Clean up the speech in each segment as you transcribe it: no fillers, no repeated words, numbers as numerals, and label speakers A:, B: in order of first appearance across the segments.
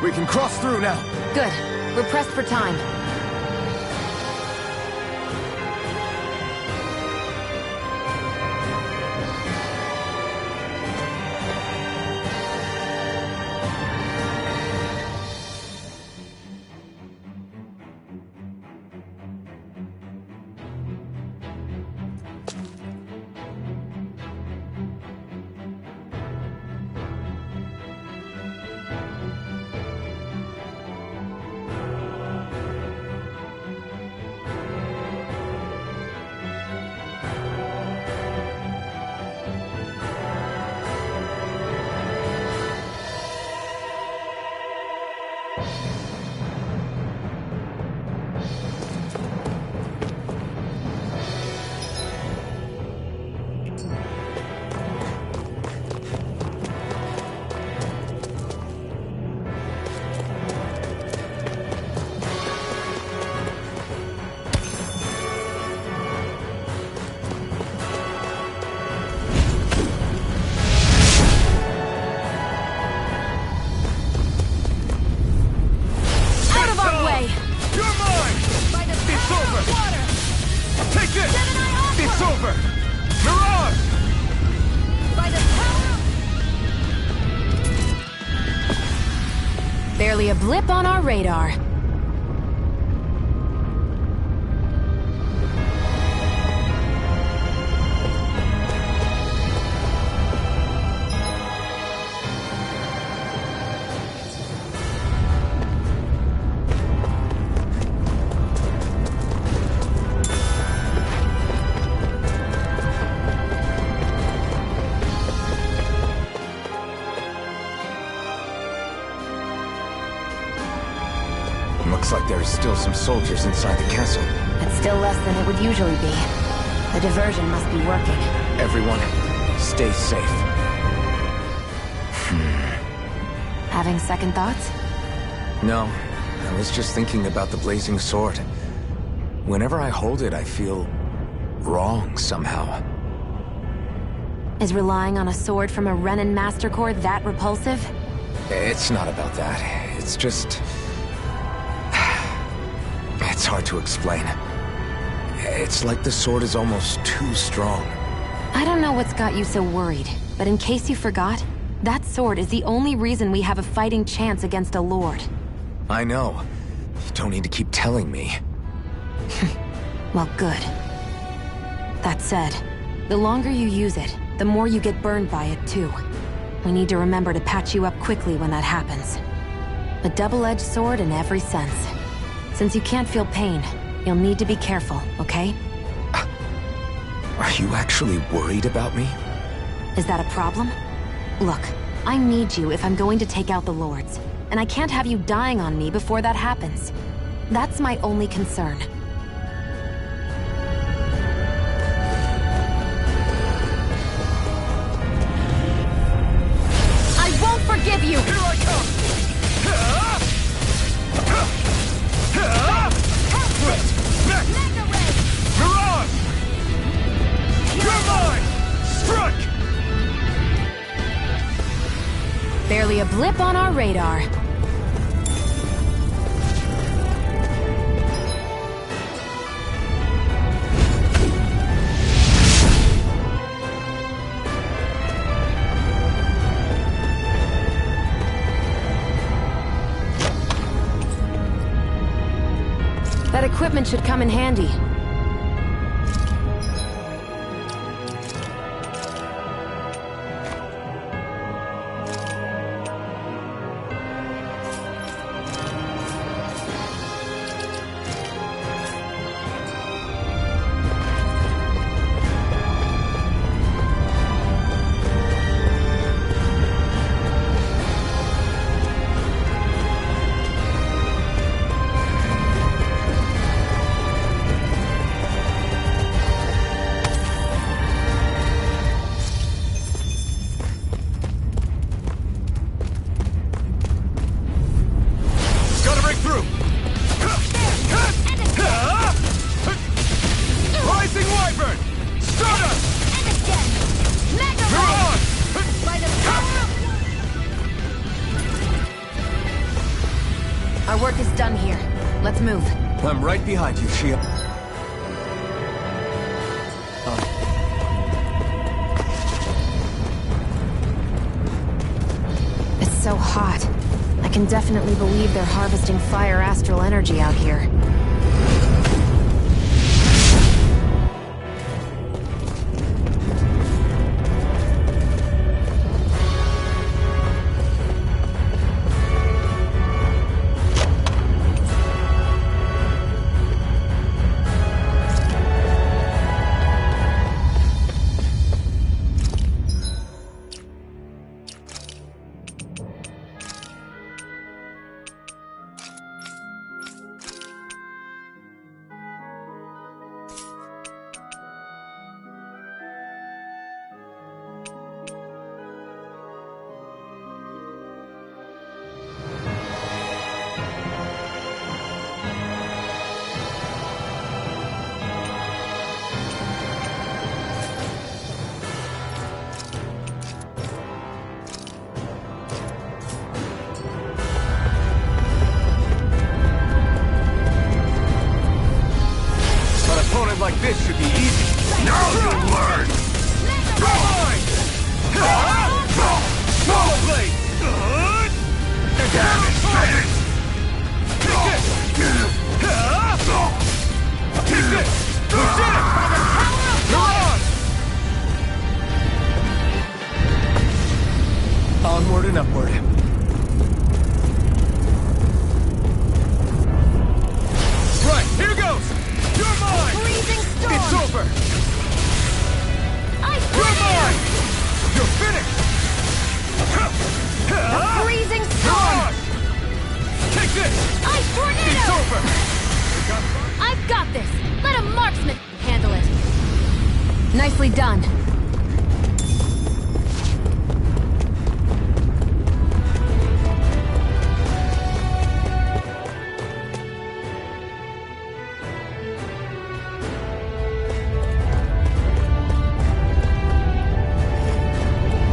A: We can cross through now.
B: Good. We're pressed for time. Barely a blip on our radar.
A: Looks like there's still some soldiers inside the castle.
B: It's still less than it would usually be. The diversion must be working.
A: Everyone, stay safe.
B: Having second thoughts?
A: No, I was just thinking about the blazing sword. Whenever I hold it, I feel wrong somehow.
B: Is relying on a sword from a Renan Master Core that repulsive?
A: It's not about that. It's just... It's hard to explain. It's like the sword is almost too strong.
B: I don't know what's got you so worried, but in case you forgot, that sword is the only reason we have a fighting chance against a lord.
A: I know. You don't need to keep telling me.
B: Well, good. That said, the longer you use it, the more you get burned by it, too. We need to remember to patch you up quickly when that happens. A double-edged sword in every sense. Since you can't feel pain, you'll need to be careful, okay?
A: Are you actually worried about me?
B: Is that a problem? Look, I need you if I'm going to take out the lords, and I can't have you dying on me before that happens. That's my only concern. I won't forgive you!
A: Here I come! Mirage! You're mine! Strike!
B: Barely a blip on our radar. That equipment should come in handy.
A: I'm right behind you, Shia.
B: It's so hot. I can definitely believe they're harvesting fire astral energy out here.
A: Like this should be easy. Now you'll learn! Come on! Solo blade! Damn it, finish! Take this! Take this! Lieutenant! You're on! Onward and upward. Right, here goes! You're mine!
C: Freezing storm!
A: It's over! You're mine! You're finished!
C: A freezing
A: You're
C: storm!
A: on! Take this!
C: Ice tornado!
A: It's over!
C: I've got this! Let a marksman handle it!
B: Nicely done.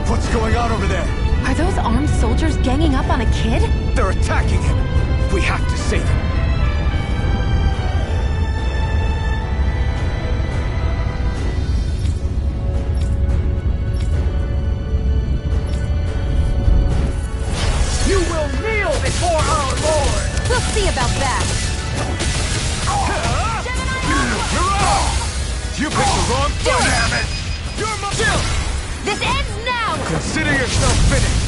A: What's going on over there?
B: Are those armed soldiers ganging up on a kid?
A: They're attacking him! We have to save him! You will kneel before our Lord!
B: We'll see about that.
A: You're off! You picked the wrong fight! Damn it! You're my chill!
C: This ends now!
A: Consider yourself finished!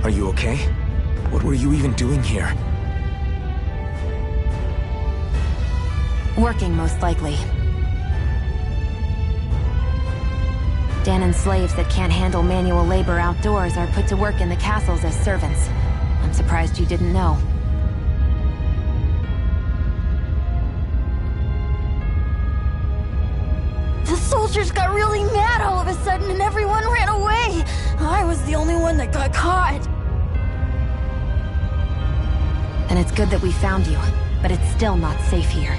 A: Are you okay? What were you even doing here?
B: Working, most likely. Danon slaves that can't handle manual labor outdoors are put to work in the castles as servants. I'm surprised you didn't know.
C: The soldiers got really mad all of a sudden and everyone ran away! I was the only one that got caught!
B: And it's good that we found you, but it's still not safe here.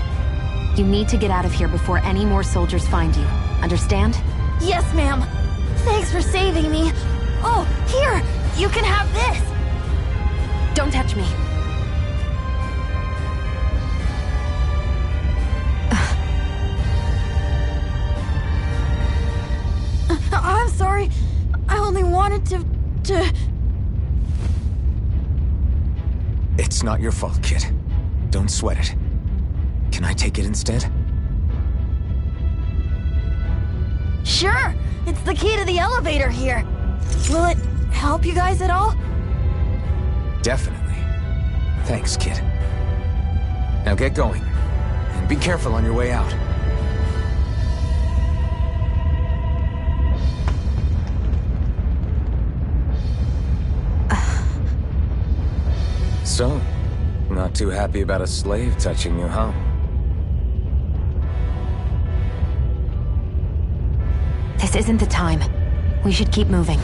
B: You need to get out of here before any more soldiers find you. Understand?
C: Yes, ma'am! Thanks for saving me! Oh, here! You can have this!
B: Don't touch me.
C: I'm sorry. I only wanted to...
A: It's not your fault, kid. Don't sweat it. Can I take it instead?
C: Sure! It's the key to the elevator here. Will it help you guys at all?
A: Definitely. Thanks, kid. Now get going. And be careful on your way out. So, not too happy about a slave touching you, huh?
B: This isn't the time. We should keep moving.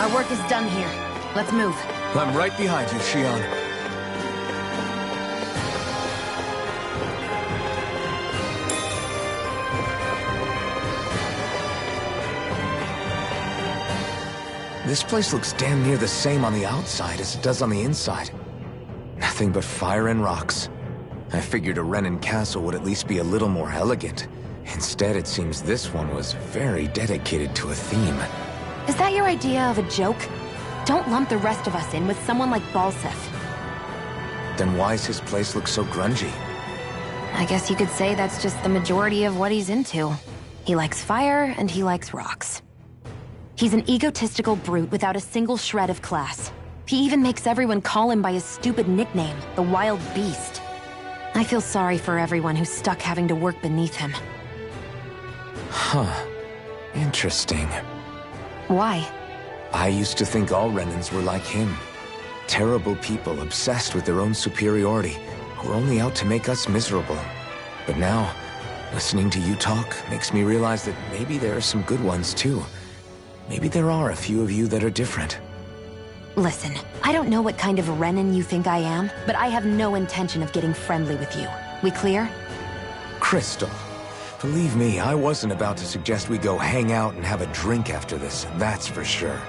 B: Our work is done here. Let's move.
A: I'm right behind you, Shion. This place looks damn near the same on the outside as it does on the inside. Nothing but fire and rocks. I figured a Renan castle would at least be a little more elegant. Instead, it seems this one was very dedicated to a theme.
B: Is that your idea of a joke? Don't lump the rest of us in with someone like Balseth.
A: Then why's his place look so grungy?
B: I guess you could say that's just the majority of what he's into. He likes fire and he likes rocks. He's an egotistical brute without a single shred of class. He even makes everyone call him by his stupid nickname, the Wild Beast. I feel sorry for everyone who's stuck having to work beneath him.
A: Huh. Interesting.
B: Why?
A: I used to think all Renans were like him. Terrible people obsessed with their own superiority, who are only out to make us miserable. But now, listening to you talk makes me realize that maybe there are some good ones too. Maybe there are a few of you that are different.
B: Listen, I don't know what kind of Renan you think I am, but I have no intention of getting friendly with you. We clear?
A: Crystal, believe me, I wasn't about to suggest we go hang out and have a drink after this, that's for sure.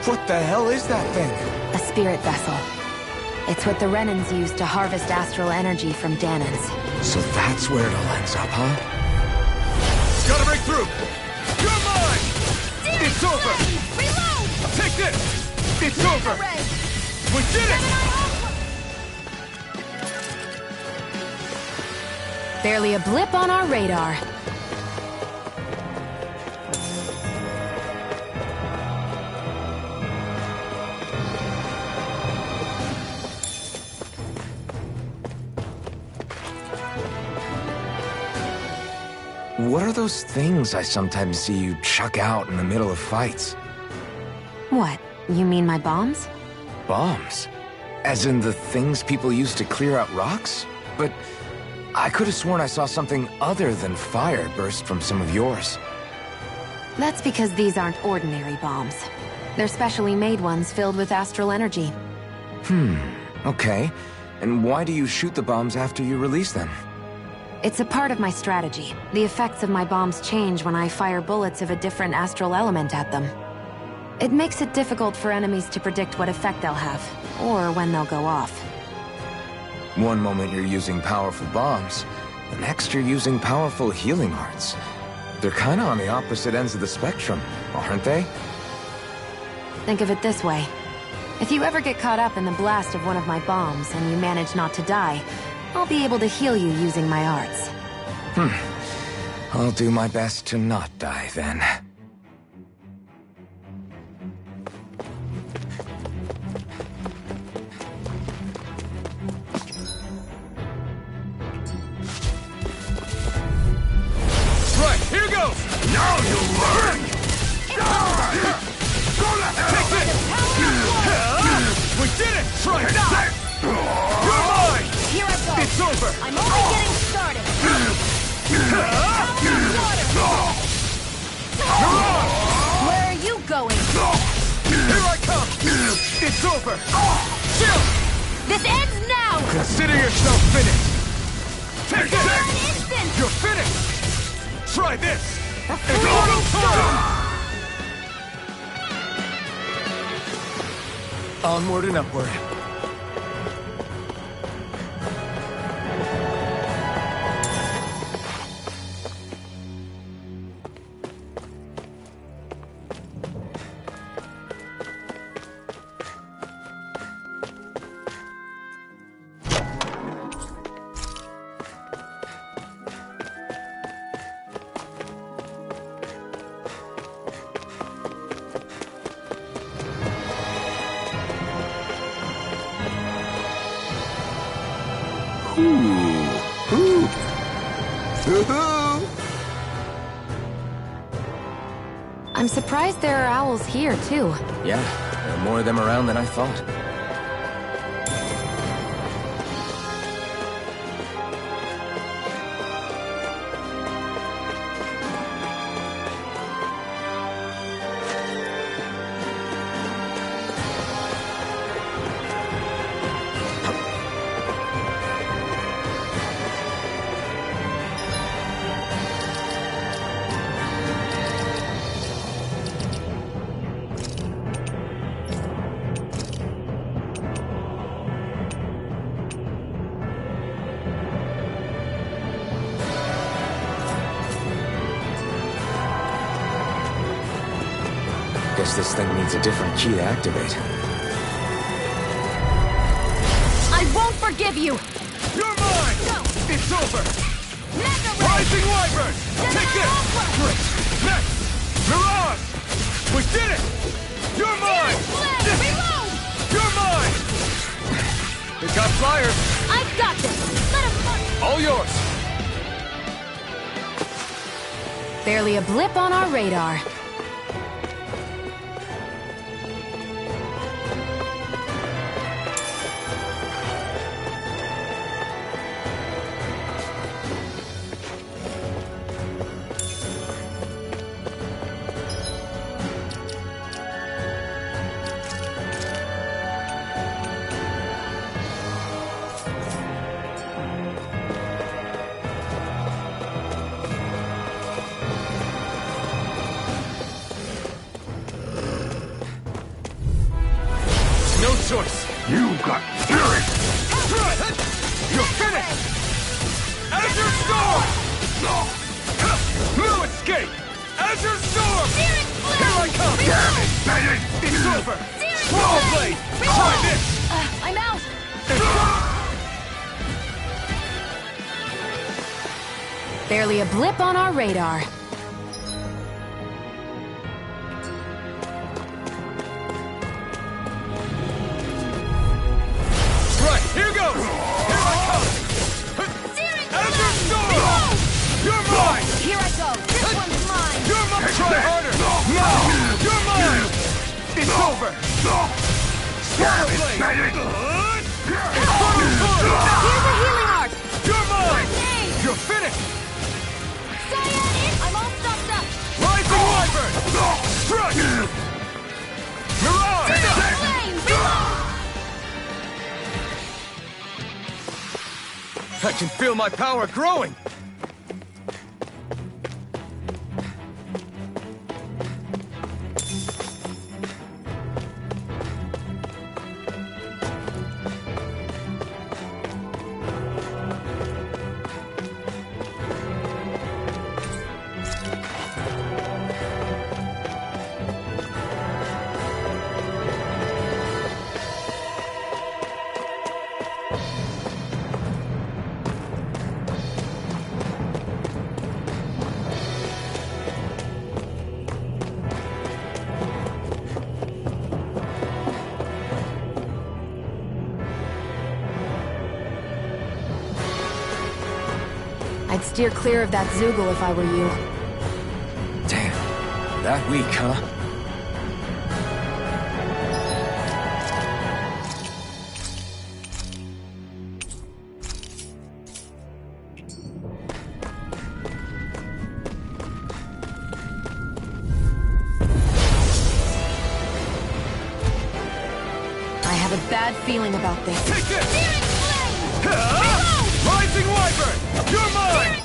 A: What the hell is that thing?
B: A spirit vessel. It's what the Renans use to harvest astral energy from Dahnans.
A: So that's where it all ends up, huh?
D: Gotta break through! You're mine! It's over!
C: Reload!
D: Take this! It's over!
C: Ray!
D: We did it!
B: Barely a blip on our radar.
A: What are those things I sometimes see you chuck out in the middle of fights?
B: What? You mean my bombs?
A: Bombs? As in the things people use to clear out rocks? But I could have sworn I saw something other than fire burst from some of yours.
B: That's because these aren't ordinary bombs. They're specially made ones filled with astral energy.
A: Okay. And why do you shoot the bombs after you release them?
B: It's a part of my strategy. The effects of my bombs change when I fire bullets of a different astral element at them. It makes it difficult for enemies to predict what effect they'll have, or when they'll go off.
A: One moment you're using powerful bombs, the next you're using powerful healing arts. They're kinda on the opposite ends of the spectrum, aren't they?
B: Think of it this way. If you ever get caught up in the blast of one of my bombs and you manage not to die, I'll be able to heal you using my arts.
A: I'll do my best to not die then.
D: Right, here goes! Now you learn! Take this! We did it! Try that! You're mine!
C: Here I go!
D: It's over!
C: I'm only getting started! Where are you going?
D: Here I come! It's over! Chill!
C: This ends now!
D: Consider yourself finished! Take
C: For an
D: it!
C: instant!
D: You're finished! Try this!
C: A
D: It's
C: fleeting
D: auto
C: storm!
A: Onward and upward.
B: I'm surprised there are owls here, too.
A: Yeah, there are more of them around than I thought. Guess this thing needs a different key to activate.
C: I won't forgive you!
D: You're mine!
C: Go!
D: It's over!
C: Mega Ray!
D: Rising Wyvern! Take this! Great! Next! Mirage! We did it! You're mine!
C: Flame! Reload!
D: You're mine! It got flyers!
C: I've got this! Let him march!
D: All yours!
B: Barely a blip on our radar.
D: over! Swallow blade! Try this!
C: I'm out!
B: Barely a blip on our radar.
D: Right, here goes! Here I come! Azure Storm! You're mine!
C: Here I go! This one's mine!
D: You're mine! Try harder! No! You're mine! It's over! Swallow blade! Infernal sword!
C: Here's a healing art!
D: You're mine!
C: Hey!
D: You're finished!
C: Cyan! I'm all stocked up!
D: Rising Wyvern! Strike! Mirage!
C: Flame! Reload!
D: I can feel my power growing!
B: I'd steer clear of that Zoogle if I were you.
A: Damn. That weak, huh?
B: I have a bad feeling about this.
D: Take this! Rising Wyvern! You're mine!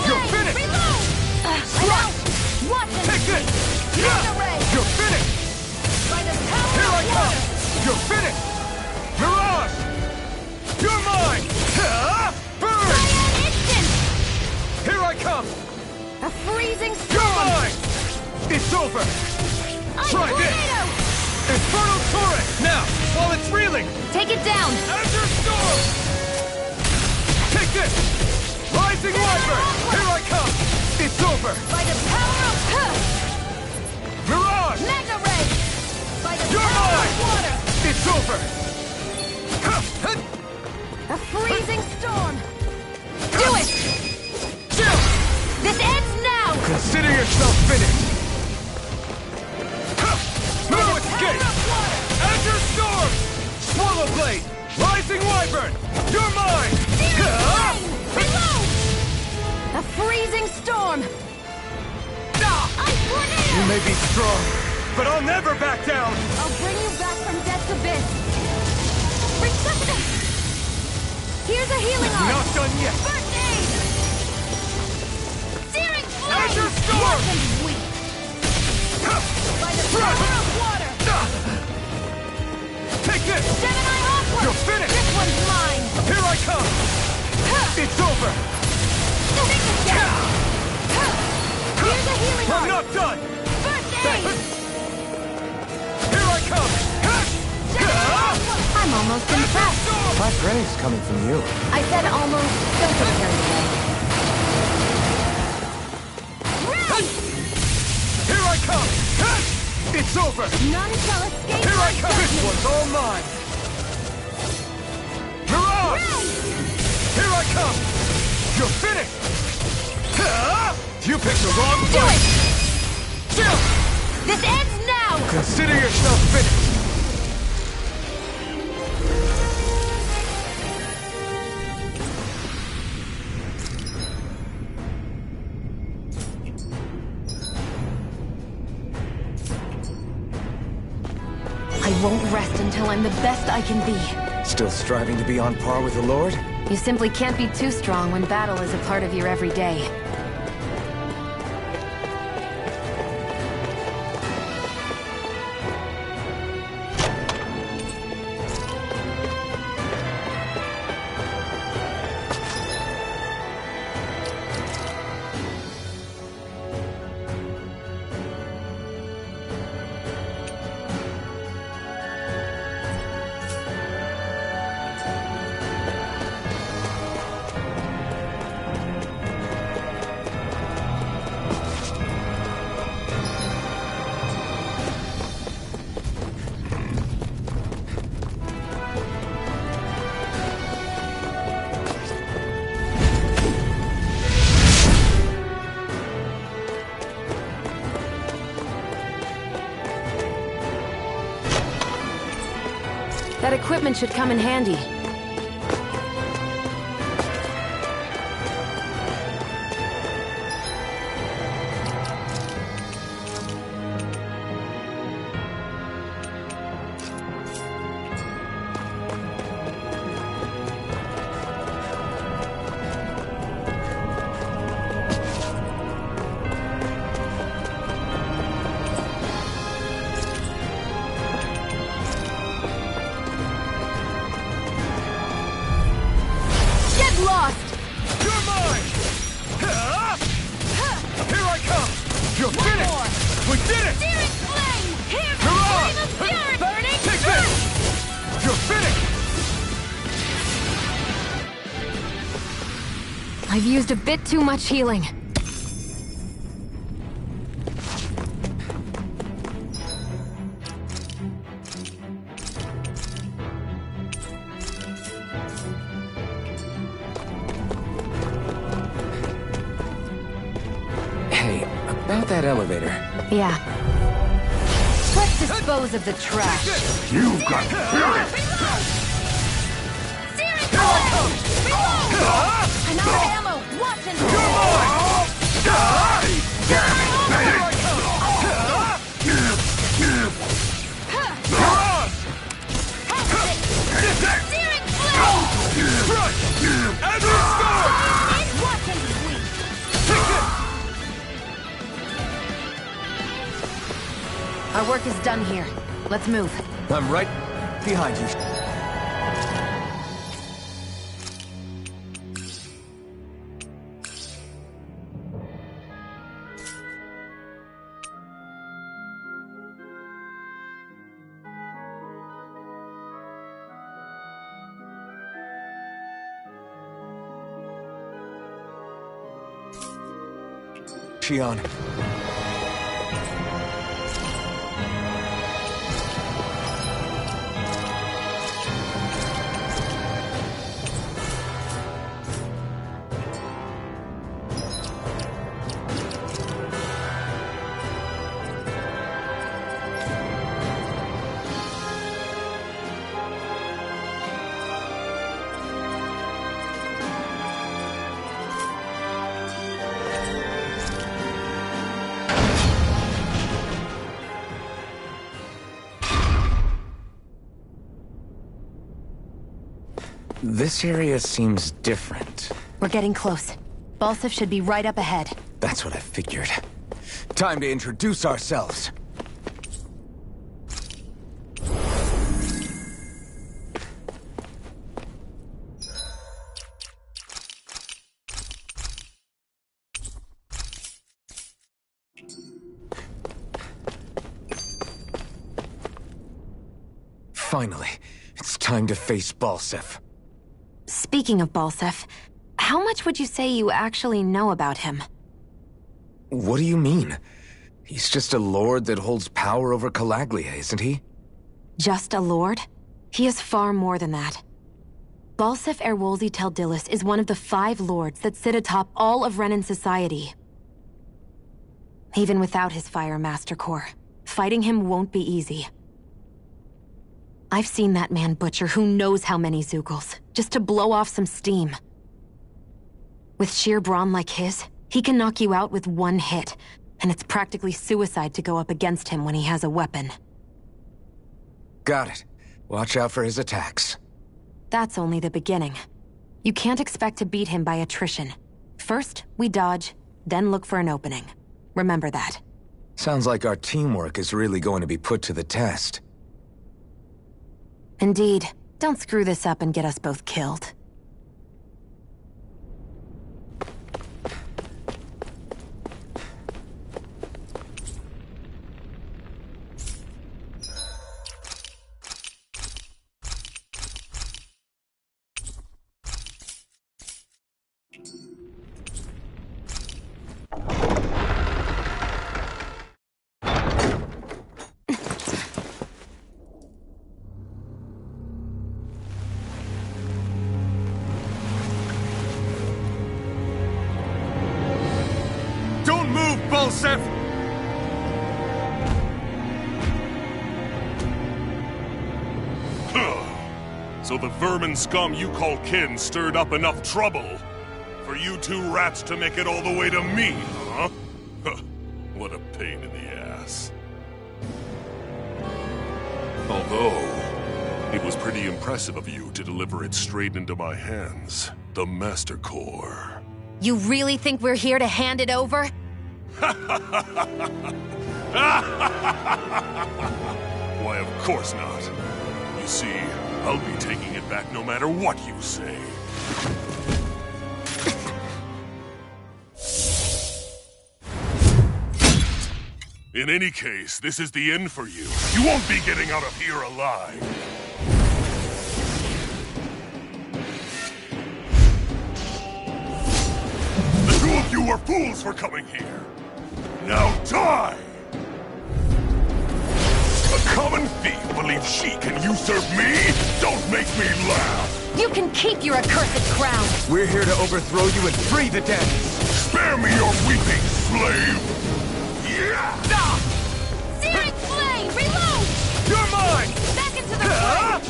D: You're finished!
C: I'm out! Watch him!
D: Take this!
C: Mega ray!
D: You're finished!
C: By the power
D: Here I
C: of
D: come!
C: water!
D: You're finished! Mirage! You're mine! Burn!
C: Cyan instant!
D: Here I come!
C: A freezing
D: You're
C: storm!
D: mine! It's over!
C: Ice
D: Try this!
C: tornado!
D: Infernal Torrent! Now, while it's reeling!
B: Take it down!
D: Azure Storm! Take this! Rising Wyvern! Here I come! It's over!
C: By the power of
D: Mirage!
C: Mega ray! By the
D: You're
C: power
D: mine!
C: of water!
D: It's over!
C: A freezing storm!
B: Do it!
D: Chill!
B: This ends now!
D: Consider yourself finished! No escape! Azure Storm! Swallow Blade! Rising Wyvern! You're mine!
C: Reload! A freezing storm! Ice tornado!
D: You may be strong, but I'll never back down!
C: I'll bring you back from death's abyss! Resuscitate! Here's a healing art!
D: Not done yet!
C: First aid! Searing flame!
D: Azure Storm!
C: Weapons weak! By the power of water!
D: Take this!
C: Gemini Aqua!
D: You're finished!
C: This one's mine!
D: Here I come! It's over!
C: Here's a healing
D: I'm
C: art!
D: not done!
C: First aid!
D: Here I come!
B: I'm almost impressed.
A: My praise coming from you.
B: I said almost. Don't get carried away.
D: Here I come! It's over!
C: None shall escape
D: Here
C: my
D: I come! This
C: judgment.
D: one's all mine! Mirage! Here I come! You're finished! You picked the wrong
B: Do
D: fight!
B: it!
D: Chill!
B: This ends now!
D: Consider yourself finished!
B: I won't rest until I'm the best I can be.
A: Still striving to be on par with the Lord?
B: You simply can't be too strong when battle is a part of your everyday. That equipment should come in handy.
C: Lost!
D: You're mine! Here I come! You're finished! We did it!
C: Searing flame! Here,
D: Mirage!
C: flame of fury! Burning
D: Take this! You're finished!
B: I've used a bit too much healing.
A: About that elevator.
B: Yeah. Let's dispose of the trash.
D: You got spirit!
C: Searing flame! Reload! I'm out of ammo! Watch and
D: You're mine!
C: Searing flame!
D: Crush! And restore!
C: Watch and sweep!
D: Take this!
B: Our work is done here. Let's move.
A: I'm right behind you. Shion. This area seems different.
B: We're getting close. Balsif should be right up ahead.
A: That's what I figured. Time to introduce ourselves. Finally, it's time to face Balsif.
B: Speaking of Balsif, how much would you say you actually know about him?
A: What do you mean? He's just a lord that holds power over Calaglia, isn't he?
B: Just a lord? He is far more than that. Balsif Erwolzi Teldilis is one of the 5 lords that sit atop all of Renan society. Even without his Fire Master Corps, fighting him won't be easy. I've seen that man butcher who knows how many Zeugles, just to blow off some steam. With sheer brawn like his, he can knock you out with one hit, and it's practically suicide to go up against him when he has a weapon.
A: Got it. Watch out for his attacks.
B: That's only the beginning. You can't expect to beat him by attrition. First, we dodge, then look for an opening. Remember that.
A: Sounds like our teamwork is really going to be put to the test.
B: Indeed. Don't screw this up and get us both killed.
D: Don't move, Balsif!
E: So the vermin scum you call kin stirred up enough trouble for you two rats to make it all the way to me, huh? What a pain in the ass. Although, it was pretty impressive of you to deliver it straight into my hands. The Master Core.
B: You really think we're here to hand it over?
E: Why, of course not. You see, I'll be taking it back no matter what you say. In any case, this is the end for you. You won't be getting out of here alive. The two of you were fools for coming here. Now die! A common thief believes she can usurp me? Don't make me laugh!
B: You can keep your accursed crown!
D: We're here to overthrow you and free the dead!
E: Spare me your weeping, slave! Yeah!
B: Searing Flame! Reload!
D: You're mine!
B: Back into the flame!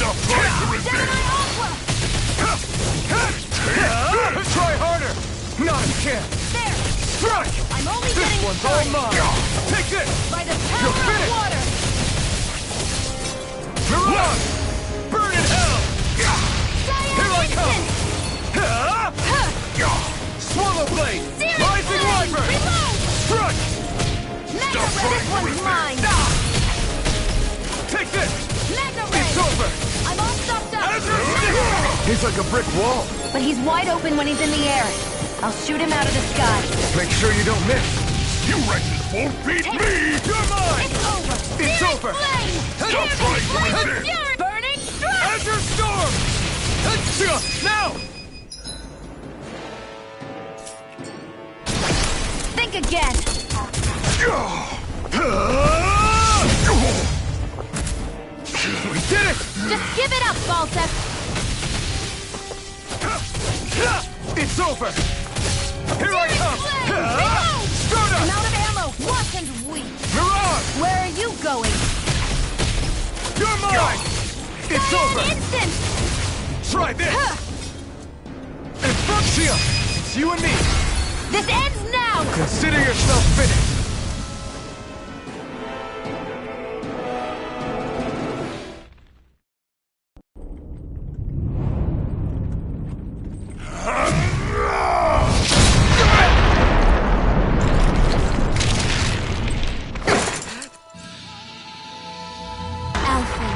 E: Stop trying to resist!
D: Try harder! Not a chance!
B: There!
D: Strike!
B: I'm only
D: This
B: getting
D: one's all
B: started!
D: mine! Take this!
B: By the
D: You're
B: power of
D: finished!
B: water!
D: Mirage! Burn in hell! Here I come! Swallow Blade!
B: Searing
D: Rising
B: Flame!
D: Wyvern!
B: Reload!
D: Strike!
B: Mega Ray! This one's mine!
D: Take this!
B: Mega Ray!
D: It's over!
B: I'm all stopped up!
D: He's like a brick wall.
B: But he's wide open when he's in the air. I'll shoot him out of the sky.
D: Make sure you don't miss.
E: You wretches won't beat me!
D: You're mine!
B: It's over!
D: It's
B: Searing
D: over!
B: Flame!
E: Stop
B: Searing
E: trying to
B: Flame!
E: resist!
B: Fury! Burning Strike!
D: Azure Storm! Now!
B: Think again!
D: We did it!
B: Just give it up, Balsef!
D: It's over! Here I come!
B: Reload!
D: Start
B: I'm
D: up!
B: out of ammo! What and weak!
D: Mirage!
B: Where are you going?
D: You're mine! It's
B: Die
D: over!
B: an instant!
D: Try this! And Fuxia! It's you and me!
B: This ends now!
D: Consider yourself finished!
B: Alphen.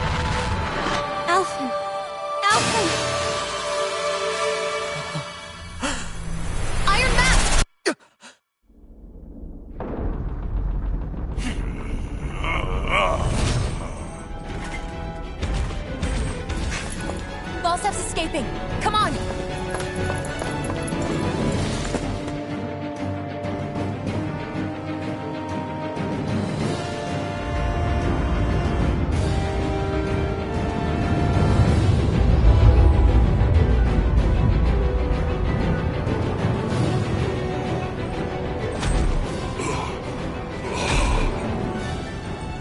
B: Alphen. Alphen! Iron Map! Balsef's escaping. Come on!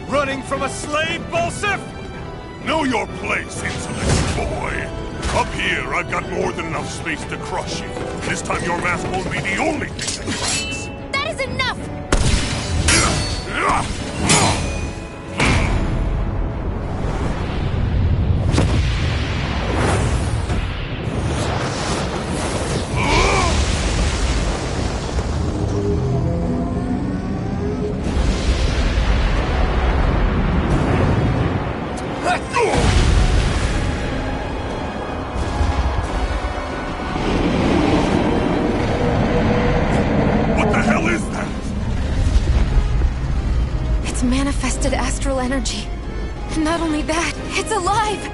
D: Running from a slave, Balsef?
E: Know your place, insolent boy! Up here, I've got more than enough space to crush you. This time your mask won't be the only thing that cracks.
B: That is enough!
E: What the hell is that?
B: It's manifested astral energy. Not only that, it's alive!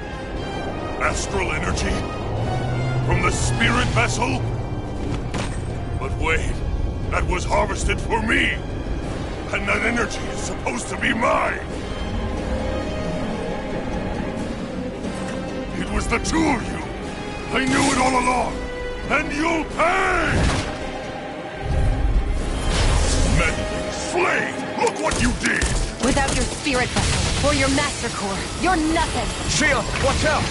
E: Astral energy? From the spirit vessel? But wait, that was harvested for me! And that energy is supposed to be mine! It was the two of you! I knew it all along! And you'll pay! Meddling slave! Look what you did!
B: Without your spirit vessel, Or your Master Core. You're nothing!
D: Shield, watch out!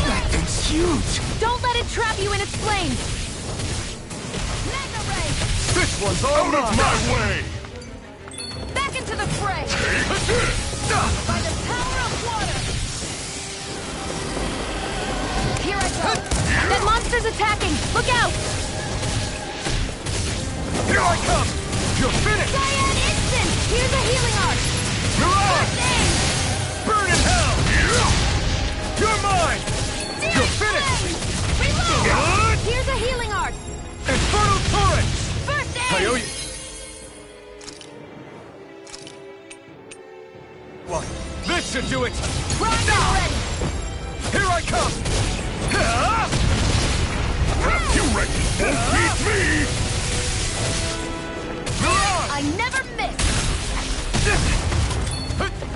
D: That thing's huge!
B: Don't let it trap you in its flames! Mega Ray!
D: This one's all
E: Out of my way!
B: Back into the fray! By the power of water! Here I go! That monster's attacking! Look out!
D: Here I come! You're finished!
B: Cyan Instant! Here's a healing arc!
D: Mirage!
B: First aid!
D: Burn in hell! You're mine! You're finished!
B: Reload! Here's a healing arc!
D: Infernal Torrent!
B: First aid!
D: I owe you... What? This should do it!
B: Rocket ready!
D: Here I come!
E: You ready? Won't beat me!
B: I never miss!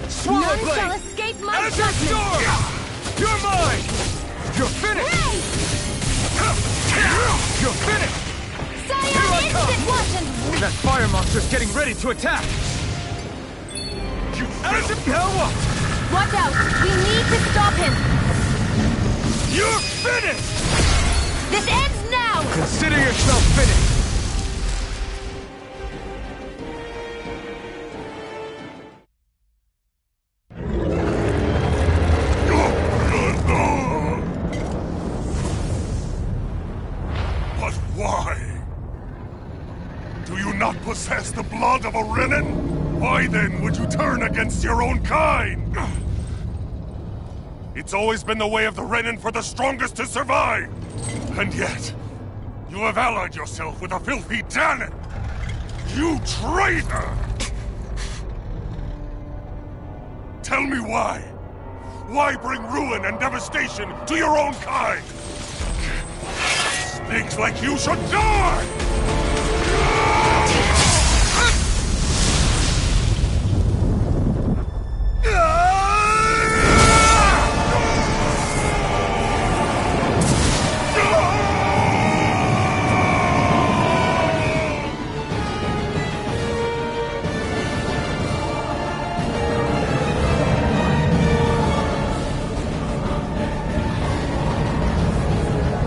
D: Swallow
B: None
D: Blade!
B: shall escape my
D: Azure
B: judgment!
D: Storm! You're mine! You're finished!
B: Hey!
D: You're finished!
B: Cyan
D: Here I come!
B: Instant watch and...
D: That fire monster's getting ready to attack!
E: You
D: Azure... Now what?
B: Watch out! We need to stop him!
D: You're finished!
B: This ends now!
D: Consider yourself finished!
E: But why? Do you not possess the blood of a Renin? Why then would you turn against your own kind? It's always been the way of the Renin for the strongest to survive! And yet, you have allied yourself with a filthy Danon! You traitor! Tell me why? Why bring ruin and devastation to your own kind? Snakes like you should die!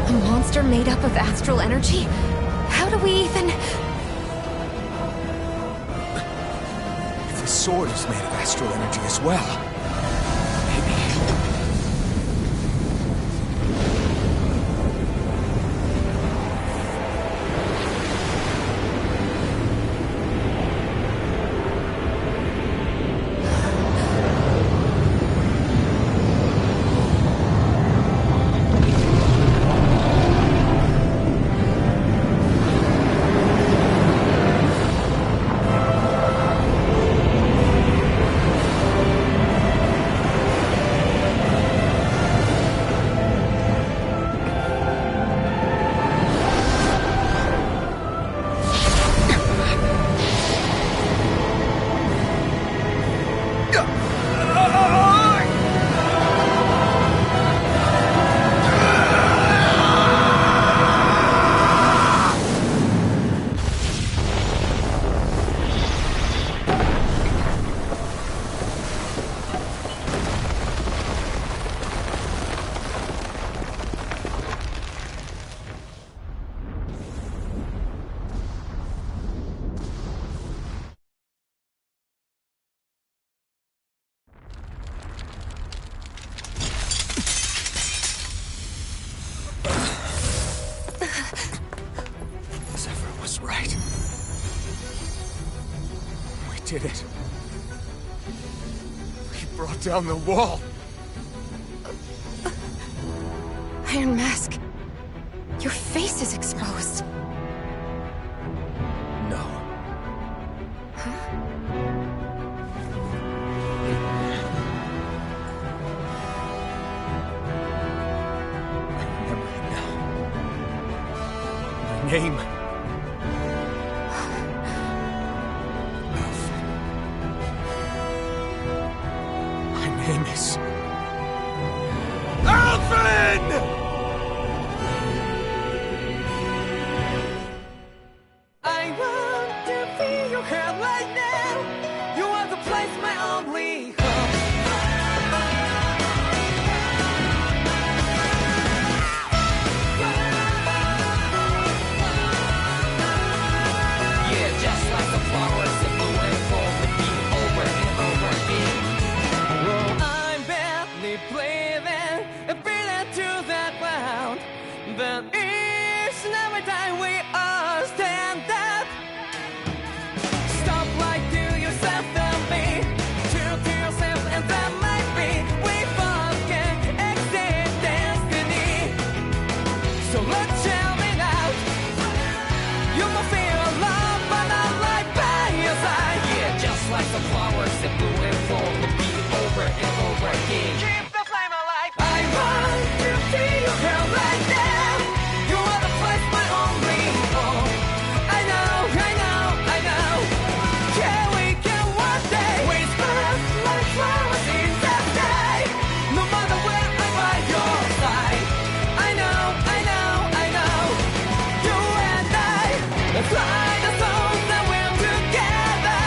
B: A monster made up of astral energy? How do we even...
A: If the sword is made of astral energy as well, maybe... Zephyr was right. We did it. We brought down the wall.
B: Iron Mask, your face is exposed.
A: No. I remember it now. My name. Alphen. My name is... Alphen!
D: I want to feel your hair like
F: even each and every time we all stand up. Stop lying to yourself and be true to yourself, and that might be we both can exit destiny. So let's tell me now, you will feel love but not like by your side. Yeah, just like the flowers that bloom and fall, repeat over and over again. Keep the flame alive. I want to see you feel like that. You are the place my only home. I know, I know, I know. Yeah, we can one day whisper like flowers in the sky. No matter where I'm by your side. I know, I know, I know. You and I, let's fly the souls that we're together.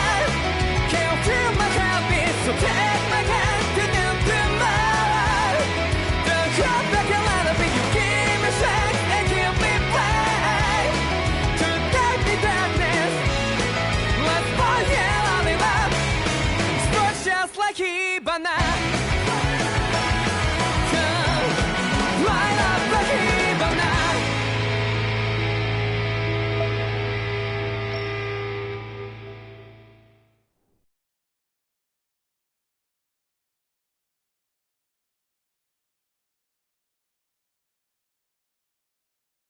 F: Can't feel my habits, so take my hand to new tomorrow. The crowd that can let it be, you give me strength and give me pain. To take the darkness, let's find it all in love. Sparks just like Hibana. Come, light up like Hibana.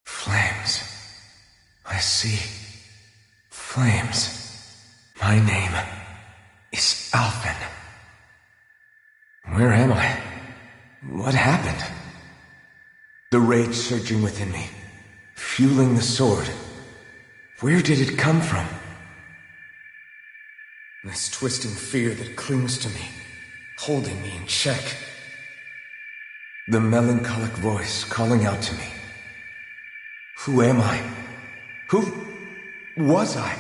A: Flames. I see. Flames. My name is Alphen. Where am I? What happened? The rage surging within me, fueling the sword. Where did it come from? This twisting fear that clings to me, holding me in check. The melancholic voice calling out to me. Who am I? Who was I?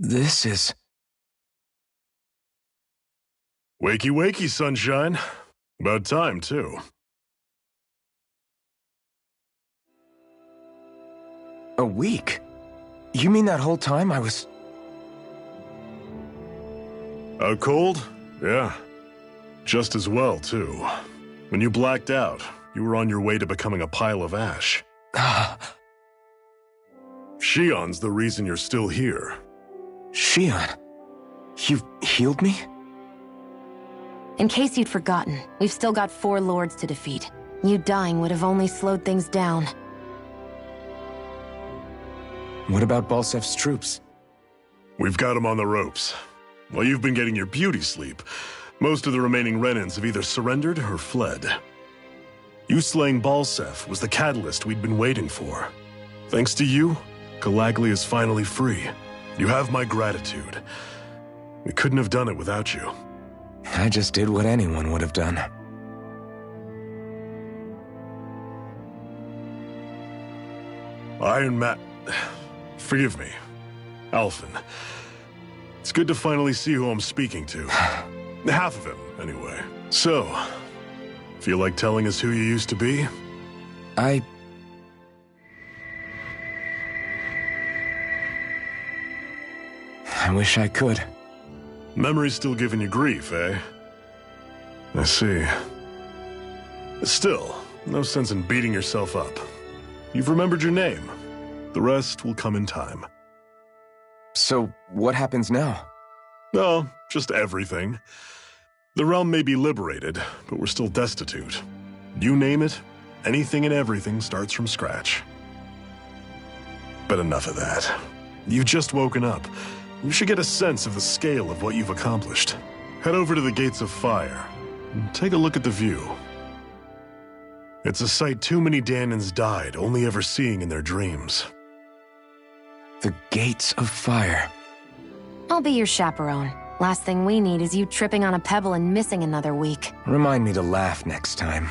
A: This is...
E: Wakey, wakey, sunshine. About time, too.
A: A week? You mean that whole time I was...
E: Out cold? Yeah. Just as well, too. When you blacked out, you were on your way to becoming a pile of ash. Shion's the reason you're still here.
A: Shion, you've healed me?
B: In case you'd forgotten, we've still got 4 lords to defeat. You dying would have only slowed things down.
A: What about Balsef's troops?
E: We've got him on the ropes. While you've been getting your beauty sleep, most of the remaining Renans have either surrendered or fled. You slaying Balsef was the catalyst we'd been waiting for. Thanks to you, Calagli is finally free. You have my gratitude. We couldn't have done it without you.
A: I just did what anyone would have done.
E: Iron Man... Forgive me. Alphen. It's good to finally see who I'm speaking to. Half of him, anyway. So, feel like telling us who you used to be?
A: I wish I could.
E: Memory's still giving you grief, eh? I see. Still, no sense in beating yourself up. You've remembered your name. The rest will come in time.
A: So, what happens now?
E: Oh, just everything. The realm may be liberated, but we're still destitute. You name it, anything and everything starts from scratch. But enough of that. You've just woken up. You should get a sense of the scale of what you've accomplished. Head over to the Gates of Fire and take a look at the view. It's a sight too many Dahnans died only ever seeing in their dreams.
A: The Gates of Fire.
B: I'll be your chaperone. Last thing we need is you tripping on a pebble and missing another week.
A: Remind me to laugh next time.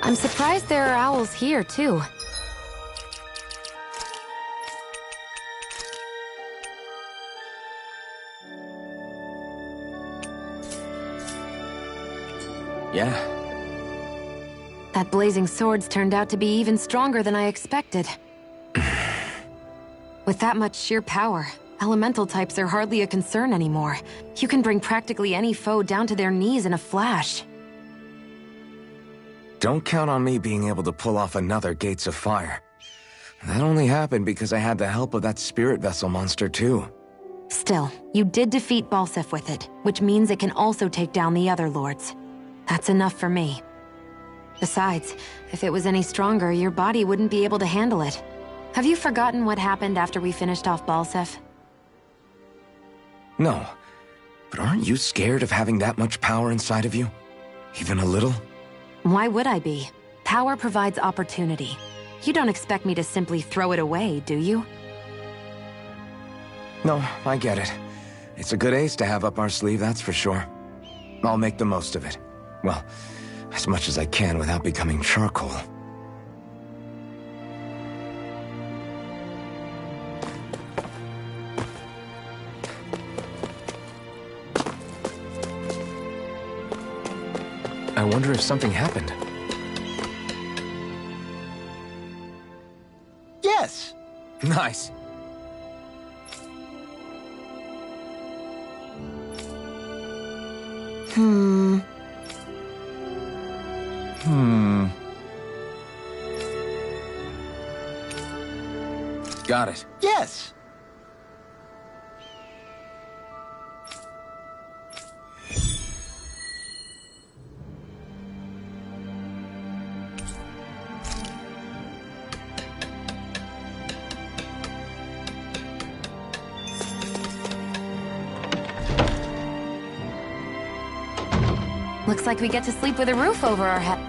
B: I'm surprised there are owls here, too.
A: Yeah.
B: That blazing sword's turned out to be even stronger than I expected. With that much sheer power, elemental types are hardly a concern anymore. You can bring practically any foe down to their knees in a flash.
A: Don't count on me being able to pull off another Gates of Fire. That only happened because I had the help of that spirit vessel monster, too.
B: Still, you did defeat Balseph with it, which means it can also take down the other lords. That's enough for me. Besides, if it was any stronger, your body wouldn't be able to handle it. Have you forgotten what happened after we finished off Balseph?
A: No. But aren't you scared of having that much power inside of you? Even a little?
B: Why would I be? Power provides opportunity. You don't expect me to simply throw it away, do you?
A: No, I get it. It's a good ace to have up our sleeve, that's for sure. I'll make the most of it. Well, as much as I can without becoming charcoal. I wonder if something happened.
G: Yes!
A: Nice. Got it.
G: Yes!
B: Looks like we get to sleep with a roof over our head.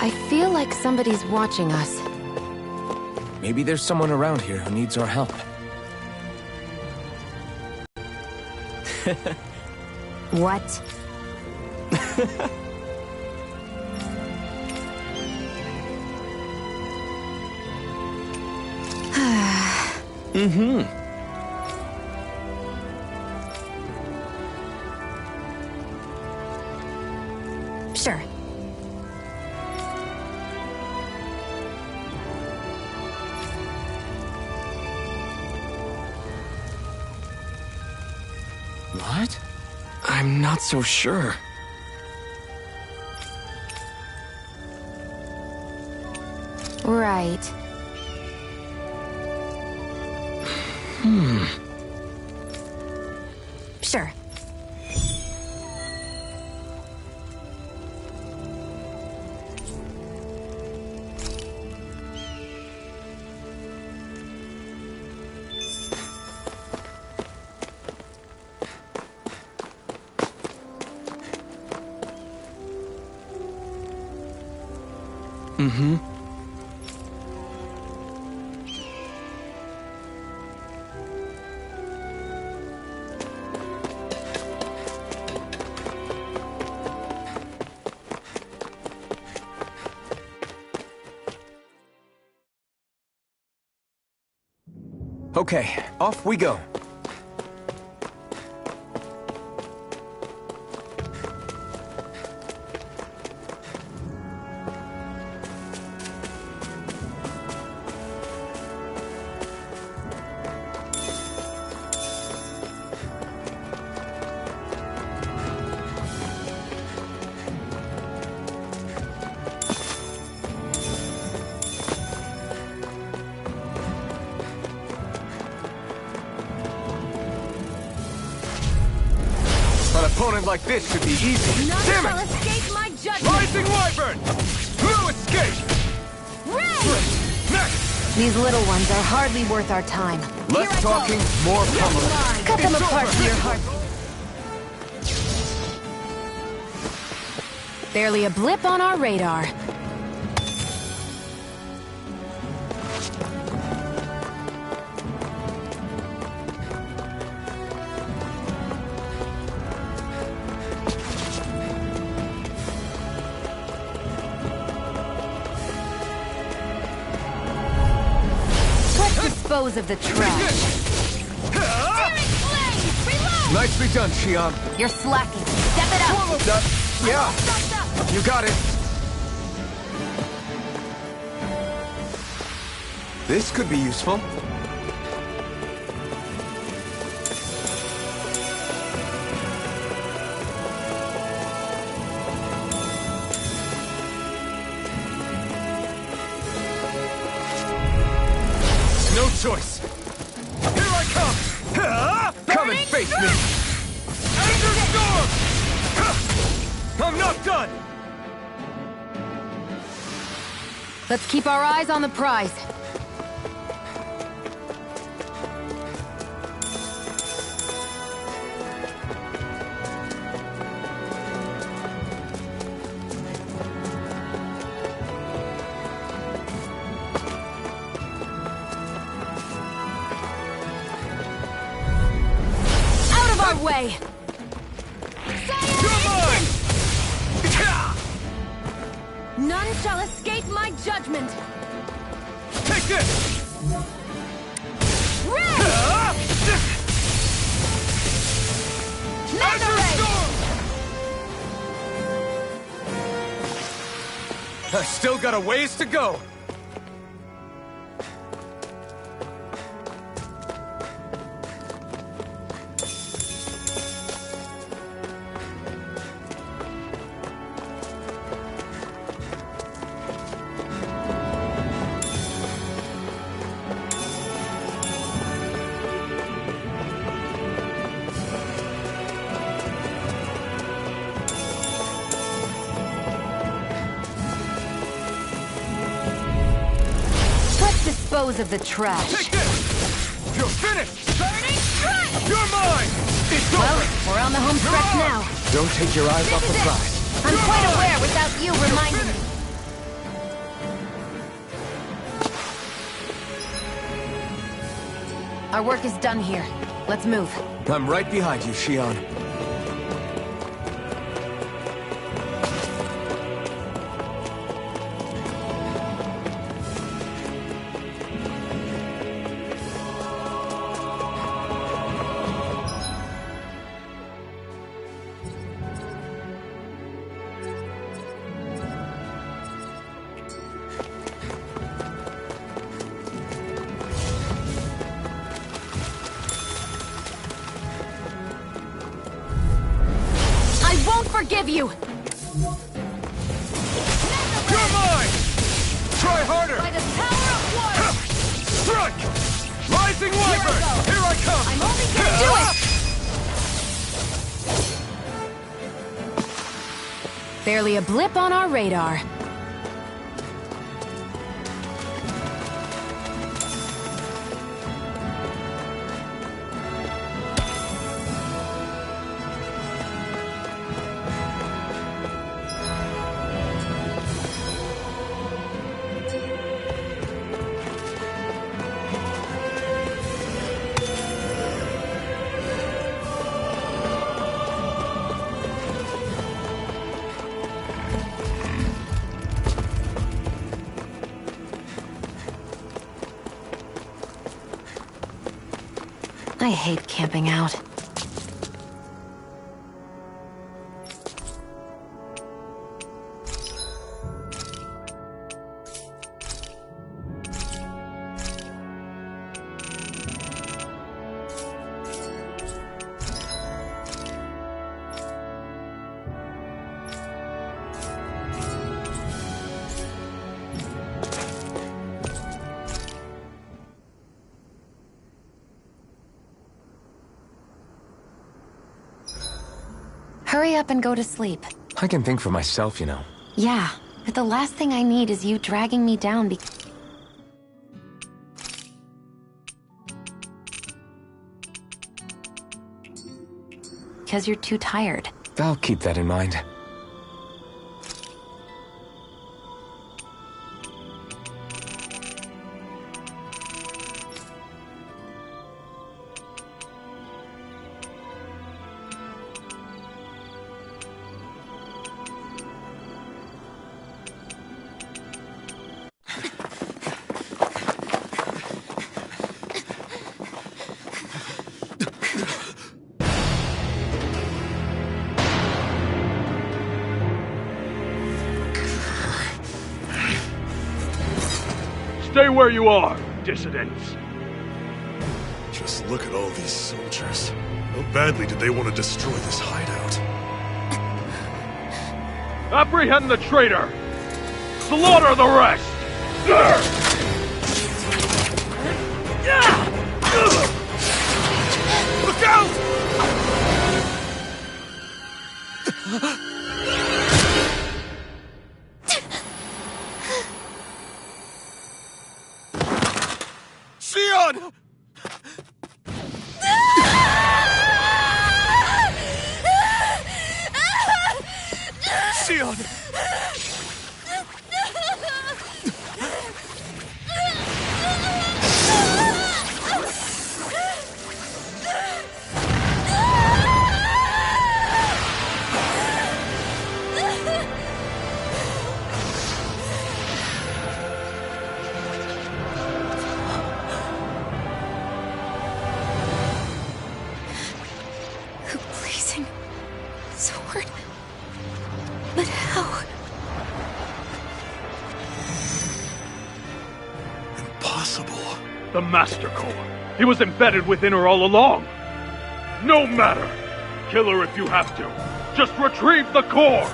B: I feel like somebody's watching us.
A: Maybe there's someone around here who needs our help.
B: What? Sure.
A: What? I'm not so sure.
B: Right. Sure.
A: Okay, off we go.
D: opponent like this should be easy.
C: None
D: Damn
C: shall
D: it!
C: escape my judgment!
D: Rising Wyvern! No escape!
C: Ray!
D: Next!
B: These little ones are hardly worth our time.
D: Less talking, more pummeling.
B: Cut them
D: It's
B: apart
D: over.
B: to your heart. Barely a blip on our radar. Let's dispose of the trash.
D: Nicely done, Xion.
B: You're slacking. Step it up.
D: Yeah, you got it. This could be useful. No choice. Here I come. Come and face me. Ender Storm! I'm not done!
B: Let's keep our eyes on the prize. Out of our way!
D: You're mine!
C: None shall escape my judgment!
D: Take this!
C: Ray!
D: Ender Storm! I still got a ways to go.
B: Let's dispose of the trash.
D: Take this! You're finished!
C: Burning strike!
D: You're mine! It's
B: Well,
D: over!
B: we're on the home stretch now.
A: Don't take your eyes off the prize.
B: I'm quite aware without you reminding me. Our work is done here. Let's move.
A: I'm right behind you, Xion.
B: I won't forgive you!
D: You're mine! Try harder!
C: By the power of water!
D: Strike! Rising Wyvern! Here I come!
C: I'm only gonna
B: Do it! Barely a blip on our radar. I hate camping out. Hurry up and go to sleep.
A: I can think for myself, you know.
B: Yeah, but the last thing I need is you dragging me down because you're too tired.
A: I'll keep that in mind.
D: Stay where you are, dissidents.
E: Just look at all these soldiers. How badly did they want to destroy this hideout?
D: Apprehend the traitor! Slaughter the rest!
E: Look out! Sion! Sion!
B: Blazing sword. But how?
E: Impossible.
D: The Master Core. He was embedded within her all along. No matter. Kill her if you have to. Just retrieve the core.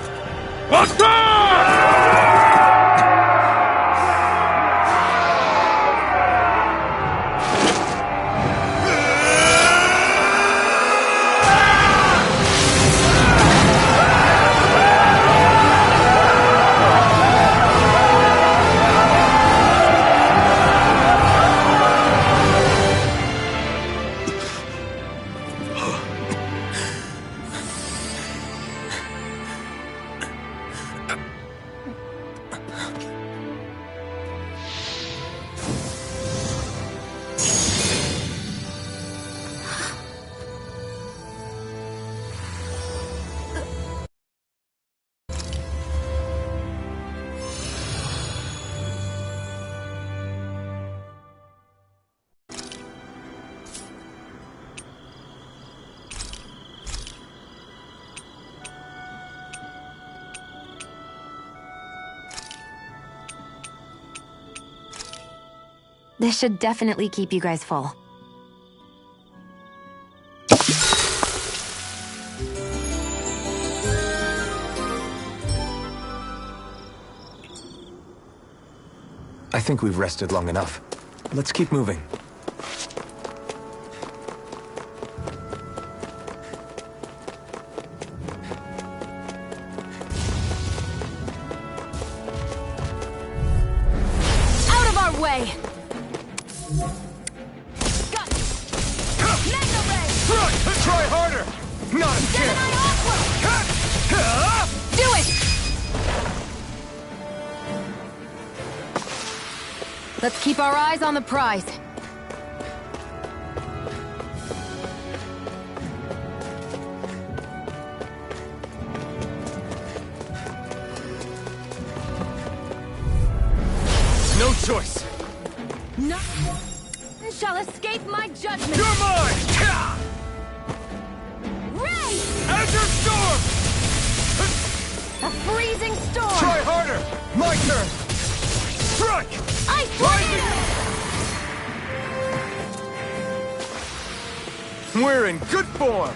D: Attack!
B: This should definitely keep you guys full.
A: I think we've rested long enough. Let's keep moving.
B: Out of our way!
A: Try harder! Not again!
B: Do it! Let's keep our eyes on the prize.
A: No choice!
B: None shall escape my judgment.
A: You're mine!
B: Ray!
A: Azure Storm!
B: A freezing storm!
A: Try harder! My turn! Strike!
B: Ice tornado!
A: We're in good form!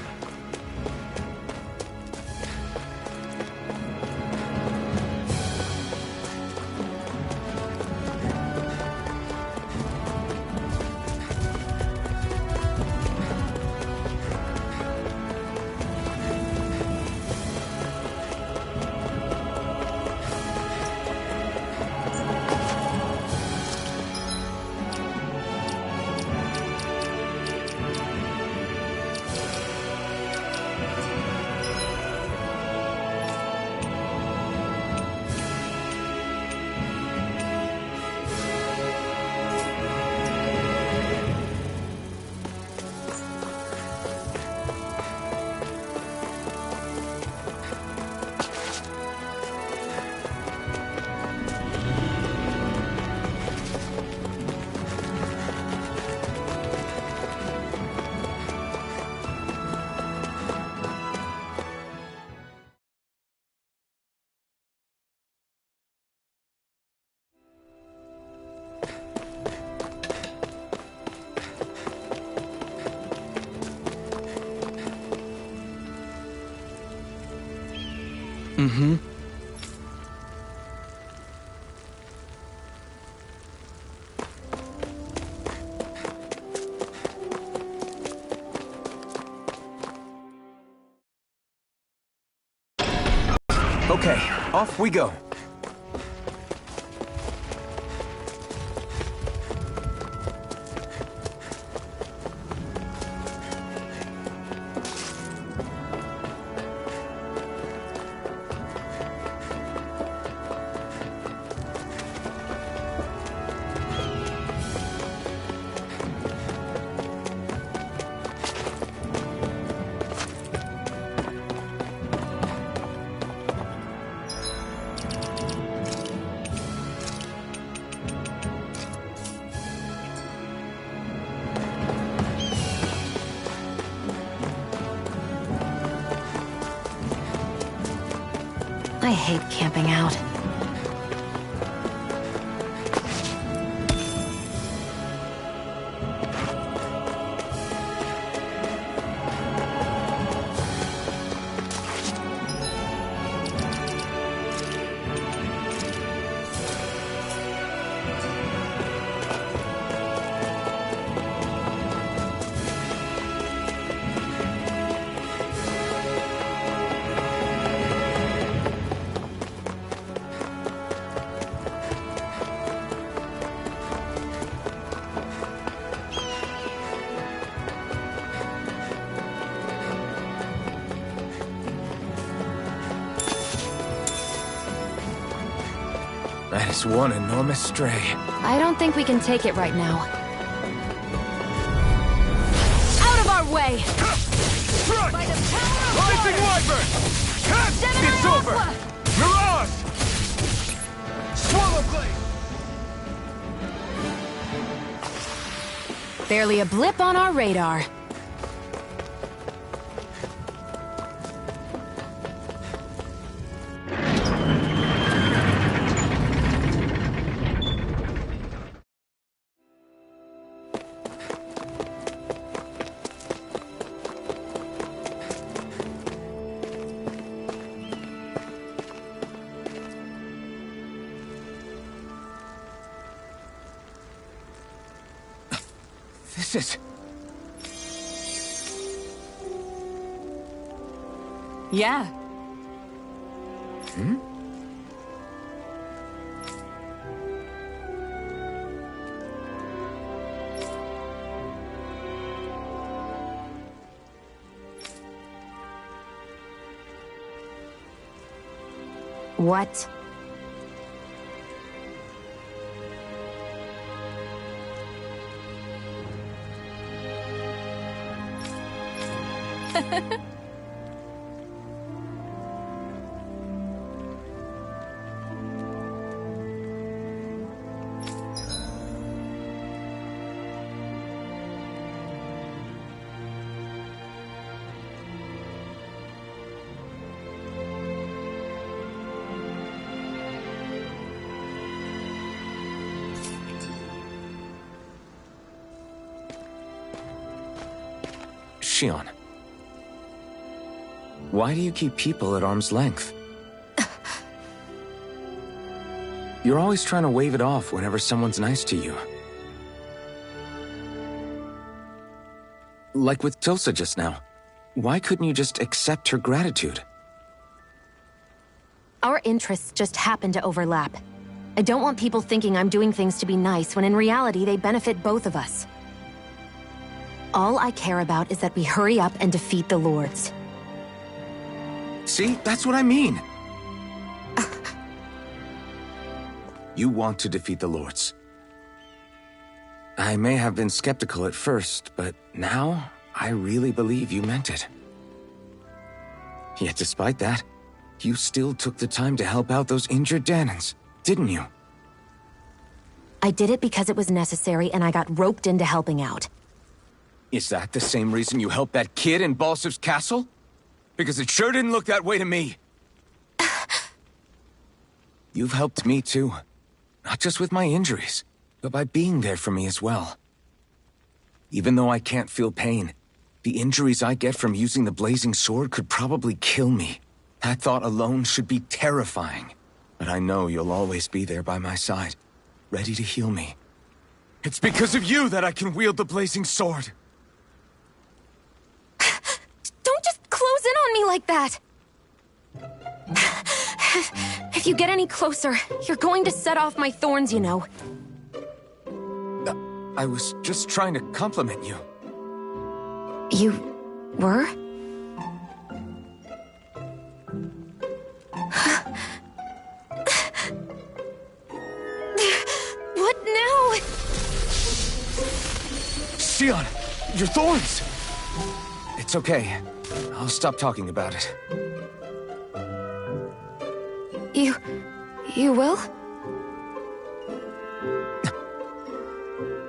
A: Mm-hmm. Okay, off we go.
B: I hate camping out.
A: That is one enormous stray.
B: I don't think we can take it right now. Out of our way!
D: By the power of Rising Wyvern!
B: Gemini
D: It's over!
B: Aqua!
D: Mirage! Swallow Blade!
B: Barely a blip on our radar.
A: This is...
B: Yeah.
A: Hmm?
B: What?
A: Shionne. Why do you keep people at arm's length? You're always trying to wave it off whenever someone's nice to you. Like with Tilsa just now. Why couldn't you just accept her gratitude?
B: Our interests just happen to overlap. I don't want people thinking I'm doing things to be nice when in reality they benefit both of us. All I care about is that we hurry up and defeat the Lords.
A: See? That's what I mean! You want to defeat the Lords. I may have been skeptical at first, but now I really believe you meant it. Yet despite that, you still took the time to help out those injured Dahnans, didn't you?
B: I did it because it was necessary and I got roped into helping out.
A: Is that the same reason you helped that kid in Balsev's castle? Because it sure didn't look that way to me. You've helped me too. Not just with my injuries, but by being there for me as well. Even though I can't feel pain, the injuries I get from using the blazing sword could probably kill me. That thought alone should be terrifying. But I know you'll always be there by my side, ready to heal me. It's because of you that I can wield the blazing sword.
B: Don't just close in on me like that! If you get any closer, you're going to set off my thorns, you know.
A: I was just trying to compliment you.
B: You were? What now?
A: Xion, your thorns! It's okay. I'll stop talking about it.
B: You will?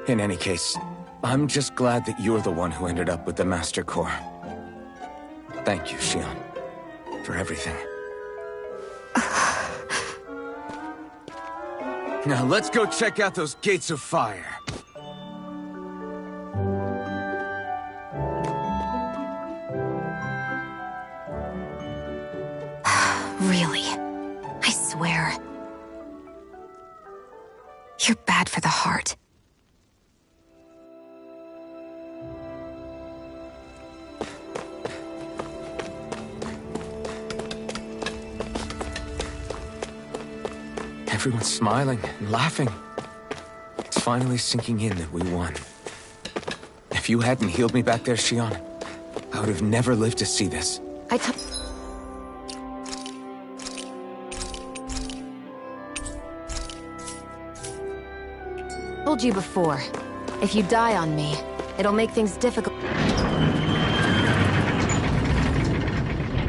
A: In any case, I'm just glad that you're the one who ended up with the Master Core. Thank you, Xion, for everything. Now let's go check out those gates of fire.
B: Really? I swear. You're bad for the heart.
A: Everyone's smiling and laughing. It's finally sinking in that we won. If you hadn't healed me back there, Xion, I would have never lived to see this.
B: Told you before. If you die on me, it'll make things difficult.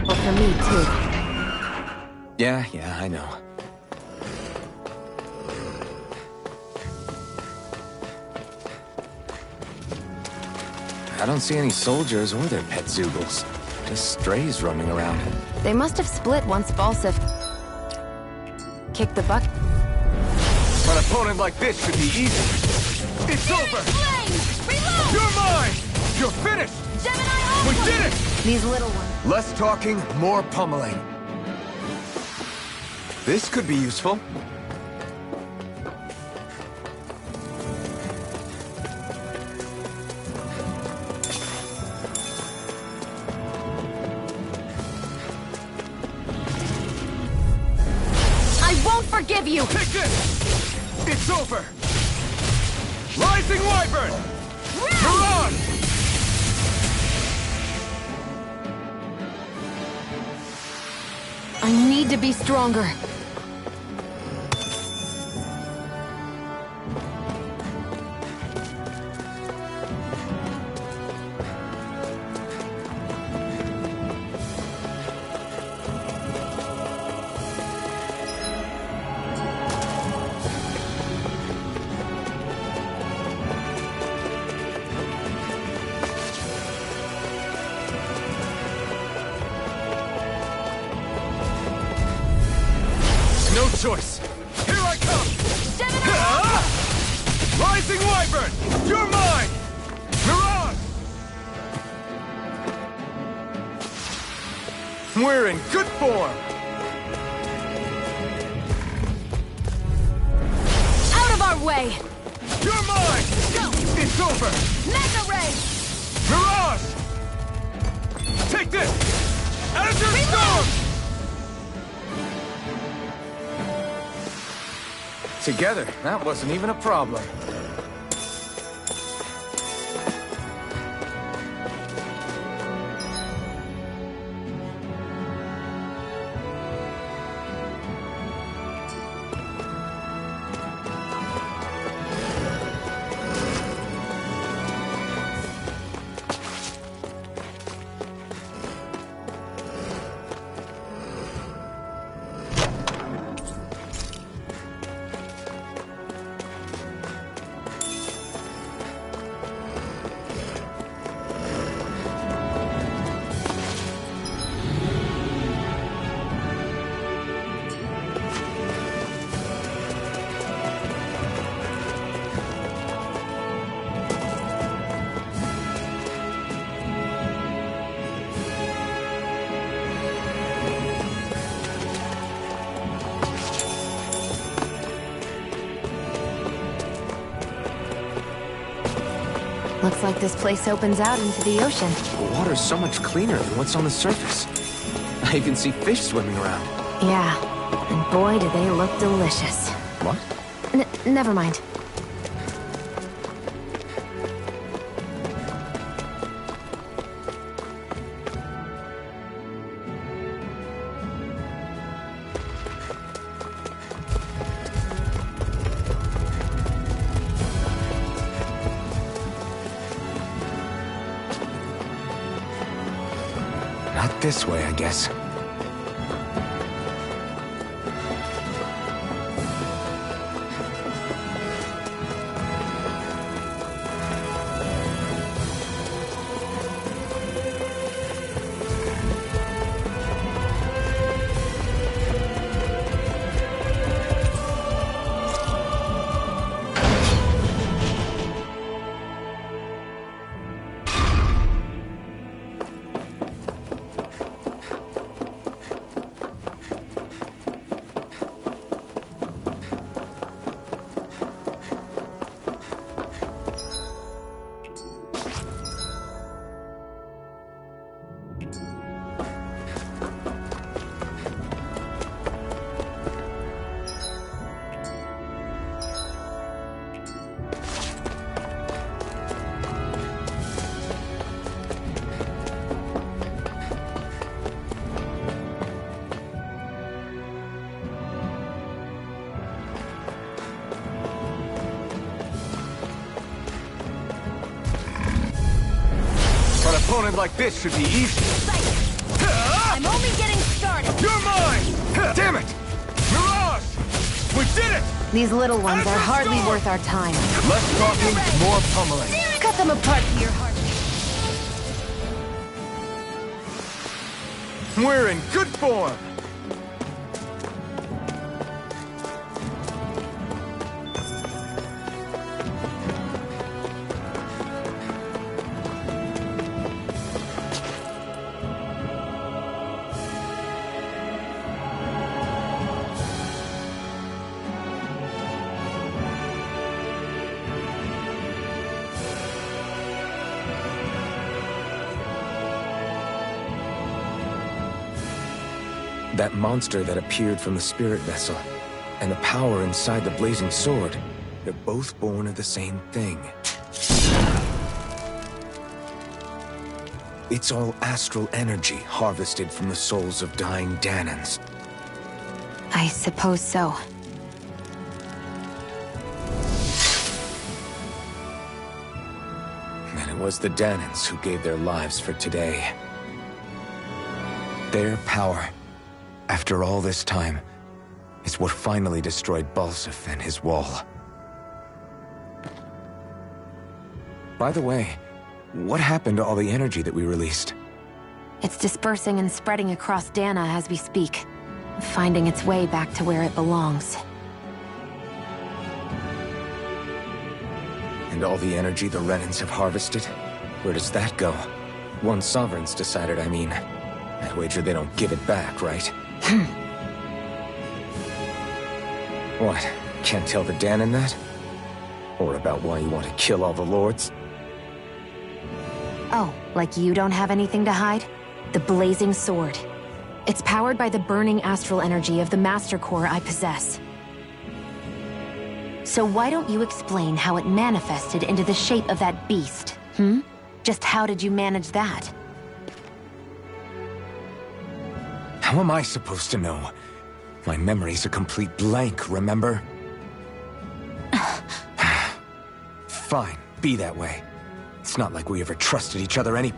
B: Well, for me, too.
A: Yeah, I know. I don't see any soldiers or their pet Zeugles. Just strays roaming around.
B: They must have split once Balsif kicked the bucket.
A: An opponent like this should be easy. It's over!
C: Reload!
A: You're mine! You're finished!
C: Gemini
A: We did it!
B: These little ones.
A: Less talking, more pummeling. This could be useful.
B: I won't forgive you!
A: Take this! It's over! Rising Wyvern! Mirage!
B: I need to be stronger.
A: No choice! Here I come! Ah! Rising Wyvern! You're mine! Mirage! We're in good form!
B: Out of our way!
A: You're mine!
B: Go!
A: It's over!
B: Mega Ray!
A: Mirage! Take this! Azure Storm! Together, that wasn't even a problem.
B: Looks like this place opens out into the ocean.
A: The water's so much cleaner than what's on the surface. I even see fish swimming around.
B: Yeah, and boy do they look delicious.
A: What?
B: Never mind.
A: Not this way, I guess. An opponent like this should be easy.
C: I'm only getting started.
A: You're mine! Damn it! Mirage! We did it!
B: These little ones are hardly worth our time.
A: Less talking, more pummeling.
C: Cut them apart to your heart.
A: We're in good form! That monster that appeared from the spirit vessel, and the power inside the blazing sword, they're both born of the same thing. It's all astral energy harvested from the souls of dying Dahnans.
B: I suppose so.
A: And it was the Dahnans who gave their lives for today. Their power, after all this time, is what finally destroyed Balseph and his wall. By the way, what happened to all the energy that we released?
B: It's dispersing and spreading across Dana as we speak, finding its way back to where it belongs.
A: And all the energy the Renans have harvested? Where does that go? Once Sovereign's decided, I mean. I'd wager they don't give it back, right? What? Can't tell the Dahnan that? Or about why you want to kill all the lords?
B: Oh, like you don't have anything to hide? The Blazing Sword. It's powered by the burning astral energy of the Master Core I possess. So why don't you explain how it manifested into the shape of that beast, Just how did you manage that?
A: How am I supposed to know? My memory's a complete blank, remember? Fine, be that way. It's not like we ever trusted each other any...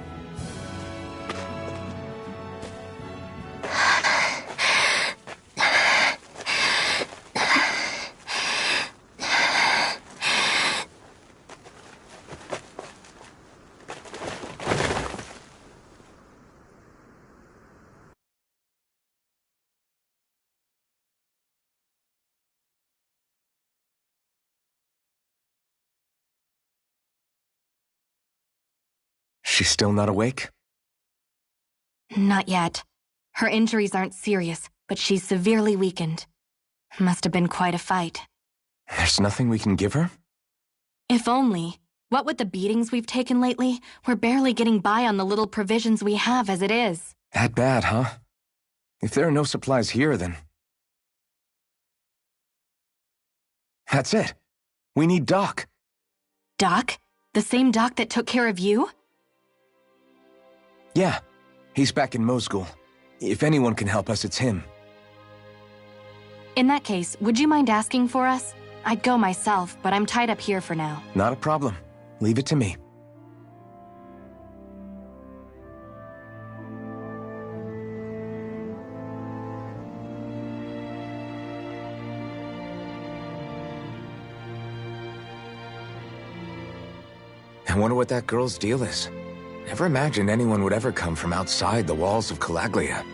A: She's still not awake?
B: Not yet. Her injuries aren't serious, but she's severely weakened. Must have been quite a fight.
A: There's nothing we can give her?
B: If only. What with the beatings we've taken lately, we're barely getting by on the little provisions we have as it is.
A: That bad, huh? If there are no supplies here, then... That's it. We need Doc.
B: Doc? The same Doc that took care of you?
A: Yeah, he's back in Mosgul. If anyone can help us, it's him.
B: In that case, would you mind asking for us? I'd go myself, but I'm tied up here for now.
A: Not a problem. Leave it to me. I wonder what that girl's deal is. Never imagined anyone would ever come from outside the walls of Calaglia.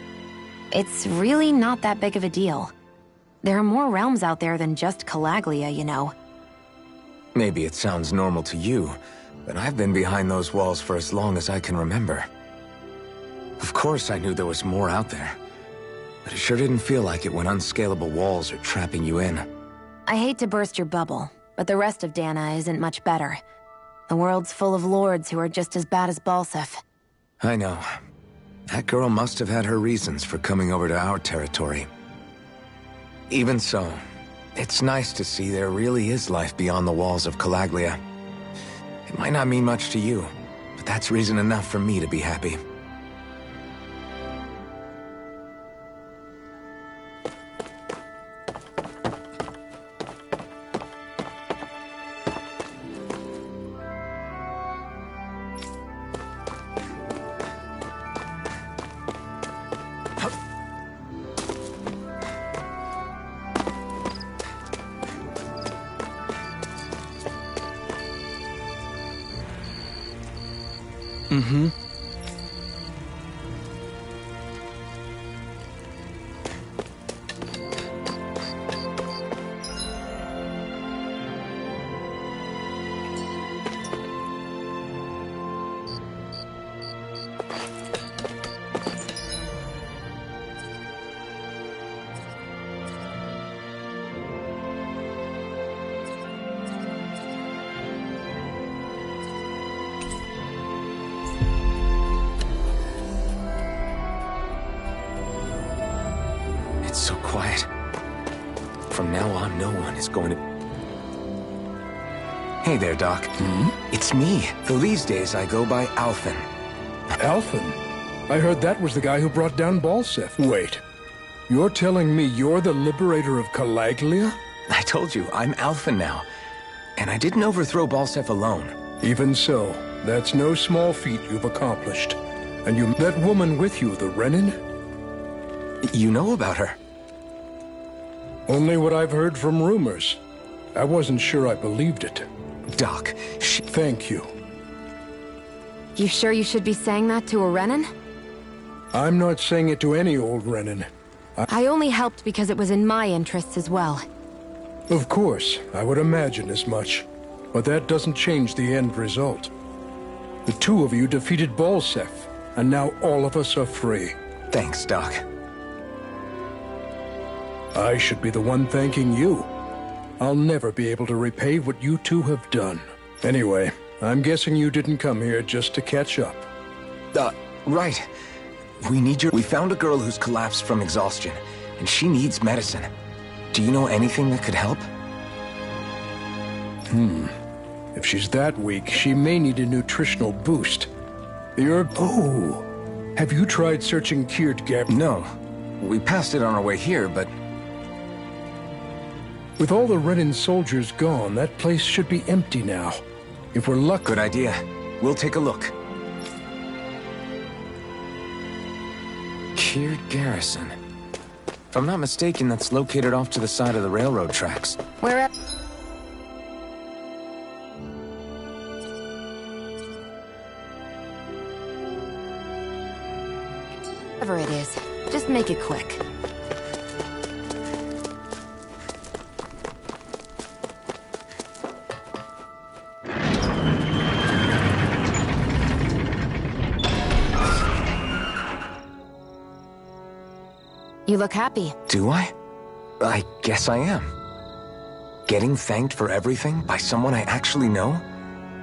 B: It's really not that big of a deal. There are more realms out there than just Calaglia, you know.
A: Maybe it sounds normal to you, but I've been behind those walls for as long as I can remember. Of course I knew there was more out there, but it sure didn't feel like it when unscalable walls are trapping you in.
B: I hate to burst your bubble, but the rest of Dana isn't much better. The world's full of lords who are just as bad as Balseph.
A: I know. That girl must have had her reasons for coming over to our territory. Even so, it's nice to see there really is life beyond the walls of Calaglia. It might not mean much to you, but that's reason enough for me to be happy. Mm-hmm. It's so quiet. From now on, no one is going to... Hey there, Doc. It's me. For these days, I go by Alphen.
G: Alphen? I heard that was the guy who brought down Balseph. Wait. You're telling me you're the liberator of Calaglia?
A: I told you, I'm Alphen now. And I didn't overthrow Balseph alone.
G: Even so, that's no small feat you've accomplished. And that woman with you, the Renin?
A: You know about her?
G: Only what I've heard from rumors. I wasn't sure I believed it.
A: Doc,
G: Thank you.
B: You sure you should be saying that to a Renin?
G: I'm not saying it to any old Renin.
B: I only helped because it was in my interests as well.
G: Of course, I would imagine as much. But that doesn't change the end result. The two of you defeated Balseph, and now all of us are free.
A: Thanks, Doc.
G: I should be the one thanking you. I'll never be able to repay what you two have done. Anyway, I'm guessing you didn't come here just to catch up.
A: Right. We found a girl who's collapsed from exhaustion, and she needs medicine. Do you know anything that could help?
G: If she's that weak, she may need a nutritional boost. Oh, have you tried searching Kirt Gap?
A: No. We passed it on our way here, but...
G: With all the Renin soldiers gone, that place should be empty now. If we're lucky...
A: Good idea. We'll take a look. Kirt Garrison. If I'm not mistaken, that's located off to the side of the railroad tracks.
B: Where at? Whatever it is, just make it quick. You look happy.
A: Do I? I guess I am. Getting thanked for everything by someone I actually know?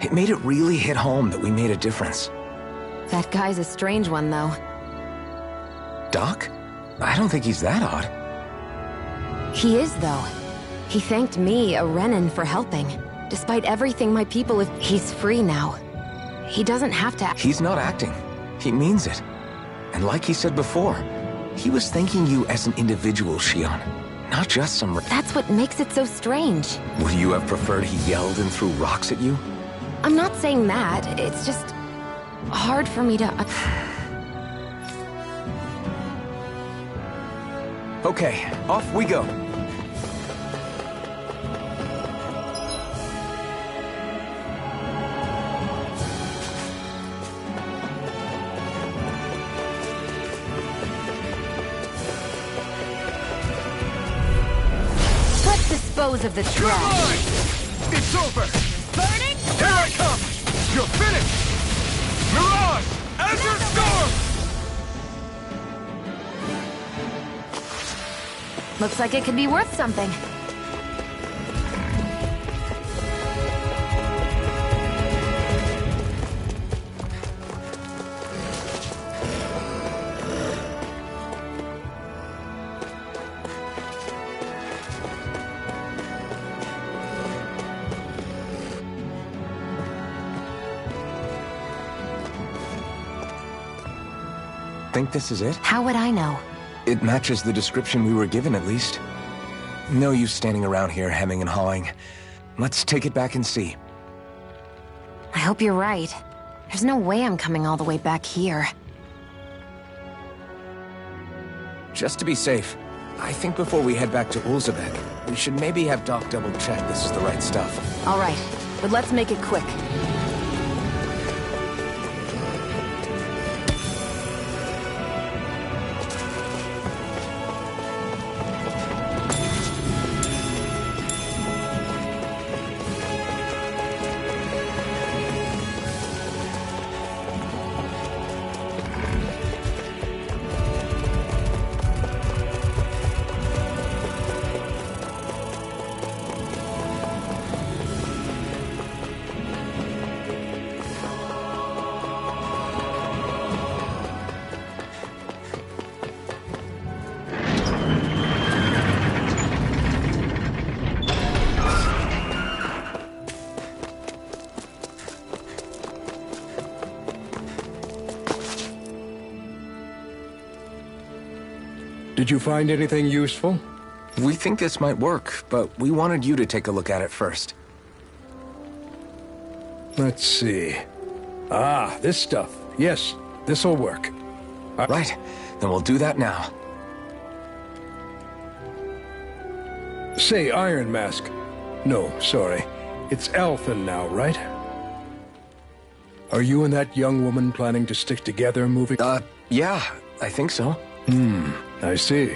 A: It made it really hit home that we made a difference.
B: That guy's a strange one, though.
A: Doc? I don't think he's that odd.
B: He is, though. He thanked me, a Renan, for helping. Despite everything my people have... He's free now. He doesn't have to...
A: He's not acting. He means it. And like he said before, he was thanking you as an individual, Shion. Not just some...
B: That's what makes it so strange.
A: Would you have preferred he yelled and threw rocks at you?
B: I'm not saying that. It's just... hard for me to...
A: Okay, off we go.
B: Let's dispose of the trash.
D: It's over!
C: Burning?
D: Here I come! You're finished! Mirage! Azure Storm!
B: Looks like it could be worth something.
A: Think this is it?
B: How would I know?
A: It matches the description we were given, at least. No use standing around here hemming and hawing. Let's take it back and see.
B: I hope you're right. There's no way I'm coming all the way back here.
A: Just to be safe, I think before we head back to Ulzabek, we should maybe have Doc double-check this is the right stuff.
B: All right, but let's make it quick.
G: Did you find anything useful?
A: We think this might work, but we wanted you to take a look at it first.
G: Let's see. Ah, this stuff. Yes, this'll work.
A: Right, then we'll do that now.
G: Say, Iron Mask. No, sorry. It's Alphen now, right? Are you and that young woman planning to stick together moving?
A: Yeah, I think so.
G: I see.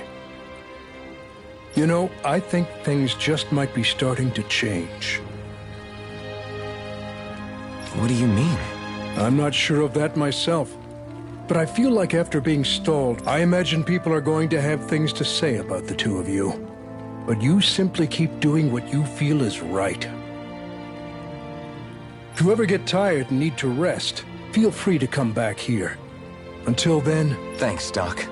G: You know, I think things just might be starting to change.
A: What do you mean?
G: I'm not sure of that myself. But I feel like after being stalled, I imagine people are going to have things to say about the two of you. But you simply keep doing what you feel is right. If you ever get tired and need to rest, feel free to come back here. Until then...
A: Thanks, Doc.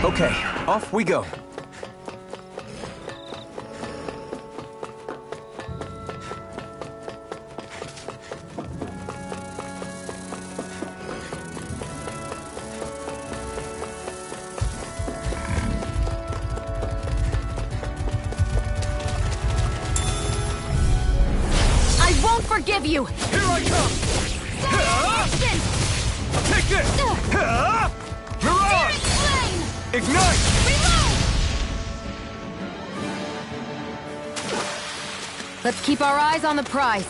A: Okay, off we go.
B: I won't forgive you!
D: Here I come! Take this! Mirage! Ignite!
C: Reload!
B: Let's keep our eyes on the prize.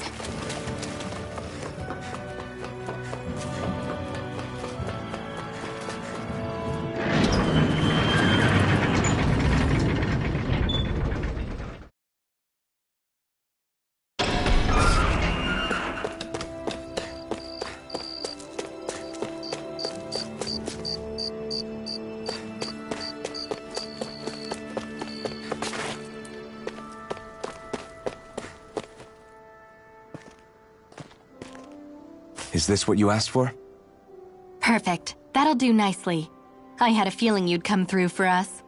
A: Is this what you asked for?
H: Perfect. That'll do nicely. I had a feeling you'd come through for us.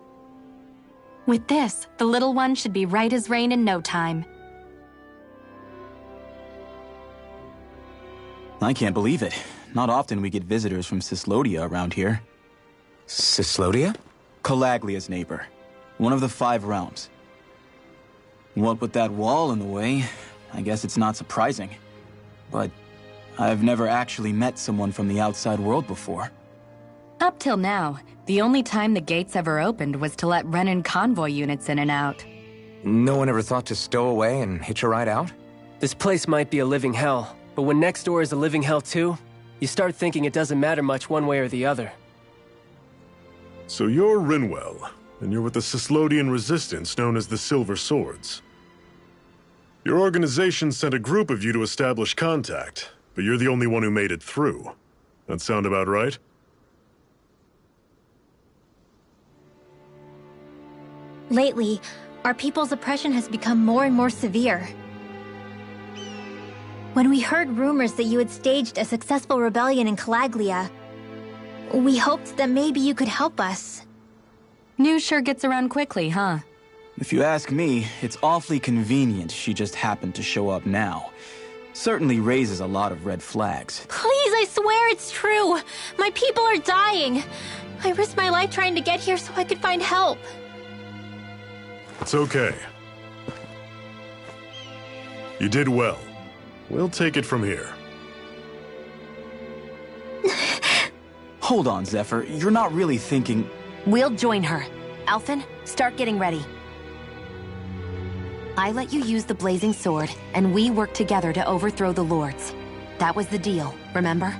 H: With this, the little one should be right as rain in no time.
I: I can't believe it. Not often we get visitors from Cyslodia around here.
A: Cyslodia?
I: Calaglia's neighbor. One of the 5 realms. What with that wall in the way, I guess it's not surprising. But I've never actually met someone from the outside world before.
H: Up till now, the only time the gates ever opened was to let Renan convoy units in and out.
A: No one ever thought to stow away and hitch a ride out?
J: This place might be a living hell, but when next door is a living hell too, you start thinking it doesn't matter much one way or the other.
E: So you're Rinwell, and you're with the Cyslodian resistance known as the Silver Swords. Your organization sent a group of you to establish contact, but you're the only one who made it through. That sound about right?
C: Lately, our people's oppression has become more and more severe. When we heard rumors that you had staged a successful rebellion in Calaglia, we hoped that maybe you could help us.
H: News sure gets around quickly, huh?
I: If you ask me, it's awfully convenient she just happened to show up now. Certainly raises a lot of red flags.
C: Please, I swear it's true! My people are dying! I risked my life trying to get here so I could find help.
E: It's okay. You did well. We'll take it from here.
I: Hold on, Zephyr. You're not really thinking...
B: We'll join her. Alphen, start getting ready. I let you use the blazing sword, and we worked together to overthrow the lords. That was the deal, remember?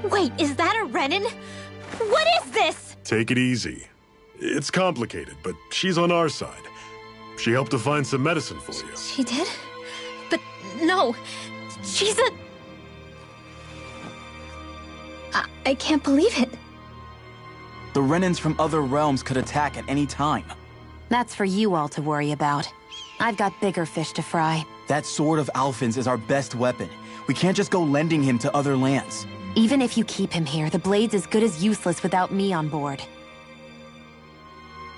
C: Wait, is that a Renan? What is this?
E: Take it easy. It's complicated, but she's on our side. She helped to find some medicine for you.
C: She did? But no, she's a... I can't believe it.
I: The Renans from other realms could attack at any time.
B: That's for you all to worry about. I've got bigger fish to fry.
I: That sword of Alphen's is our best weapon. We can't just go lending him to other lands.
B: Even if you keep him here, the blade's as good as useless without me on board.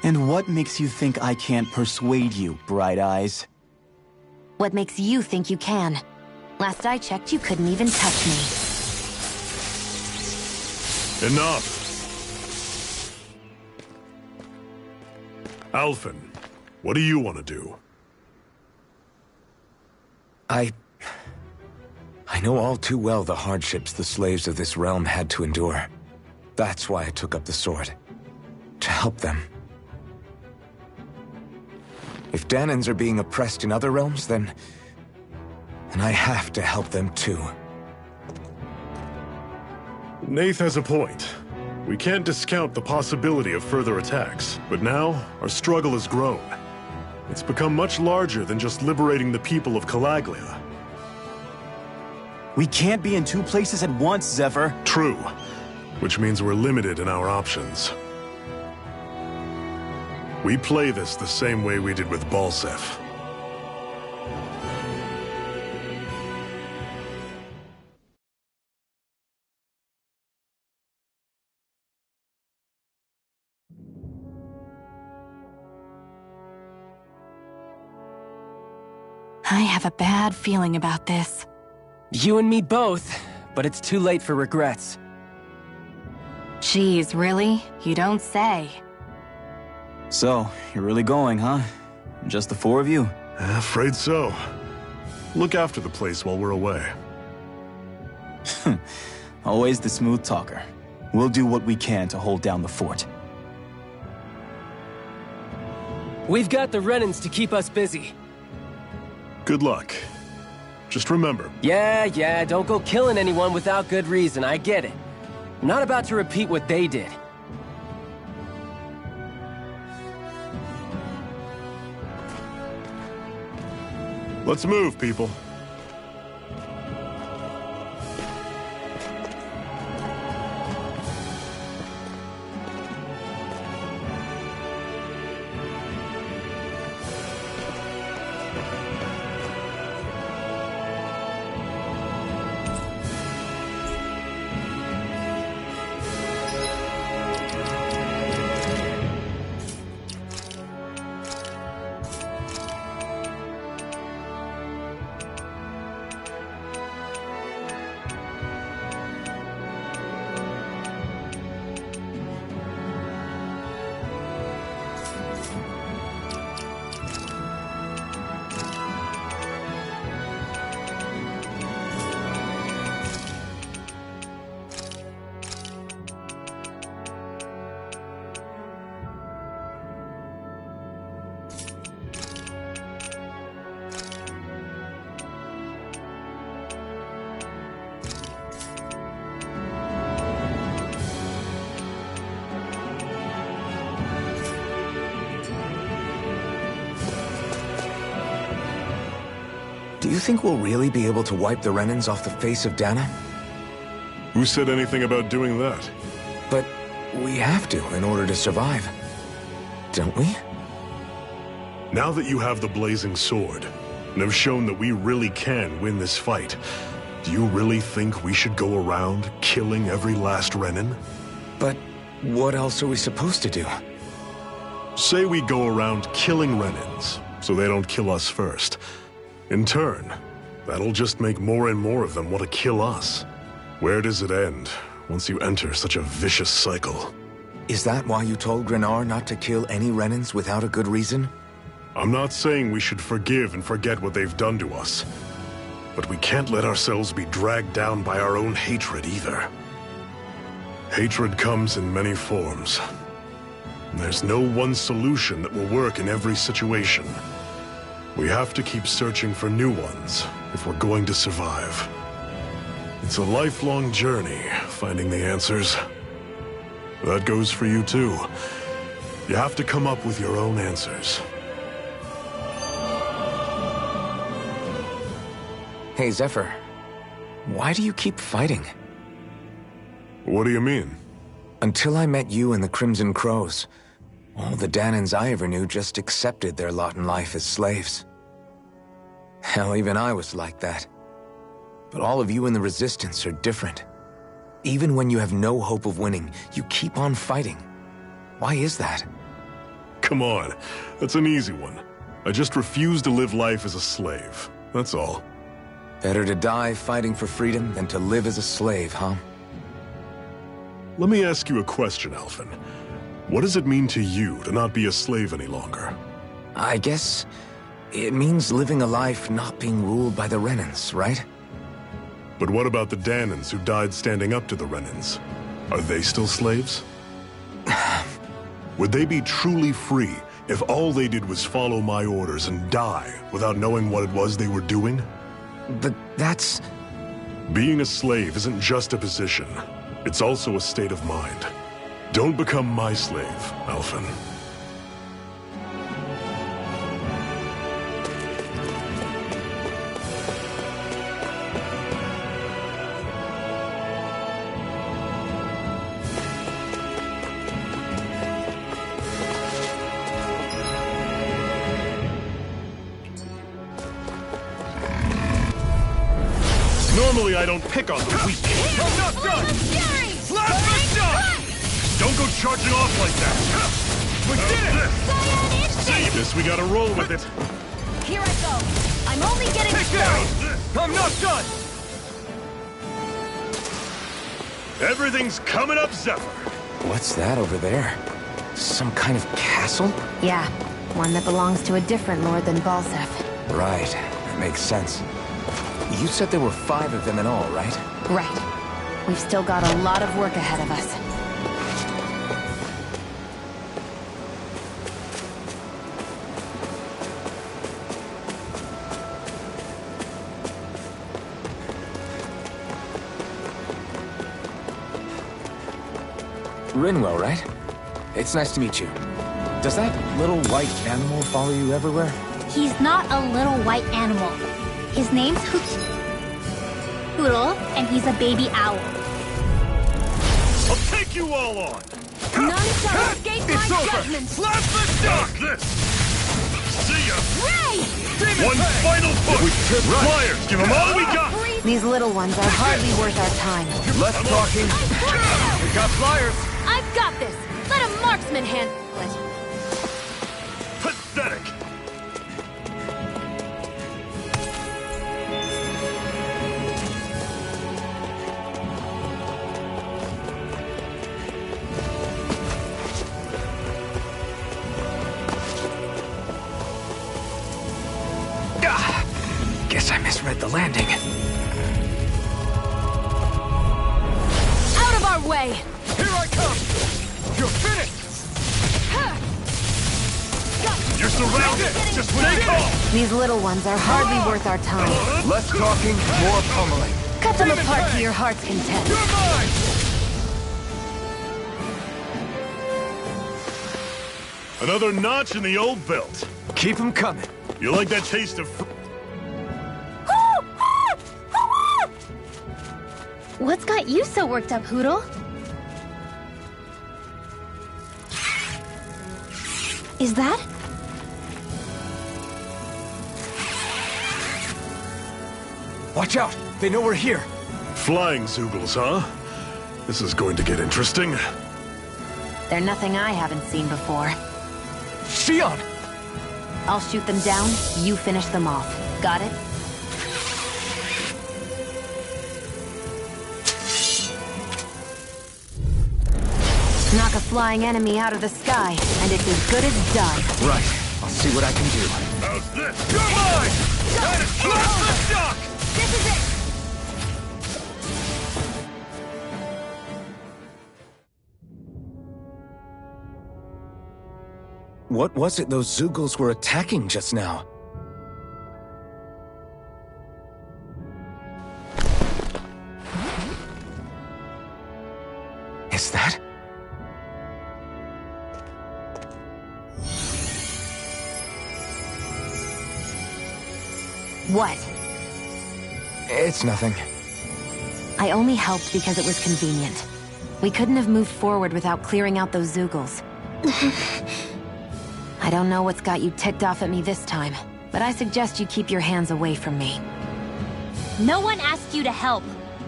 I: And what makes you think I can't persuade you, Bright Eyes?
B: What makes you think you can? Last I checked, you couldn't even touch me.
E: Enough! Alphen, what do you want to do?
A: I know all too well the hardships the slaves of this realm had to endure. That's why I took up the sword. To help them. If Dahnans are being oppressed in other realms, then I have to help them too.
E: Nath has a point. We can't discount the possibility of further attacks, but now our struggle has grown. It's become much larger than just liberating the people of Calaglia.
I: We can't be in 2 places at once, Zephyr.
E: True, which means we're limited in our options. We play this the same way we did with Balseph.
H: I have a bad feeling about this.
J: You and me both, but it's too late for regrets.
H: Geez, really? You don't say.
I: So, you're really going, huh? Just the 4 of you?
E: Afraid so. Look after the place while we're away.
I: Always the smooth talker. We'll do what we can to hold down the fort.
J: We've got the Renans to keep us busy.
K: Good luck. Just remember...
J: Yeah, don't go killing anyone without good reason, I get it. I'm not about to repeat what they did.
K: Let's move, people.
A: Do you think we'll really be able to wipe the Renans off the face of Dana?
K: Who said anything about doing that?
A: But we have to in order to survive. Don't we?
K: Now that you have the Blazing Sword, and have shown that we really can win this fight, do you really think we should go around killing every last Renan?
A: But what else are we supposed to do?
K: Say we go around killing Renans, so they don't kill us first. In turn, that'll just make more and more of them want to kill us. Where does it end, once you enter such a vicious cycle?
A: Is that why you told Grenar not to kill any Renans without a good reason?
K: I'm not saying we should forgive and forget what they've done to us. But we can't let ourselves be dragged down by our own hatred either. Hatred comes in many forms. There's no one solution that will work in every situation. We have to keep searching for new ones if we're going to survive. It's a lifelong journey, finding the answers. That goes for you too. You have to come up with your own answers.
A: Hey, Zephyr. Why do you keep fighting?
K: What do you mean?
A: Until I met you and the Crimson Crows, all the Danans I ever knew just accepted their lot in life as slaves. Hell, even I was like that. But all of you in the Resistance are different. Even when you have no hope of winning, you keep on fighting. Why is that?
K: Come on, that's an easy one. I just refuse to live life as a slave, that's all.
A: Better to die fighting for freedom than to live as a slave, huh?
K: Let me ask you a question, Alphen. What does it mean to you to not be a slave any longer?
A: I guess it means living a life not being ruled by the Renans, right?
K: But what about the Danans who died standing up to the Renans? Are they still slaves? Would they be truly free if all they did was follow my orders and die without knowing what it was they were doing?
A: But that's...
K: Being a slave isn't just a position. It's also a state of mind. Don't become my slave, Alphen. Normally I don't pick on the weak.
F: I'm not done!
K: Last shot! Don't go charging off like that!
F: We did it!
K: See this, we gotta roll with it.
C: Here I go. I'm only getting
K: started.
F: I'm not done!
K: Everything's coming up, Zephyr.
A: What's that over there? Some kind of castle?
B: Yeah, one that belongs to a different lord than Balseph.
A: Right, that makes sense. You said there were 5 of them in all, right?
B: Right. We've still got a lot of work ahead of us.
A: Rinwell, right? It's nice to meet you. Does that little white animal follow you everywhere?
C: He's not a little white animal. His name's Poodle, and he's a baby owl.
E: I'll take you all on!
H: None shall escape my judgment!
E: Slap the duck! This! See ya!
H: Ray!
E: One final push! Flyers, give them all we got!
B: These little ones are hardly worth our time.
D: Less talking. We got flyers.
H: I've got this! Let a marksman handle it!
E: Pathetic!
A: Guess I misread the landing.
H: Out of our way!
D: Here I come. You're finished.
E: You're surrounded! Just stay calm!
B: These little ones are hardly worth our time.
D: Less talking, more pummeling.
B: Cut them apart to your heart's content.
D: You're mine.
E: Another notch in the old belt.
A: Keep them coming.
E: You like that taste of
C: What's got you so worked up, Hootle? Is that?
A: Watch out! They know we're here.
K: Flying Zoogles, huh? This is going to get interesting.
B: They're nothing I haven't seen before.
A: Shion!
B: I'll shoot them down, you finish them off. Got it? Knock a flying enemy out of the sky, and it's as good as done.
A: Right. I'll see what I can do.
E: how's this? You're mine! That is the duck!
H: This is it!
A: What was it those Zoogles were attacking just now? Is that?
B: What?
A: It's nothing.
B: I only helped because it was convenient. We couldn't have moved forward without clearing out those Zoogles. I don't know what's got you ticked off at me this time, but I suggest you keep your hands away from me.
C: No one asked you to help.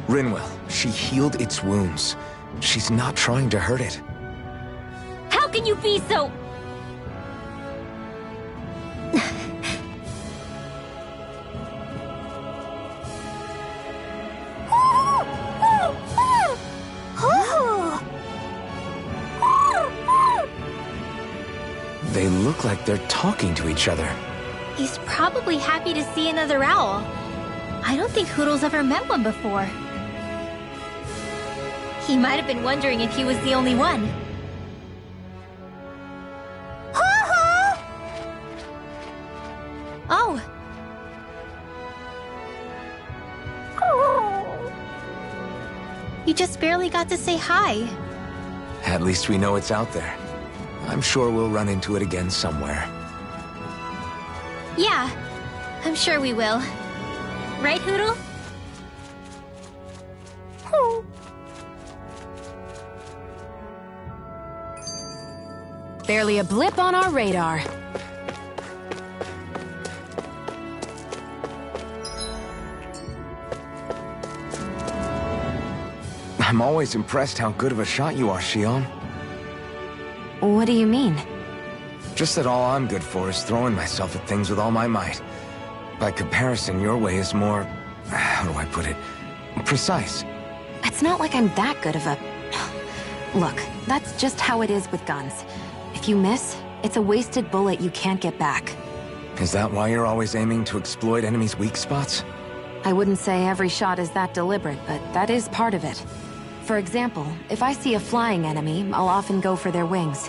A: Rinwell, she healed its wounds. She's not trying to hurt it.
C: How can you be so...
A: They look like they're talking to each other.
C: He's probably happy to see another owl. I don't think Hootle's ever met one before. He might have been wondering if he was the only one. Oh. You just barely got to say hi.
A: At least we know it's out there. I'm sure we'll run into it again somewhere.
C: Yeah, I'm sure we will. Right, Hootle?
B: Barely a blip on our radar.
A: I'm always impressed how good of a shot you are, Shion.
B: What do you mean?
A: Just that all I'm good for is throwing myself at things with all my might. By comparison, your way is more... how do I put it? Precise.
B: It's not like I'm that good of a... Look, that's just how it is with guns. If you miss, it's a wasted bullet you can't get back.
A: Is that why you're always aiming to exploit enemies' weak spots?
B: I wouldn't say every shot is that deliberate, but that is part of it. For example, if I see a flying enemy, I'll often go for their wings.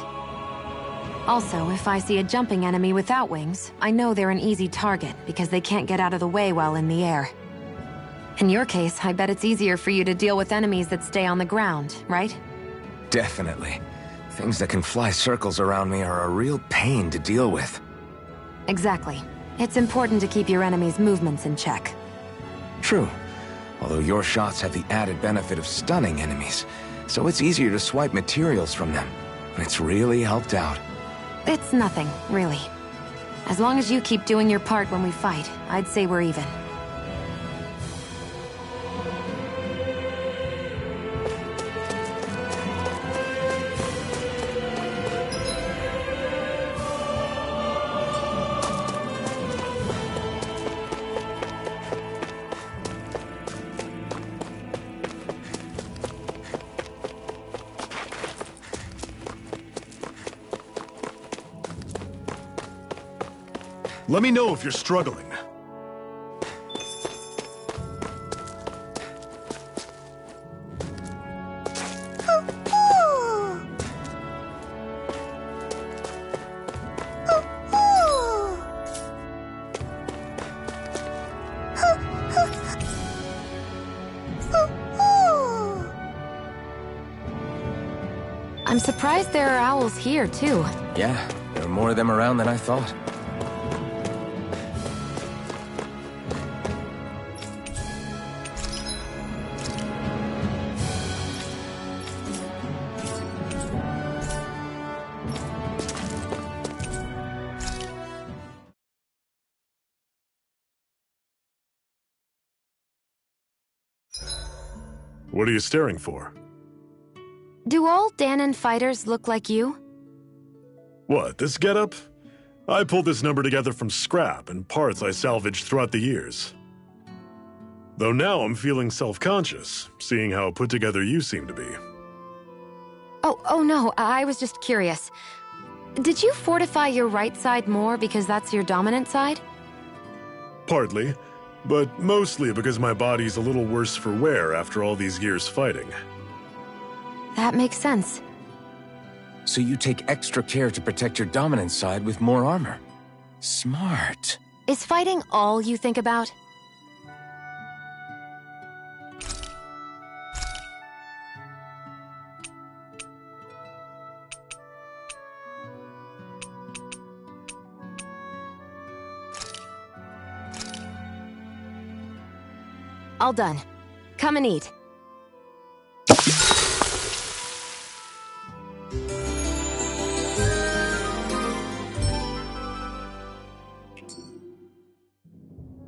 B: Also, if I see a jumping enemy without wings, I know they're an easy target because they can't get out of the way while in the air. In your case, I bet it's easier for you to deal with enemies that stay on the ground, right?
A: Definitely. Things that can fly circles around me are a real pain to deal with.
B: Exactly. It's important to keep your enemy's movements in check.
A: True. Although your shots have the added benefit of stunning enemies, so it's easier to swipe materials from them. It's really helped out.
B: It's nothing, really. As long as you keep doing your part when we fight, I'd say we're even.
K: Let me know if you're struggling.
B: I'm surprised there are owls here, too.
A: Yeah, there are more of them around than I thought.
K: What are you staring for?
B: Do all Dahnan fighters look like you?
K: What, this getup? I pulled this number together from scrap and parts I salvaged throughout the years. Though now I'm feeling self-conscious, seeing how put together you seem to be.
B: Oh no, I was just curious. Did you fortify your right side more because that's your dominant side?
K: Partly, but mostly because my body's a little worse for wear after all these years fighting.
B: That makes sense.
A: So you take extra care to protect your dominant side with more armor. Smart.
B: Is fighting all you think about? All done. Come and eat.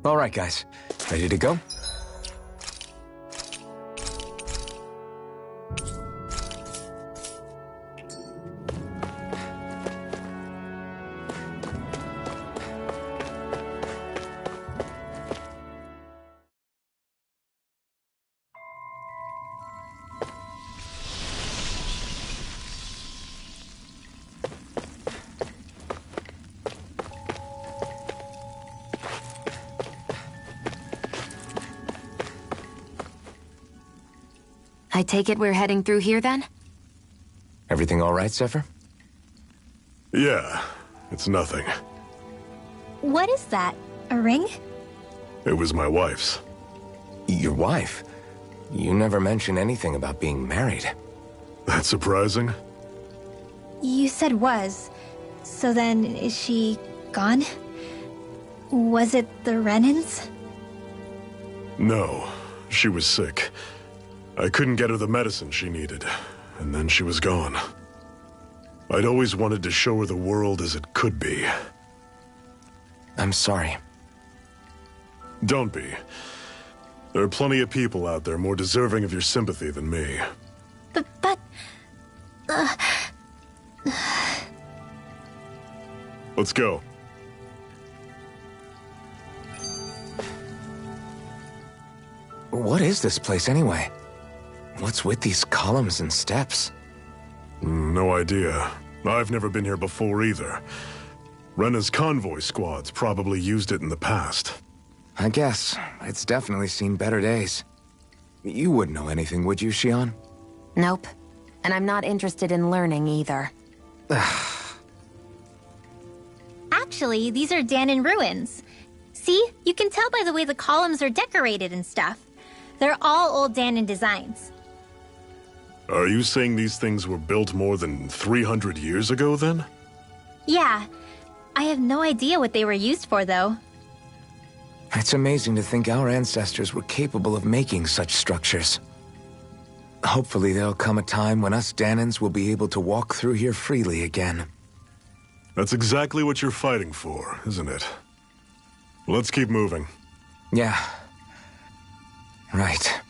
A: All right, guys. Ready to go?
B: I take it we're heading through here, then?
A: Everything all right, Zephyr?
K: Yeah, it's nothing.
C: What is that? A ring?
K: It was my wife's.
A: Your wife? You never mentioned anything about being married.
K: That's surprising?
C: You said was. So then, is she gone? Was it the Renans?
K: No, she was sick. I couldn't get her the medicine she needed, and then she was gone. I'd always wanted to show her the world as it could be.
A: I'm sorry.
K: Don't be. There are plenty of people out there more deserving of your sympathy than me.
C: But...
K: Let's go.
A: What is this place, anyway? What's with these columns and steps?
K: No idea. I've never been here before either. Rena's convoy squads probably used it in the past.
A: I guess. It's definitely seen better days. You wouldn't know anything, would you, Xion?
B: Nope. And I'm not interested in learning either.
C: Actually, these are Dahnan ruins. See? You can tell by the way the columns are decorated and stuff. They're all old Dahnan designs.
K: Are you saying these things were built more than 300 years ago, then?
C: Yeah. I have no idea what they were used for, though.
A: It's amazing to think our ancestors were capable of making such structures. Hopefully there'll come a time when us Dahnans will be able to walk through here freely again.
K: That's exactly what you're fighting for, isn't it? Let's keep moving.
A: Yeah. Right.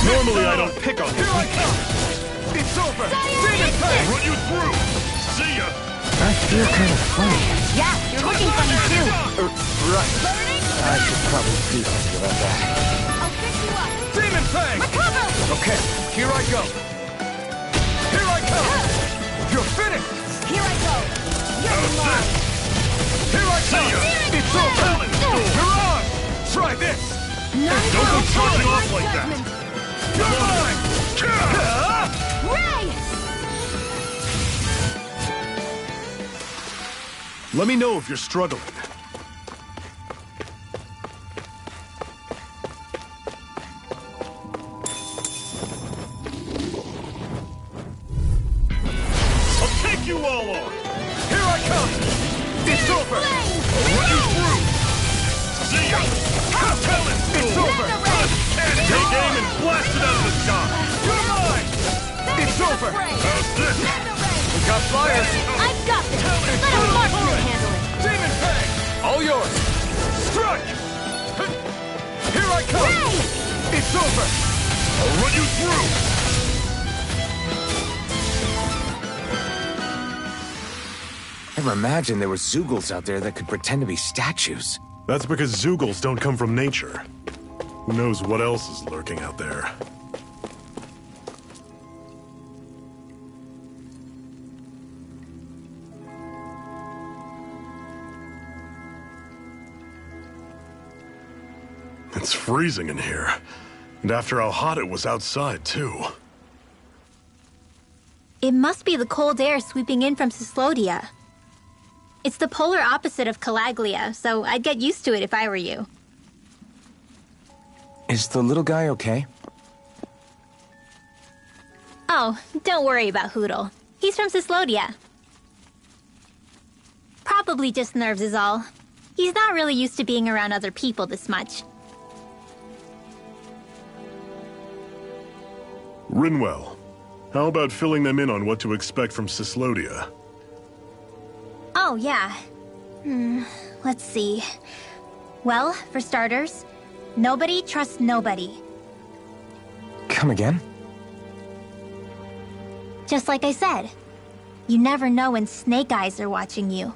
E: Normally I don't pick on this. Here I come! It's over! Demon Fang! Run you through! See ya!
A: I feel kind of funny.
H: Yeah, you're looking funny too.
A: Right. I should probably do something about that.
H: I'll pick you up.
D: Demon Fang!
H: Recover!
D: Okay, here I go. Here I come! You're finished!
H: Here I go. You're lost.
D: Here I come!
H: Demon
D: It's all
H: Fang!
D: You're on! Try this!
E: Don't go charging off like that!
D: You're mine!
H: Ray!
K: Let me know if you're struggling.
E: I'll take you all on!
D: Here I come! It's over!
E: Run you through! See ya! Tell it!
D: It's over!
E: Take aim and blast it out of the sky!
D: You're mine! It's over!
E: How's this?
D: We got fire!
H: I've got this! Let a marksman handle it!
D: Demon Fang! All yours! Strike! Here I come!
H: Ray!
D: It's over!
E: I'll run you through!
A: Never imagined there were Zeugles out there that could pretend to be statues.
K: That's because Zeugles don't come from nature. Who knows what else is lurking out there? It's freezing in here. And after how hot it was outside, too.
C: It must be the cold air sweeping in from Cyslodia. It's the polar opposite of Calaglia, so I'd get used to it if I were you.
A: Is the little guy okay?
C: Oh, don't worry about Hootle. He's from Cyslodia. Probably just nerves is all. He's not really used to being around other people this much.
K: Rinwell, how about filling them in on what to expect from Cyslodia?
C: Oh, yeah. Let's see. Well, for starters, nobody trusts nobody.
A: Come again?
C: Just like I said. You never know when Snake Eyes are watching you.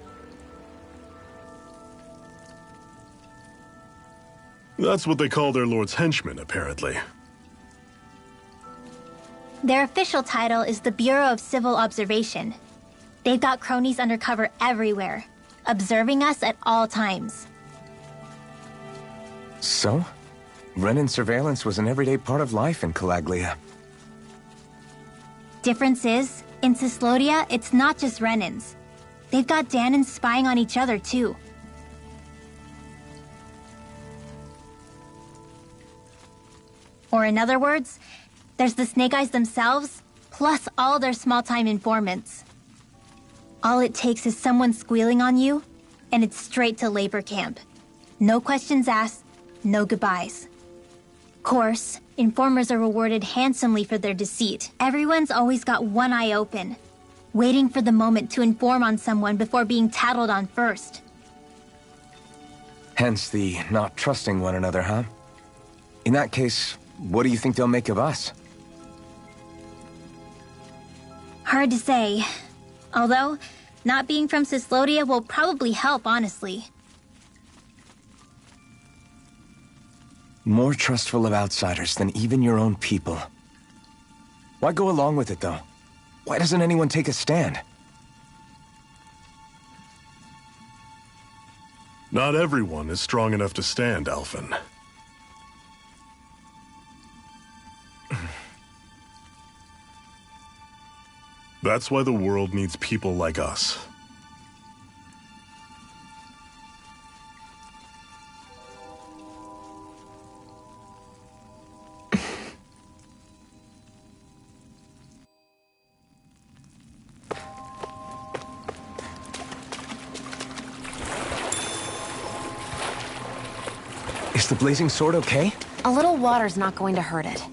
K: That's what they call their lord's henchmen, apparently.
C: Their official title is the Bureau of Civil Observation. They've got cronies undercover everywhere, observing us at all times.
A: So? Renan surveillance was an everyday part of life in Calaglia.
C: Difference is, in Cyslodia, it's not just Renans. They've got Dahnans spying on each other, too. Or in other words, there's the Snake Eyes themselves, plus all their small-time informants. All it takes is someone squealing on you, and it's straight to labor camp. No questions asked, no goodbyes. Course, informers are rewarded handsomely for their deceit. Everyone's always got one eye open, waiting for the moment to inform on someone before being tattled on first.
A: Hence the not trusting one another, huh? In that case, what do you think they'll make of us?
C: Hard to say. Although, not being from Cyslodia will probably help, honestly.
A: More trustful of outsiders than even your own people. Why go along with it, though? Why doesn't anyone take a stand?
K: Not everyone is strong enough to stand, Alphen. That's why the world needs people like us.
A: Is the blazing sword okay?
B: A little water's not going to hurt it.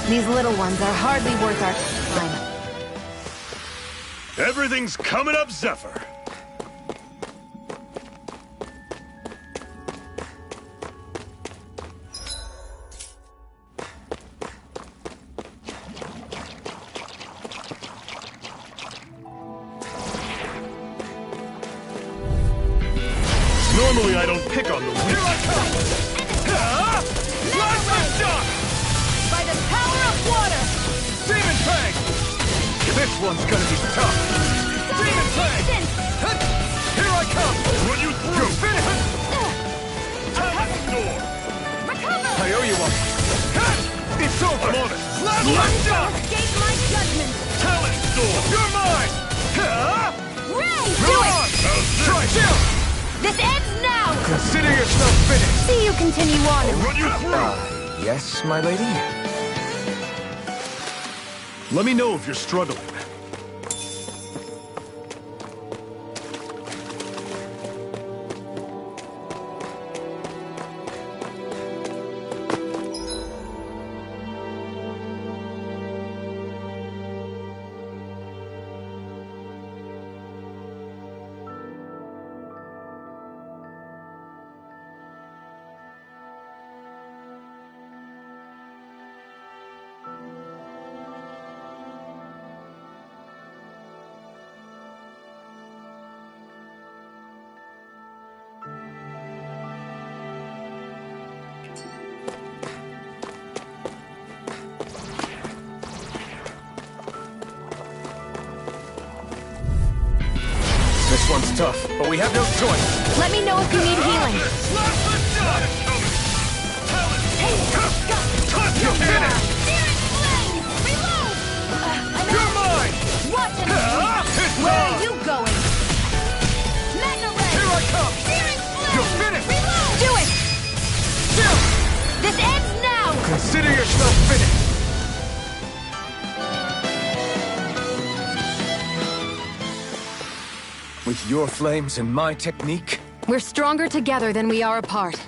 B: These little ones are hardly worth our time.
K: Everything's coming up, Zephyr. Normally I don't pick on the weak. Here I come!
F: By the power of water!
D: Demon Fang! This one's gonna be tough! Demon Fang! Here I come!
E: I'll run you through!
D: You're finished!
E: Talent door!
D: I owe you one! It's over!
E: I'm on it!
D: Last shot!
F: Escape my judgment!
E: Talent door!
D: You're mine!
F: Ray!
D: Do it! Try chill!
F: This ends now!
D: Consider yourself finished!
B: See you continue on.
E: I'll run you through!
A: Yes, my lady?
K: Let me know if you're struggling.
A: This one's tough, but we have no choice.
B: Let me know if you need healing.
D: You're finished! You're mine!
F: Watch it!
D: It's
F: Where
D: on!
F: are you going? Magna Ray!
D: Here I come!
F: Searing Flame!
D: You're finished!
F: Do it!
D: Chill!
F: This ends now!
D: Consider yourself finished!
A: With your flames and my technique,
B: We're stronger together than we are apart.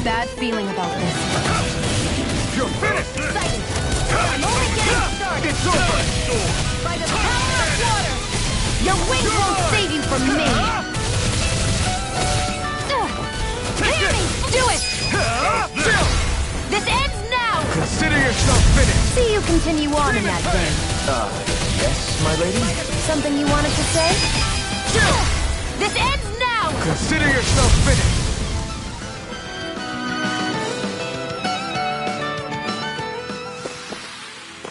B: Bad feeling about this.
D: You're finished!
F: I'm only getting started!
D: It's over!
F: By the power of water!
B: Your wings won't save you from me!
F: Hear me!
B: Do it!
D: Chill!
F: This ends now!
D: Consider yourself finished!
B: See you continue on in that vein.
A: yes, my lady?
B: Something you wanted to say?
D: Chill!
F: This ends now!
D: Consider yourself finished!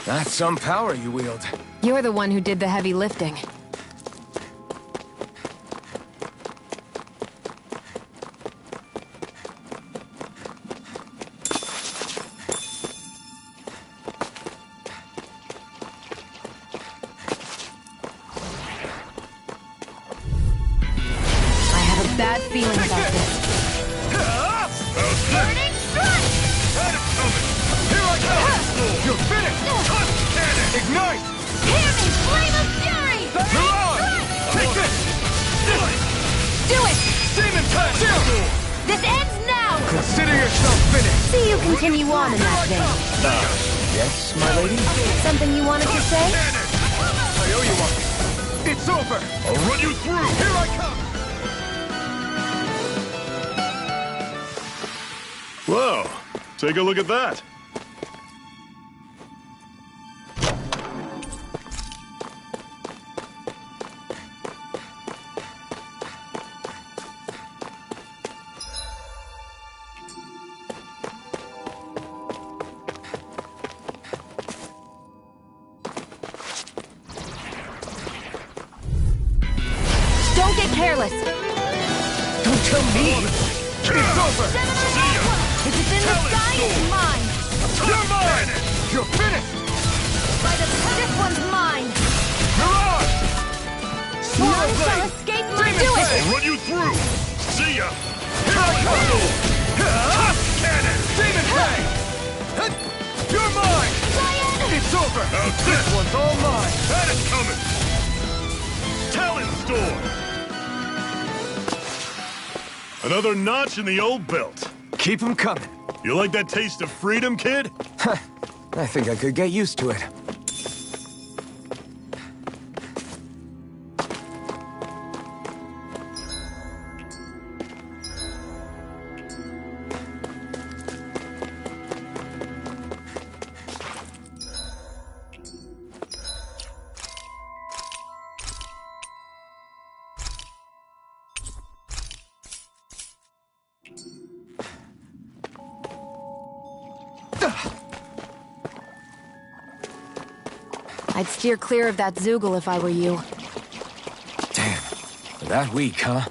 A: That's some power you wield.
B: You're the one who did the heavy lifting. feeling about this.
C: Burning strike!
F: Here I come! You're finished! Touch cannon! Ignite!
C: Hear me! Flame of fury!
F: Mirage! Take this!
C: Do it!
F: Demon Tank!
C: This ends now!
F: Consider yourself finished!
B: See you continue on in that vein.
A: Yes, my lady?
B: Something you wanted to say?
F: I owe you one. It's over!
E: I'll run you through!
F: Here I come!
K: Whoa, take a look at that.
B: Don't get careless.
F: Don't tell me! It's over!
C: If it's in the sky, it's mine!
F: You're mine! You're finished!
C: By the this one's mine!
F: Mirage!
C: None shall escape my do it!
E: I'll run you through! See ya!
F: Here I come! Touch cannon! Demon Fang! You're mine! It's over! This one's all mine!
E: That is coming! Talon Storm! Another notch in the old belt.
A: Keep 'em coming.
E: You like that taste of freedom, kid?
A: I think I could get used to it.
B: I'd steer clear of that Zoogle if I were you.
A: Damn. That weak, huh?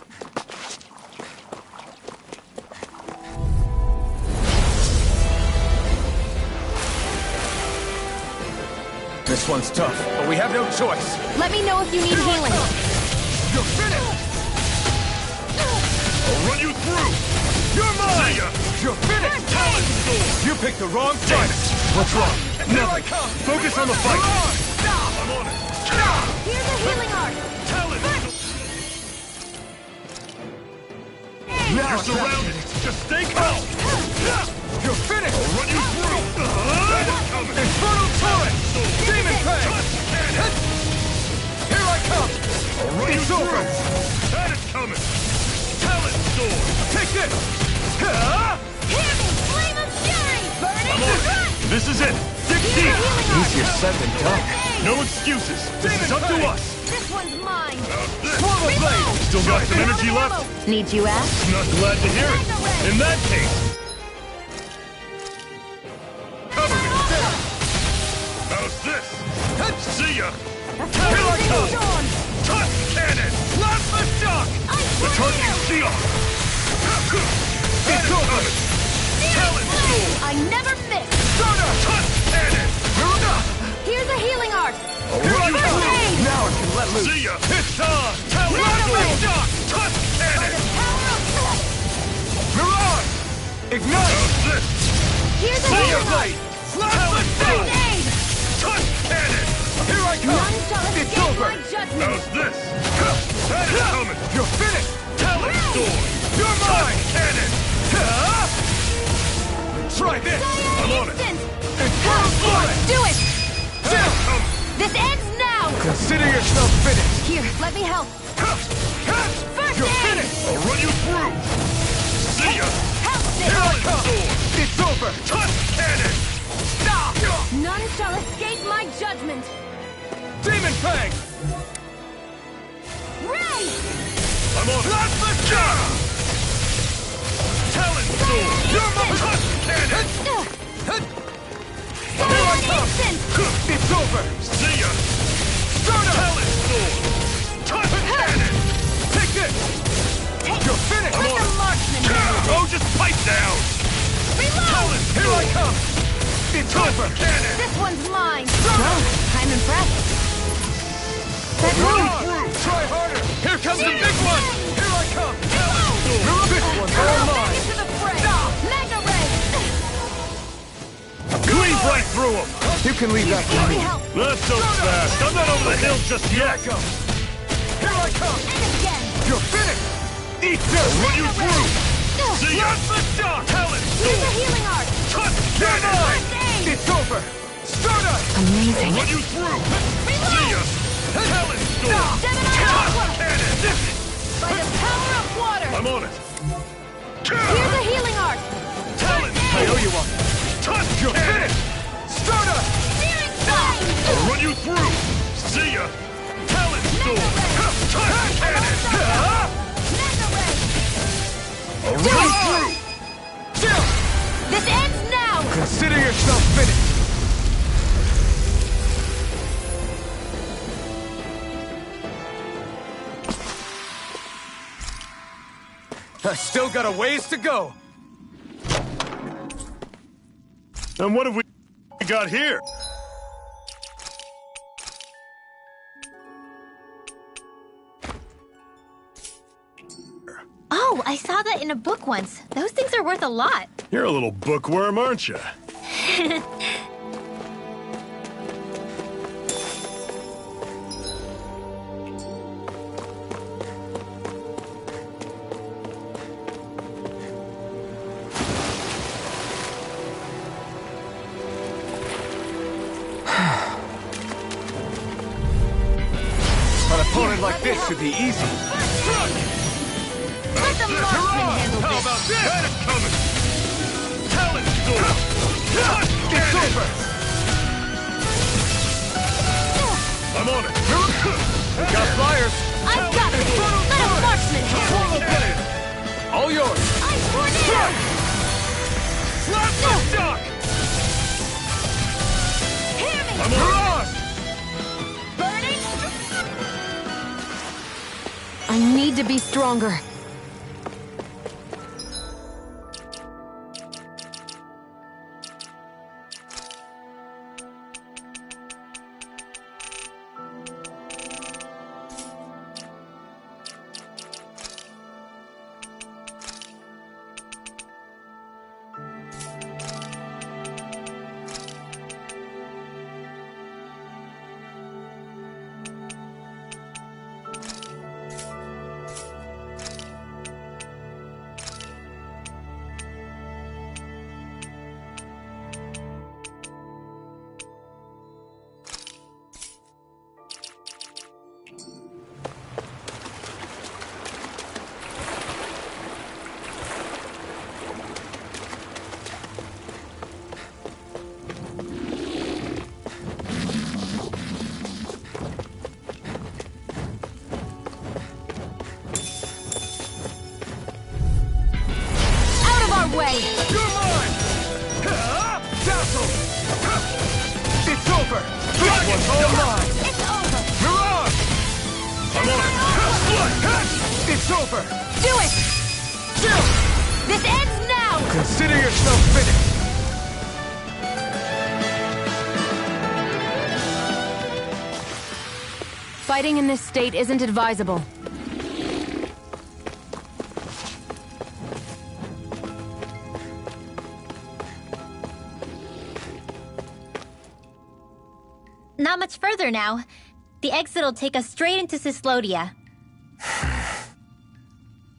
A: This one's tough, but we have no choice.
B: Let me know if you need healing.
F: You're finished!
E: I'll run you through!
F: You're mine!
E: See ya!
F: You're finished! Talon Storm! You picked the wrong fight! What's wrong? Nothing!
E: Focus on the fight! I'm on it!
C: Here's a healing art!
E: Talon! You're surrounded! Just stay calm!
F: You're finished!
E: I'll run you through! That is coming!
F: Infernal Torrent! Demon Fang! Here I come!
E: I'll run you
F: It's
E: through!
F: over!
E: That is coming! Talon Storm!
F: Take this!
C: Hear me! Flame of fury! Burning strike!
E: This is it! Dig deep!
A: Easier said than done.
E: No excuses! This is up to us!
C: This one's mine!
F: Swallow Blade!
E: Still got some energy left?
B: Need you ask?
E: Not glad to hear it! In that case... Cover me! How's this? See ya!
F: Here I come!
E: Touch cannon!
F: Plasma Shock!
E: Returning Xeon!
F: It's over!
E: Talon Storm!
C: I never miss!
E: Touch cannon!
C: Here's a healing art!
E: I'll run you through!
F: Now I can let loose!
E: See ya! It's on! Talon Storm! Touch cannon!
F: Mirage! Ignite!
E: How's this?
C: Here's a
E: See ya!
C: healing art!
E: Talon Storm!
C: Aid!
E: Touch cannon!
F: Here I come!
C: None shall
F: It's
C: escape
F: over!
C: my judgment!
E: How's this? That is coming!
F: You're finished!
E: Talon Storm!
F: You're mine!
E: Cannon!
F: Try this!
E: I'm on it!
F: Infernal Torrent!
C: Do it!
E: Come!
C: This ends now!
F: Consider yourself finished!
C: Here, let me help! First
F: You're
C: aid!
F: finished!
E: I'll run you through! See ya!
C: Help
F: Here I
C: this!
F: come!
E: Storm!
F: It's over!
E: Touch cannon!
C: None shall escape my judgment!
F: Demon Fang!
C: Ray!
E: I'm on it!
F: Plasma Shock!
E: Talon Storm!
F: You're my
E: Touch cannon!
F: Here I come! It's over!
E: See ya!
F: Start up!
E: Talon Storm! Touch cannon!
F: Take this! You're finished!
E: I'm on it! Oh, just pipe down!
C: Reload!
F: Here I come! It's over!
E: Cannon!
C: This one's mine!
B: Well, I'm impressed. That
E: Run
B: move!
E: through!
F: Try harder! Here comes the big one! Here I come!
E: Talon Storm! right through him!
A: You can leave that to me.
E: Not so fast! I'm not over the hill just yet!
A: Here I come! You're finished! Eat
E: I'll
A: this!
E: run you through! See ya! Talon!
C: Use the healing art!
E: Cut! Cannon!
A: It's over! Stardust!
H: Amazing.
E: I'll run you through! See ya! Talon Storm! Cut! Cannon!
C: By the power of water!
E: I'm on it!
C: Here's the healing art!
E: Talon!
A: I owe you one.
E: Touch!
A: You're
E: Cannon!
A: finished! Stardust!
C: Searing flame!
E: I'll run you through! See ya! Talon Storm! Touch! Cannon!
C: Mega ray!
E: I'll run you through!
A: Jill!
C: This ends now!
A: Consider yourself finished! I still got a ways to go.
E: And what have we got here?
C: Oh, I saw that in a book once. Those things are worth a lot.
E: You're a little bookworm, aren't you?
A: An opponent like this should be easy.
C: Let the marksman handle
E: How
C: this.
E: about this? Got it coming! Talon Storm! Touch!
A: It's over!
E: I'm on it!
A: We got flyers!
C: I've got this! Let a marksman handle this.
A: All yours!
C: Ice tornado!
E: Slap the shock!
C: Hear me!
E: I'm on it!
C: Burning!
B: I need to be stronger.
C: Way!
A: You're mine! Dazzle! It's over! This one's all mine!
C: It's over!
A: Mirage!
E: I'm on it!
A: It's over!
C: Do it!
A: Jill!
C: This ends now!
A: Consider yourself finished!
B: Fighting in this state isn't advisable.
C: Not much further now. The exit'll take us straight into Cyslodia.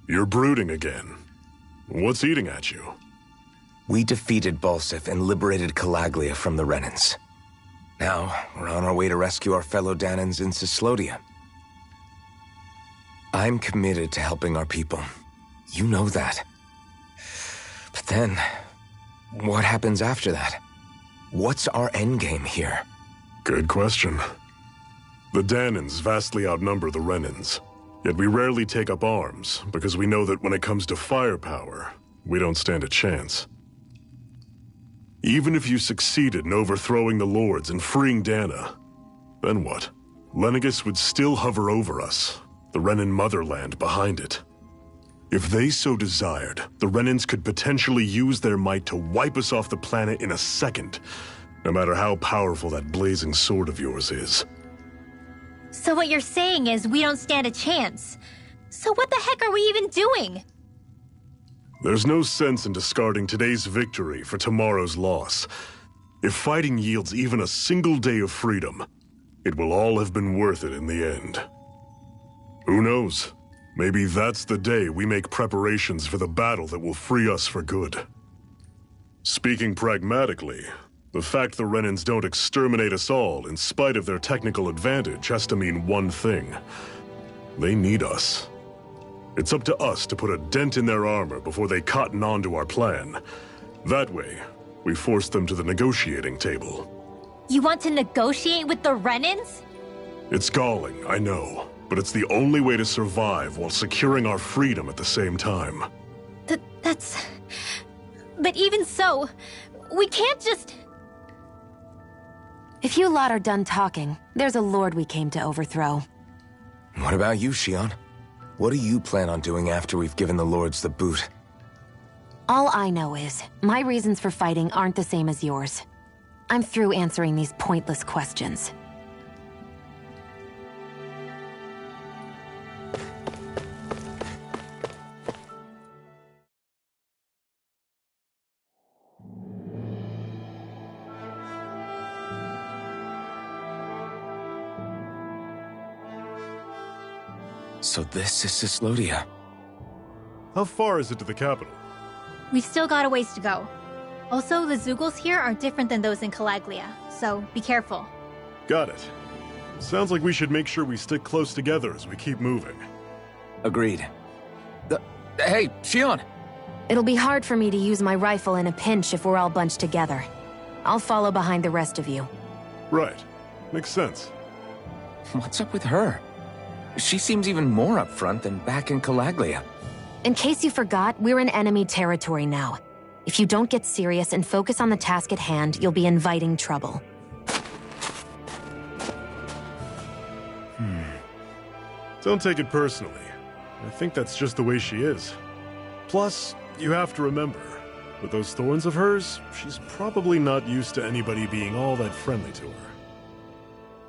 K: You're brooding again. What's eating at you?
A: We defeated Balsif and liberated Calaglia from the Renans. Now, we're on our way to rescue our fellow Danans in Cyslodia. I'm committed to helping our people. You know that. But then, what happens after that? What's our endgame here?
K: Good question. The Danans vastly outnumber the Renans. Yet we rarely take up arms, because we know that when it comes to firepower, we don't stand a chance. Even if you succeeded in overthrowing the Lords and freeing Dana, then what? Lenegis would still hover over us, the Renan motherland behind it. If they so desired, the Renans could potentially use their might to wipe us off the planet in a second, no matter how powerful that blazing sword of yours is.
C: So what you're saying is we don't stand a chance. So what the heck are we even doing?
K: There's no sense in discarding today's victory for tomorrow's loss. If fighting yields even a single day of freedom, it will all have been worth it in the end. Who knows? Maybe that's the day we make preparations for the battle that will free us for good. Speaking pragmatically, the fact the Renans don't exterminate us all in spite of their technical advantage has to mean one thing. They need us. It's up to us to put a dent in their armor before they cotton on to our plan. That way, we force them to the negotiating table.
C: You want to negotiate with the Renans?
K: It's galling, I know, but it's the only way to survive while securing our freedom at the same time.
C: That's... But even so, we can't just...
B: If you lot are done talking, there's a lord we came to overthrow.
A: What about you, Shionne? What do you plan on doing after we've given the lords the boot?
B: All I know is, my reasons for fighting aren't the same as yours. I'm through answering these pointless questions.
A: So this is Cyslodia.
K: How far is it to the capital?
C: We've still got a ways to go. Also, the Zeugles here are different than those in Calaglia, so be careful.
K: Got it. Sounds like we should make sure we stick close together as we keep moving.
A: Agreed. Hey, Shionne!
B: It'll be hard for me to use my rifle in a pinch if we're all bunched together. I'll follow behind the rest of you.
K: Right. Makes sense.
A: What's up with her? She seems even more upfront than back in Calaglia.
B: In case you forgot, we're in enemy territory now. If you don't get serious and focus on the task at hand, you'll be inviting trouble.
K: Don't take it personally. I think that's just the way she is. Plus, you have to remember, with those thorns of hers, she's probably not used to anybody being all that friendly to her.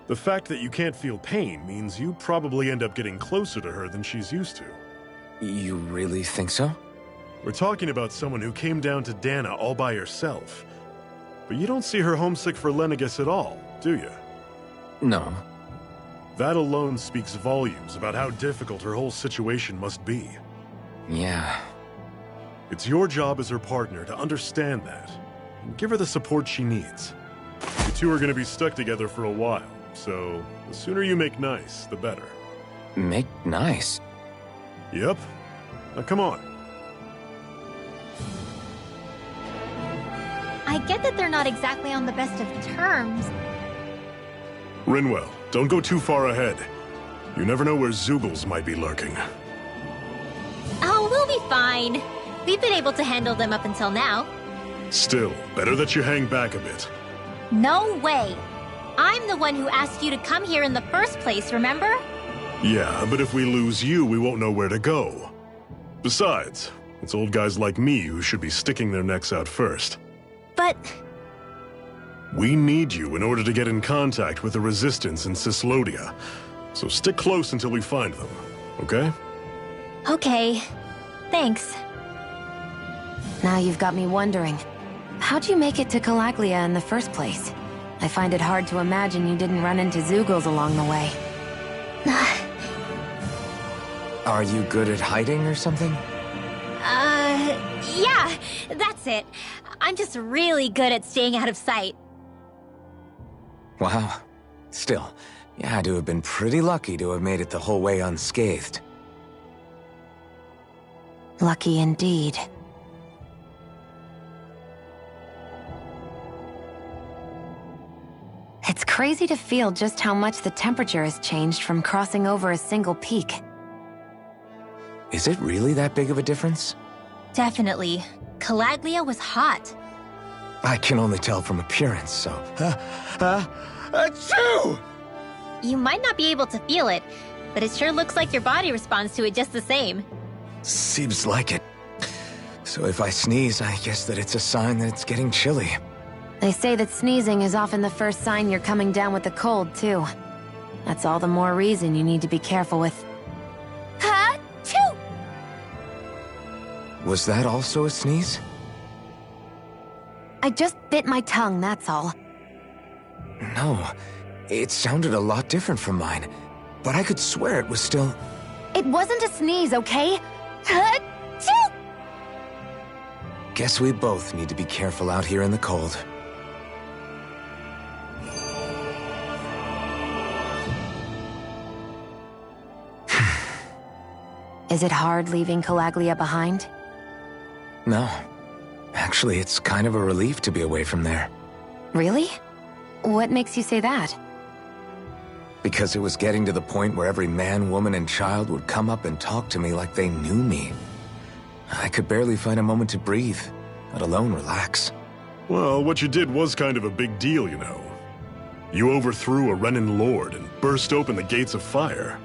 K: The fact that you can't feel pain means you probably end up getting closer to her than she's used to.
A: You really think so?
K: We're talking about someone who came down to Dahna all by herself. But you don't see her homesick for Lenegis at all, do you?
A: No.
K: That alone speaks volumes about how difficult her whole situation must be.
A: Yeah.
K: It's your job as her partner to understand that, and give her the support she needs. You two are going to be stuck together for a while, so the sooner you make nice, the better.
A: Make nice?
K: Yep. Now come on.
C: I get that they're not exactly on the best of terms.
K: Rinwell, don't go too far ahead. You never know where Zeugles might be lurking.
C: Oh, we'll be fine. We've been able to handle them up until now.
K: Still, better that you hang back a bit.
C: No way. I'm the one who asked you to come here in the first place, remember?
K: Yeah, but if we lose you, we won't know where to go. Besides, it's old guys like me who should be sticking their necks out first.
C: But...
K: We need you in order to get in contact with the Resistance in Cyslodia. So stick close until we find them, okay?
C: Okay. Thanks.
B: Now you've got me wondering. How'd you make it to Calaglia in the first place? I find it hard to imagine you didn't run into Zeugles along the way.
A: Are you good at hiding or something?
C: Yeah, that's it. I'm just really good at staying out of sight.
A: Wow. Still, you had to have been pretty lucky to have made it the whole way unscathed.
B: Lucky indeed. It's crazy to feel just how much the temperature has changed from crossing over a single peak.
A: Is it really that big of a difference?
C: Definitely. Calaglia was hot.
A: I can only tell from appearance, so... Achoo!
C: You might not be able to feel it, but it sure looks like your body responds to it just the same.
A: Seems like it. So if I sneeze, I guess that it's a sign that it's getting chilly.
B: They say that sneezing is often the first sign you're coming down with a cold, too. That's all the more reason you need to be careful with...
C: Ha-choo!
A: Was that also a sneeze?
B: I just bit my tongue, that's all.
A: No, it sounded a lot different from mine. But I could swear it was still...
B: It wasn't a sneeze, okay?
A: Guess we both need to be careful out here in the cold.
B: Is it hard leaving Calaglia behind?
A: No. Actually, it's kind of a relief to be away from there.
B: Really? What makes you say that?
A: Because it was getting to the point where every man, woman, and child would come up and talk to me like they knew me. I could barely find a moment to breathe, let alone relax.
K: Well, what you did was kind of a big deal, you know. You overthrew a Renan lord and burst open the gates of fire.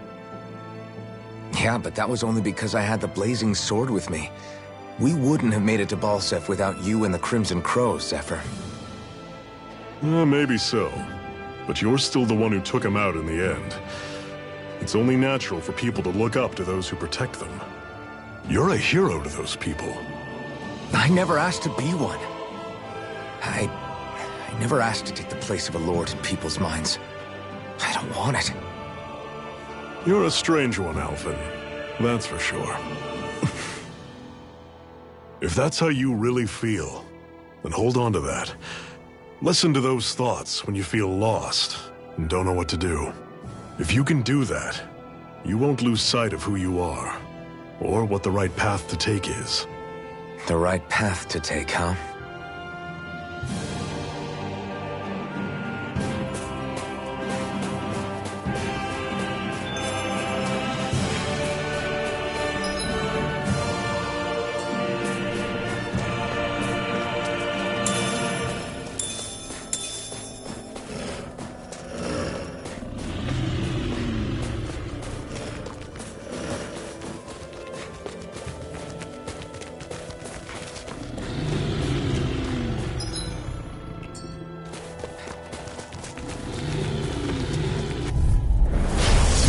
A: Yeah, but that was only because I had the blazing sword with me. We wouldn't have made it to Balseph without you and the Crimson Crows, Zephyr.
K: Maybe so. But you're still the one who took him out in the end. It's only natural for people to look up to those who protect them. You're a hero to those people.
A: I never asked to be one. I never asked to take the place of a lord in people's minds. I don't want it.
K: You're a strange one, Alphen. That's for sure. If that's how you really feel, then hold on to that. Listen to those thoughts when you feel lost and don't know what to do. If you can do that, you won't lose sight of who you are, or what the right path to take is.
A: The right path to take, huh?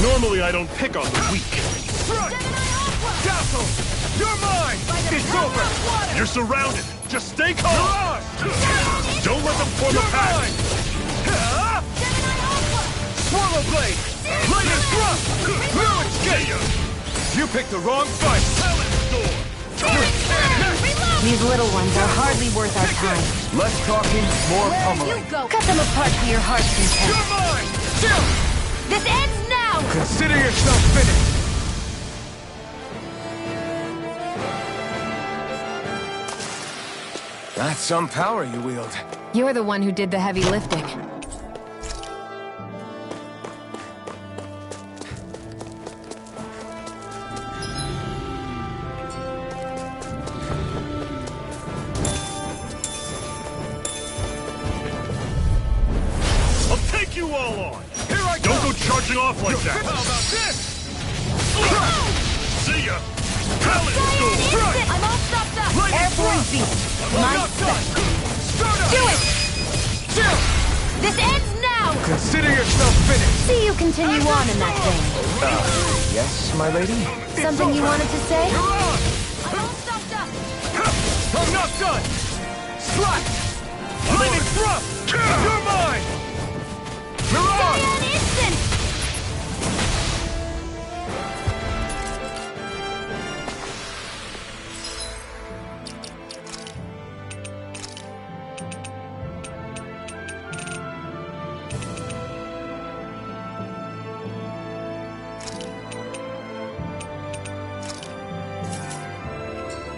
K: Normally I don't pick on the weak.
F: Strike! Dazzle! You're mine! It's over!
K: You're surrounded! Just stay calm! Don't let them form a pack!
F: Swallow Blade! Lightning Thrust! No escape! You picked the wrong fight!
B: These little ones are hardly worth our time.
F: Less talking, more pummeling.
B: Cut them apart to your heart's content.
F: You're mine! Chill!
B: This ends now!
F: Consider yourself finished!
A: That's some power you wield.
B: You're the one who did the heavy lifting.
K: I'll take you all on!
F: Here I go!
K: Don't go charging off like that!
F: How about this?
K: See ya! Talon Storm!
B: I'm all stopped up!
F: Lightning
B: Airborne
F: Thrust!
B: beast!
F: I'm
B: My
F: not done! Start up!
B: Do it!
F: Chill!
B: This ends now!
F: Consider yourself finished!
B: See you continue on in that vein.
A: Yes, my lady?
B: Something you wanted to say?
F: You're on!
B: I'm all stopped up!
F: I'm not done! Slash! Lightning Thrust! You're mine! Mirage!
B: Stay an instant!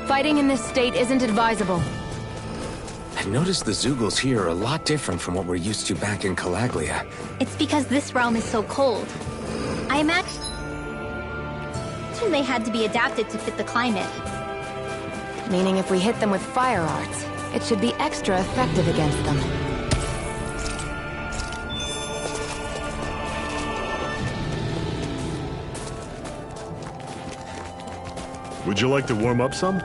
B: Fighting in this state isn't advisable.
A: I've noticed the Zeugles here are a lot different from what we're used to back in Calaglia.
C: It's because this realm is so cold. I imagine they had to be adapted to fit the climate.
B: Meaning if we hit them with fire arts, it should be extra effective against them.
K: Would you like to warm up some?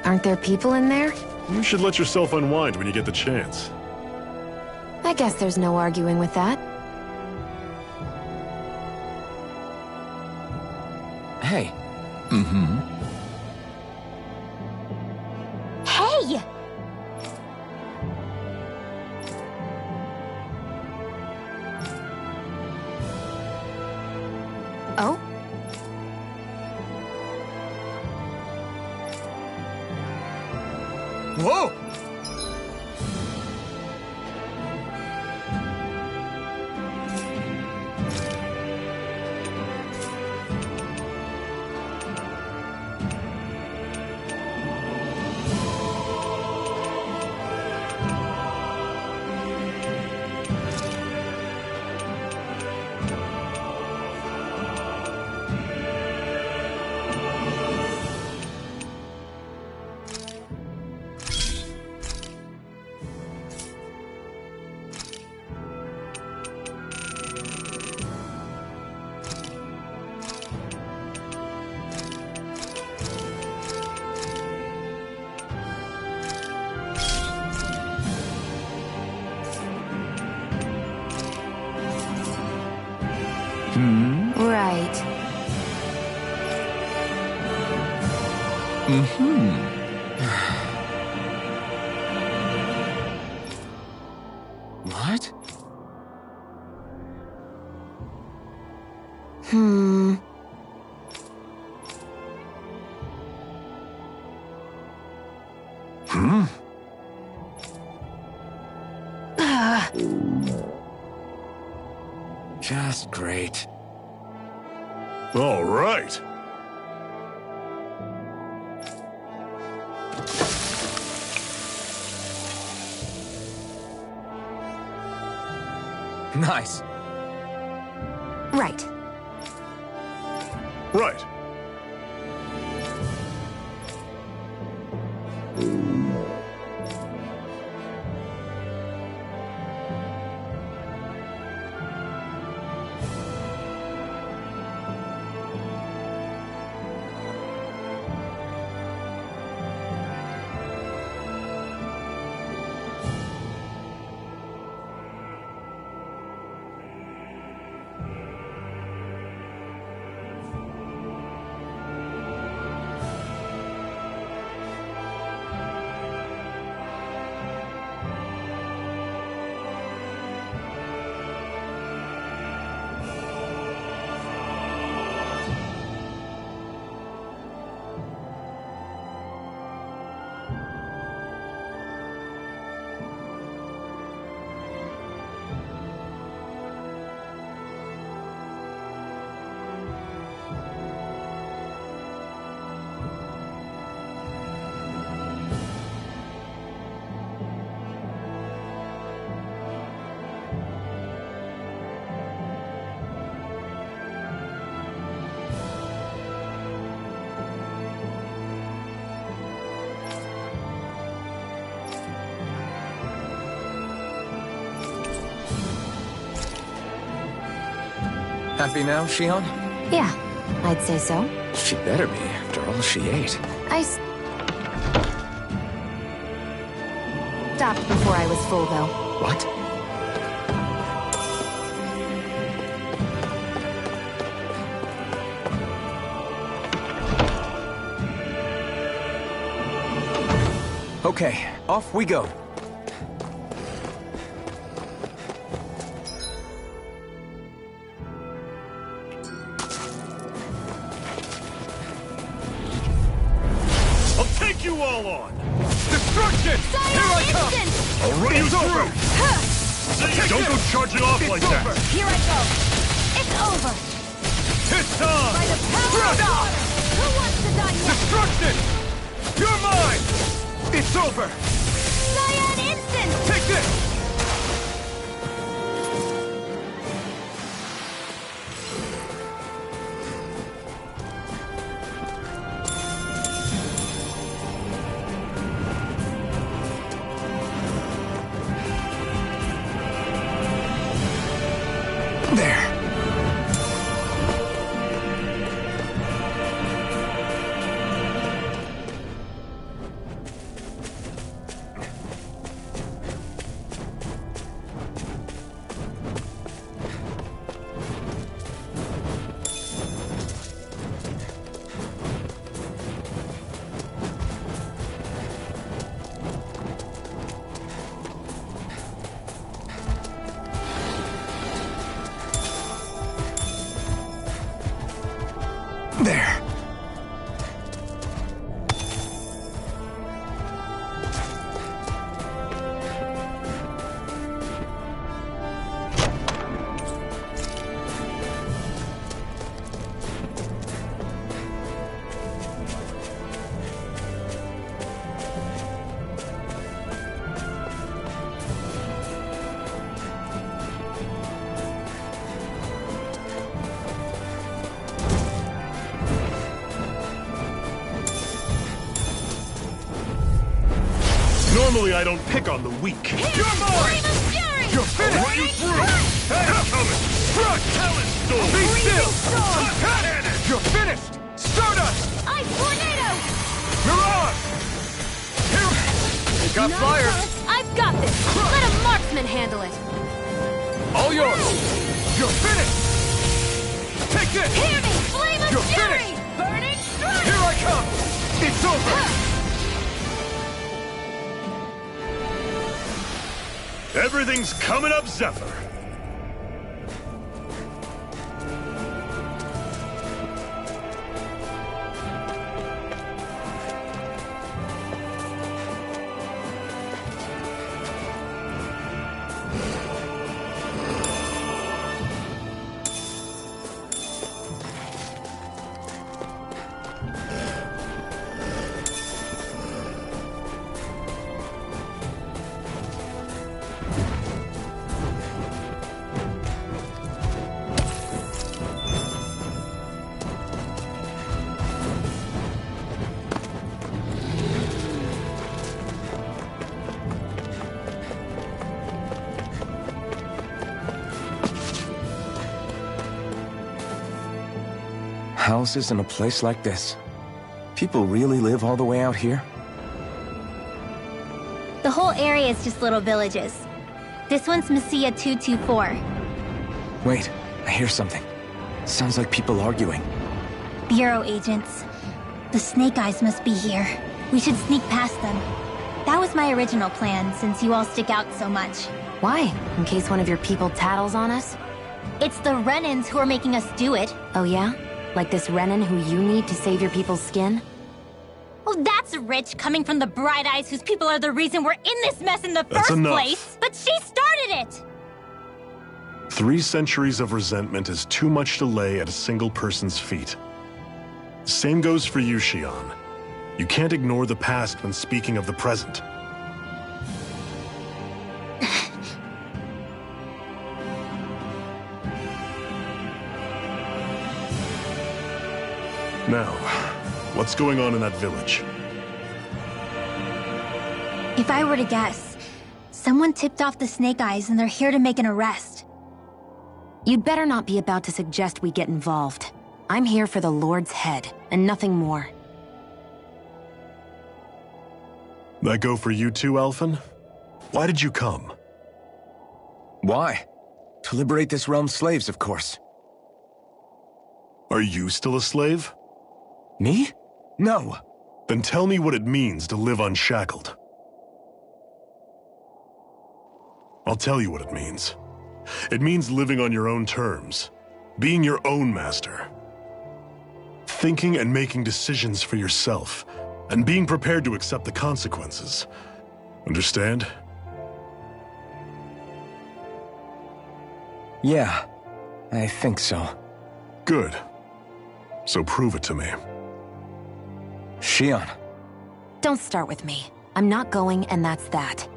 B: Aren't there people in there?
K: You should let yourself unwind when you get the chance.
B: I guess there's no arguing with that.
A: Hey.
C: Hey!
B: Right.
A: What? Just great.
K: All right.
A: Nice.
B: Right.
K: Right.
A: Happy now, Shion?
B: Yeah, I'd say so.
A: She better be, after all she ate.
B: Stopped before I was full, though.
A: What? Okay, off we go.
E: I'll take you all on!
D: Destruction! Here I come!
E: I'll run you through! Don't go charging off like that!
C: Here I go. It's over.
D: It's time!
C: By the power of water. Who wants to die next?
D: Destruction! You're mine! It's over!
C: Cyan Instant!
D: Take this!
A: There. There.
E: Normally I don't pick on the weak.
D: You're mine! You're finished!
E: I'll run you through! Hey, coming! Crush! Talon Storm!
D: Be still!
C: Storm!
E: Cannon!
D: You're finished! Stardust!
C: Ice Tornado!
D: Mirage! Here! You got fire!
C: I've got this. Let a marksman handle it.
D: All yours! You're finished!
F: Take this!
B: Hear me! Flame of
F: You're
B: fury!
F: finished!
B: Burning strike!
F: Here I come! It's over!
K: Everything's coming up, Zephyr.
A: Houses in a place like this. People really live all the way out here?
C: The whole area is just little villages. This one's Messia 224.
A: Wait, I hear something. Sounds like people arguing.
C: Bureau agents. The Snake Eyes must be here. We should sneak past them. That was my original plan, since you all stick out so much.
B: Why? In case one of your people tattles on us?
C: It's the Renans who are making us do it.
B: Oh yeah? Like this Renan who you need to save your people's skin?
C: Oh, that's rich, coming from the Bright Eyes whose people are the reason we're in this mess in the first place. But she started it!
K: 3 centuries of resentment is too much to lay at a single person's feet. Same goes for you, Xion. You can't ignore the past when speaking of the present. Now, what's going on in that village?
C: If I were to guess, someone tipped off the Snake Eyes and they're here to make an arrest.
B: You'd better not be about to suggest we get involved. I'm here for the Lord's head, and nothing more.
K: That go for you too, Alphen? Why did you come?
A: Why? To liberate this realm's slaves, of course.
K: Are you still a slave?
A: Me? No.
K: Then tell me what it means to live unshackled. I'll tell you what it means. It means living on your own terms, being your own master. Thinking and making decisions for yourself, and being prepared to accept the consequences. Understand?
A: Yeah, I think so.
K: Good. So prove it to me.
A: Xion.
B: Don't start with me. I'm not going, and that's that.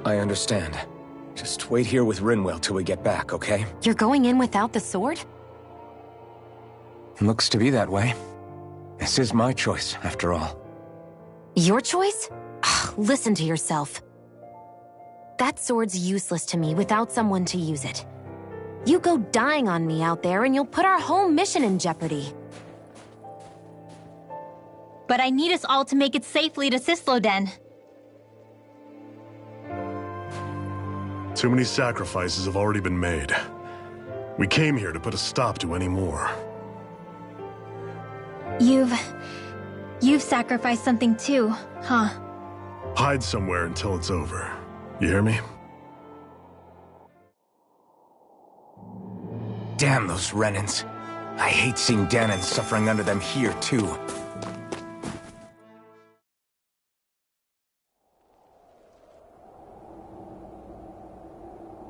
A: I understand. Just wait here with Rinwell till we get back, okay?
B: You're going in without the sword?
A: Looks to be that way. This is my choice, after all.
B: Your choice? Ugh, listen to yourself. That sword's useless to me without someone to use it. You go dying on me out there and you'll put our whole mission in jeopardy.
C: But I need us all to make it safely to Cisloden.
K: Too many sacrifices have already been made. We came here to put a stop to any more.
C: You've sacrificed something too, huh?
K: Hide somewhere until it's over. You hear me?
A: Damn those Renans. I hate seeing Danon suffering under them here, too.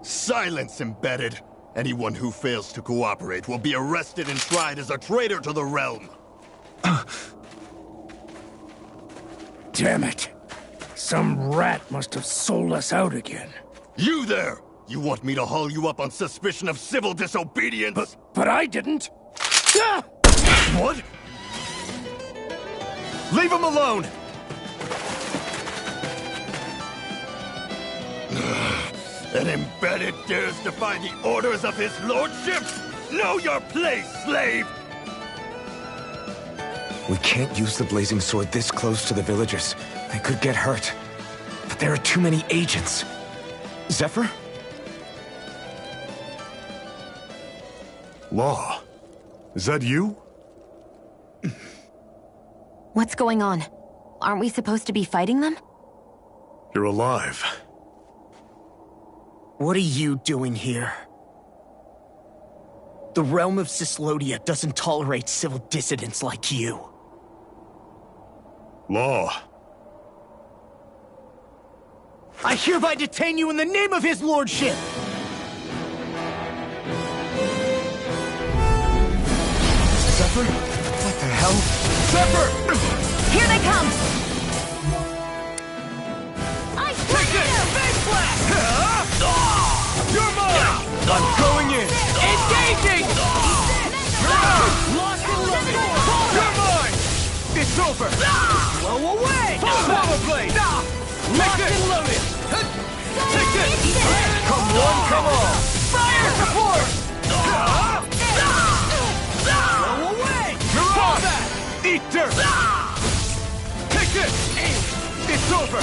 L: Silence, Embedded! Anyone who fails to cooperate will be arrested and tried as a traitor to the realm.
G: Damn it. Some rat must have sold us out again.
L: You there! You want me to haul you up on suspicion of civil disobedience?
G: But I didn't.
L: Ah! What? Leave him alone! An Embedded dares defy the orders of his lordship? Know your place, slave!
A: We can't use the blazing sword this close to the villagers. They could get hurt. But there are too many agents. Zephyr?
K: Law, is that you?
B: What's going on? Aren't we supposed to be fighting them?
K: You're alive.
M: What are you doing here? The realm of Cyslodia doesn't tolerate civil dissidents like you.
K: Law.
M: I hereby detain you in the name of his lordship!
I: Zephyr? What the hell?
M: Zephyr!
B: Here they come!
M: Take it! Face blast! You're mine! I'm going in! Engaging! Lost and loaded! You're mine! It's over! Blow away! Swallow blade! Locked and loaded! Take it! Come one, come all! Fire support! Blow away! Fall back! Eat dirt! Take it! It's over!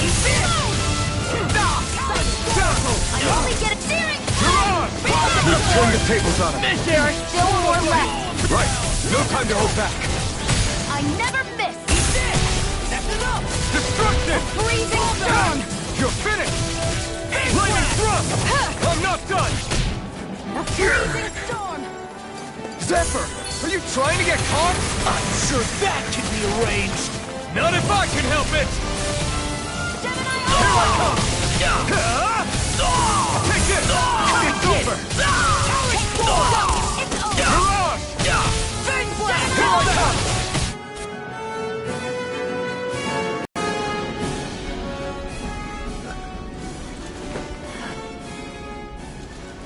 C: I only get a cheering!
I: We've turned the tables on him.
C: There are still more left.
I: Right. No time to hold back.
C: I never miss.
M: That's enough! Destruction!
C: Freezing storm.
M: You're finished! Lightning thrust! I'm not done!
C: A freezing storm.
M: Zephyr! Are you trying to get caught? I'm sure that can be arranged! Not if I can help it! Here I come! Take it! It's over! Mirage! Fang blast! Here I come!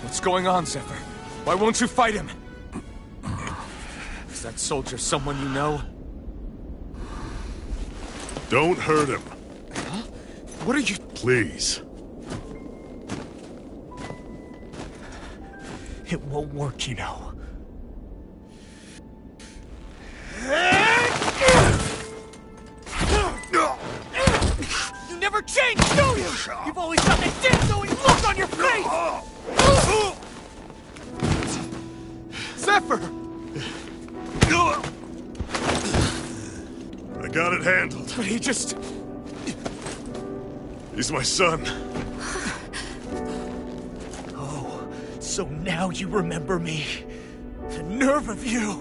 M: What's going on, Zephyr? Why won't you fight him? Is that soldier someone you know?
K: Don't hurt him.
M: Huh? What are you...
K: Please.
M: It won't work, you know. You never change, do you? You've always got that death-knowing look on your face! Zephyr!
K: I got it handled.
M: But he just...
K: He's my son.
M: Oh, so now you remember me. The nerve of you!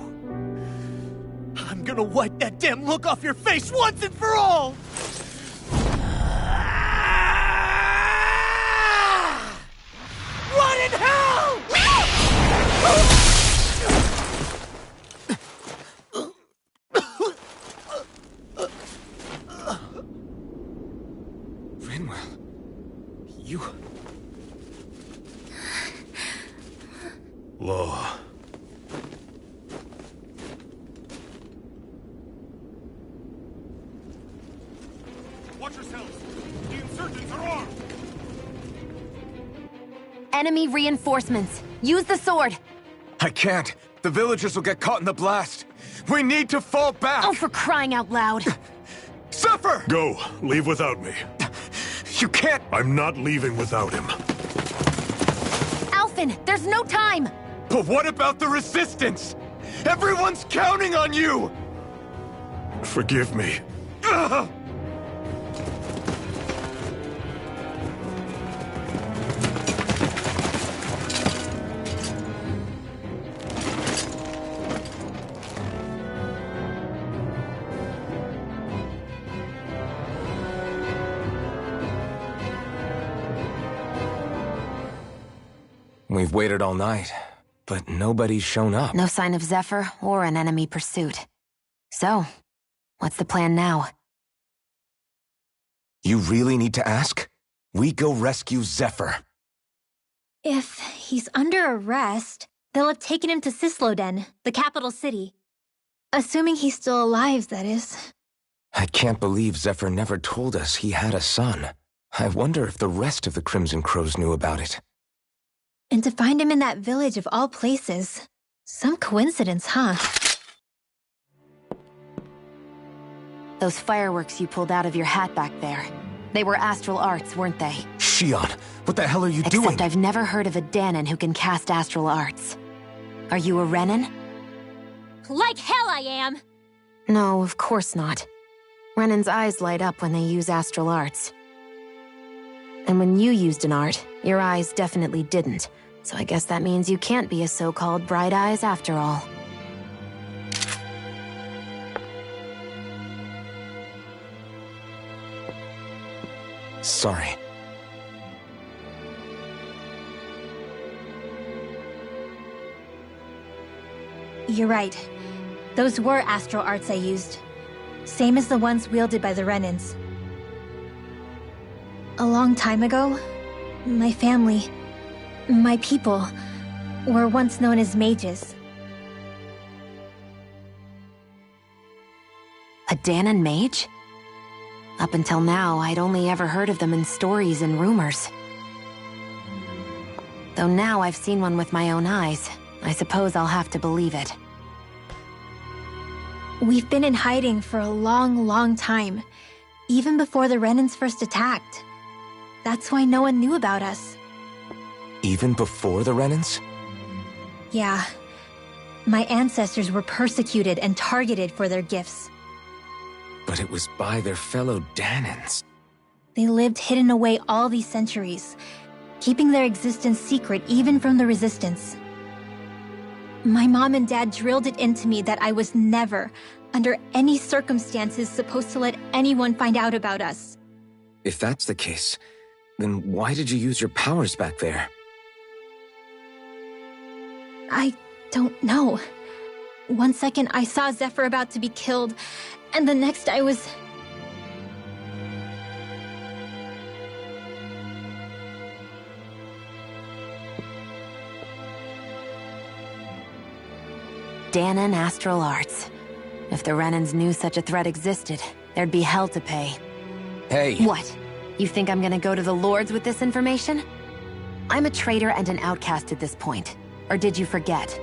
M: I'm gonna wipe that damn look off your face once and for all! What in hell?! Rinwell, you...
K: Law.
E: Watch yourselves! The insurgents are armed!
B: Enemy reinforcements. Use the sword.
I: I can't. The villagers will get caught in the blast. We need to fall back.
B: Oh, for crying out loud.
I: Zephyr!
K: Go. Leave without me.
I: You can't...
K: I'm not leaving without him.
B: Alphen, there's no time.
I: But what about the resistance? Everyone's counting on you!
K: Forgive me.
I: Ugh!
A: We've waited all night, but nobody's shown up.
B: No sign of Zephyr or an enemy pursuit. So, what's the plan now?
A: You really need to ask? We go rescue Zephyr.
C: If he's under arrest, they'll have taken him to Cysloden, the capital city. Assuming he's still alive, that is.
A: I can't believe Zephyr never told us he had a son. I wonder if the rest of the Crimson Crows knew about it.
C: And to find him in that village of all places. Some coincidence, huh?
B: Those fireworks you pulled out of your hat back there. They were astral arts, weren't they?
A: Shion, what the hell are you doing?
B: Except I've never heard of a Danon who can cast astral arts. Are you a Renin?
C: Like hell I am!
B: No, of course not. Renin's eyes light up when they use astral arts. And when you used an art, your eyes definitely didn't. So I guess that means you can't be a so-called Bright Eyes after all.
A: Sorry.
C: You're right. Those were astral arts I used. Same as the ones wielded by the Renins. A long time ago, my family, my people, were once known as mages.
B: A Dahnan mage? Up until now, I'd only ever heard of them in stories and rumors. Though now I've seen one with my own eyes, I suppose I'll have to believe it.
C: We've been in hiding for a long, long time, even before the Renins first attacked. That's why no one knew about us.
A: Even before the Renins?
C: Yeah. My ancestors were persecuted and targeted for their gifts.
A: But it was by their fellow Dahnans.
C: They lived hidden away all these centuries, keeping their existence secret even from the Resistance. My mom and dad drilled it into me that I was never, under any circumstances, supposed to let anyone find out about us.
A: If that's the case, then why did you use your powers back there?
C: I don't know. One second I saw Zephyr about to be killed, and the next I was...
B: Dahnan astral arts. If the Renins knew such a threat existed, there'd be hell to pay.
A: Hey!
B: What? You think I'm gonna go to the Lords with this information? I'm a traitor and an outcast at this point. Or did you forget?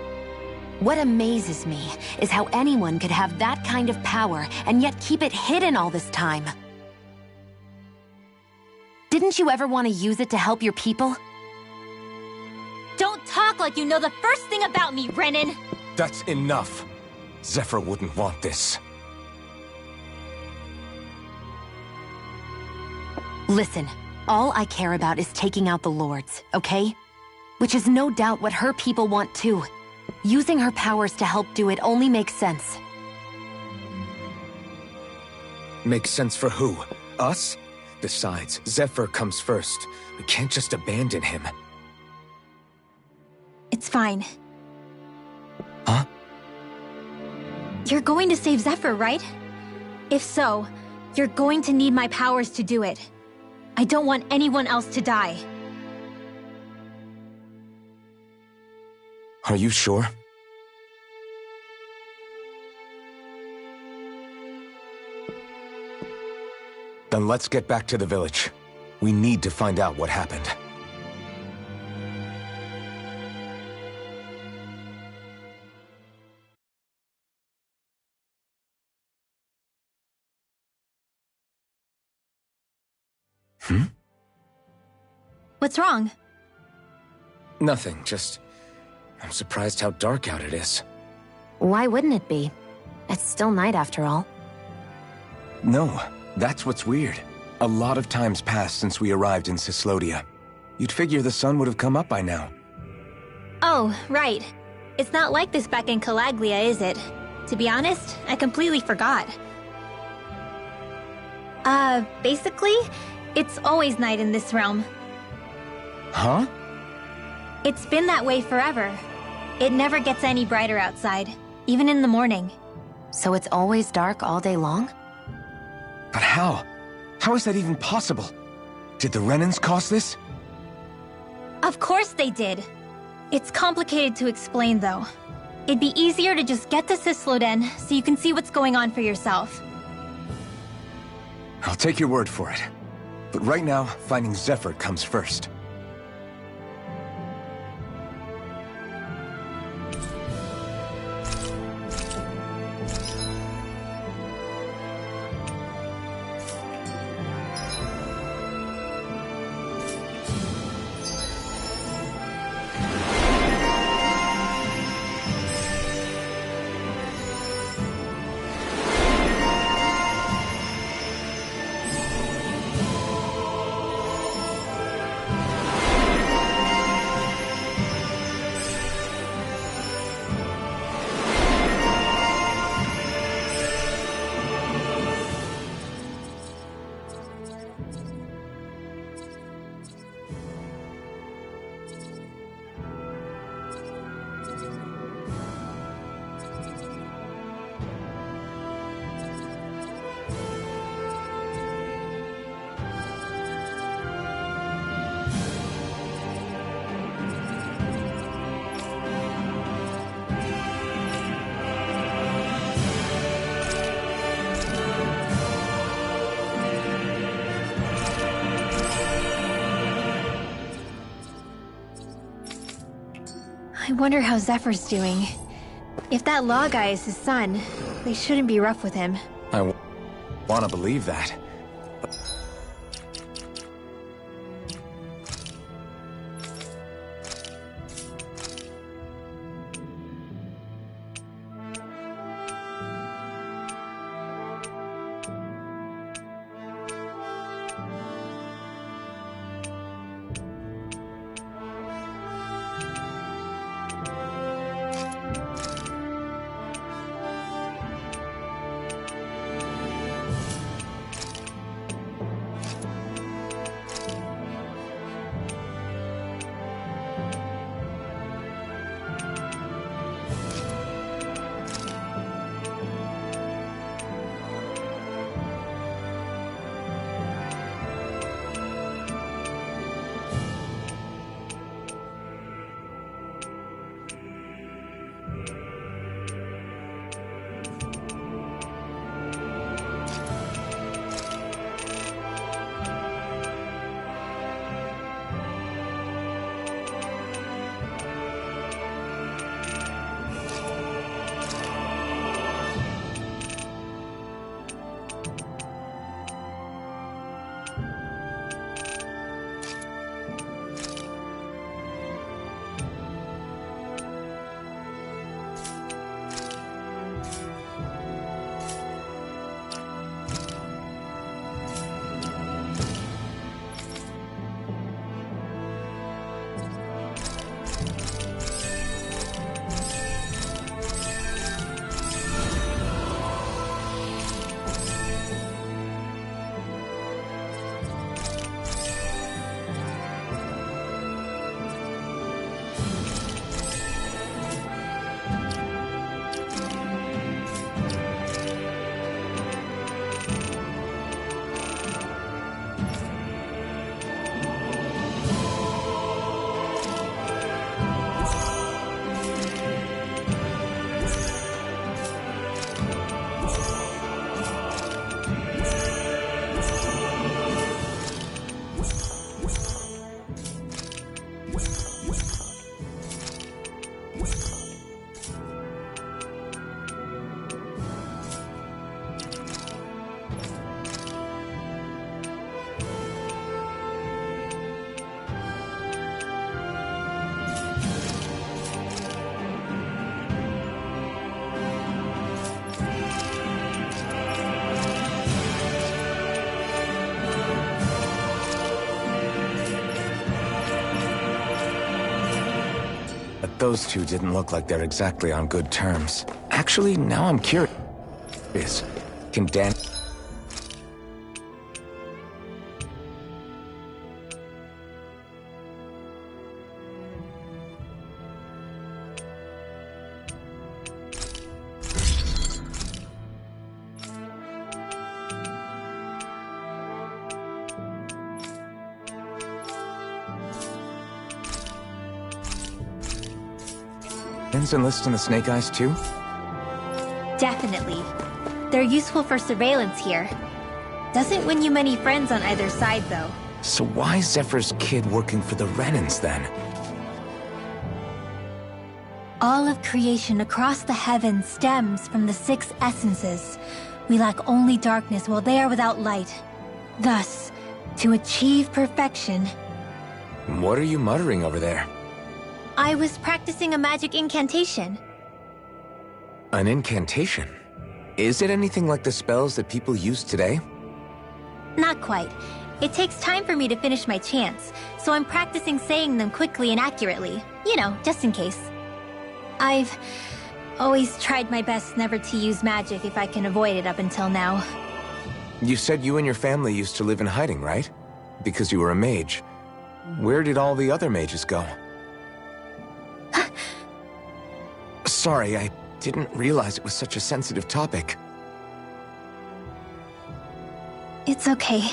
B: What amazes me is how anyone could have that kind of power and yet keep it hidden all this time. Didn't you ever want to use it to help your people?
C: Don't talk like you know the first thing about me, Renin!
A: That's enough. Zephyr wouldn't want this.
B: Listen, all I care about is taking out the Lords, okay? Which is no doubt what her people want too. Using her powers to help do it only makes sense.
A: Makes sense for who? Us? Besides, Zephyr comes first. We can't just abandon him.
C: It's fine.
A: Huh?
C: You're going to save Zephyr, right? If so, you're going to need my powers to do it. I don't want anyone else to die.
A: Are you sure? Then let's get back to the village. We need to find out what happened.
C: What's wrong?
A: Nothing, just... I'm surprised how dark out it is.
B: Why wouldn't it be? It's still night after all.
A: No, that's what's weird. A lot of time's passed since we arrived in Cyslodia. You'd figure the sun would have come up by now.
C: Oh, right. It's not like this back in Calaglia, is it? To be honest, I completely forgot. Basically, it's always night in this realm.
A: Huh?
C: It's been that way forever. It never gets any brighter outside, even in the morning.
B: So it's always dark all day long?
A: But how? How is that even possible? Did the Renins cause this?
C: Of course they did. It's complicated to explain, though. It'd be easier to just get to Cysloden so you can see what's going on for yourself.
A: I'll take your word for it. But right now, finding Zephyr comes first.
C: I wonder how Zephyr's doing. If that law guy is his son, they shouldn't be rough with him.
A: I want to believe that. Those two didn't look like they're exactly on good terms. Actually, now I'm curious. Can Dan... enlist in the Snake Eyes too?
C: Definitely. They're useful for surveillance here. Doesn't win you many friends on either side, though.
A: So why is Zephyr's kid working for the Renans, then?
C: All of creation across the heavens stems from the 6 essences. We lack only darkness while they are without light. Thus, to achieve perfection...
A: What are you muttering over there?
C: I was practicing a magic incantation.
A: An incantation? Is it anything like the spells that people use today?
C: Not quite. It takes time for me to finish my chants, so I'm practicing saying them quickly and accurately. You know, just in case. I've always tried my best never to use magic if I can avoid it up until now.
A: You said you and your family used to live in hiding, right? Because you were a mage. Where did all the other mages go? Sorry, I didn't realize it was such a sensitive topic.
C: It's okay.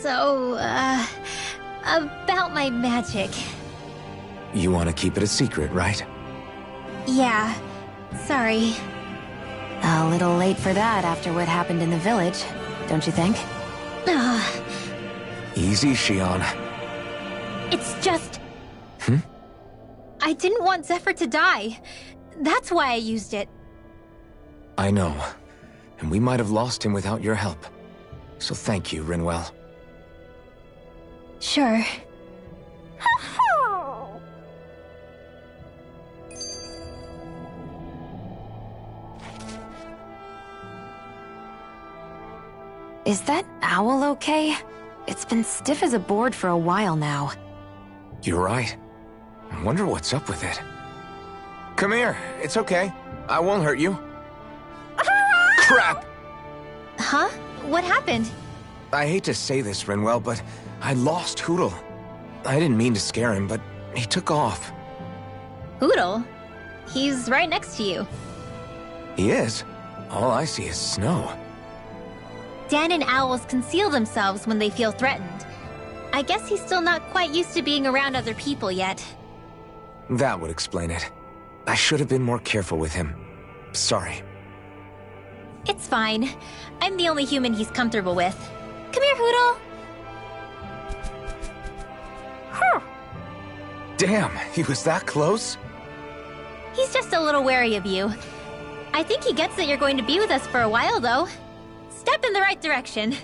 C: So, about my magic.
A: You want to keep it a secret, right?
C: Yeah, sorry.
B: A little late for that after what happened in the village, don't you think?
A: Easy, Shion.
C: It's just... I didn't want Zephyr to die. That's why I used it.
A: I know. And we might have lost him without your help. So thank you, Rinwell.
C: Sure.
B: Is that owl okay? It's been stiff as a board for a while now.
A: You're right. I wonder what's up with it. Come here. It's okay. I won't hurt you. Crap!
C: Huh? What happened?
A: I hate to say this, Rinwell, but I lost Hootle. I didn't mean to scare him, but he took off.
C: Hootle? He's right next to you.
A: He is? All I see is snow.
C: Dan and owls conceal themselves when they feel threatened. I guess he's still not quite used to being around other people yet.
A: That would explain it. I should have been more careful with him. Sorry.
C: It's fine. I'm the only human he's comfortable with. Come here, Hootle!
A: Damn, he was that close?
C: He's just a little wary of you. I think he gets that you're going to be with us for a while, though. Step in the right direction.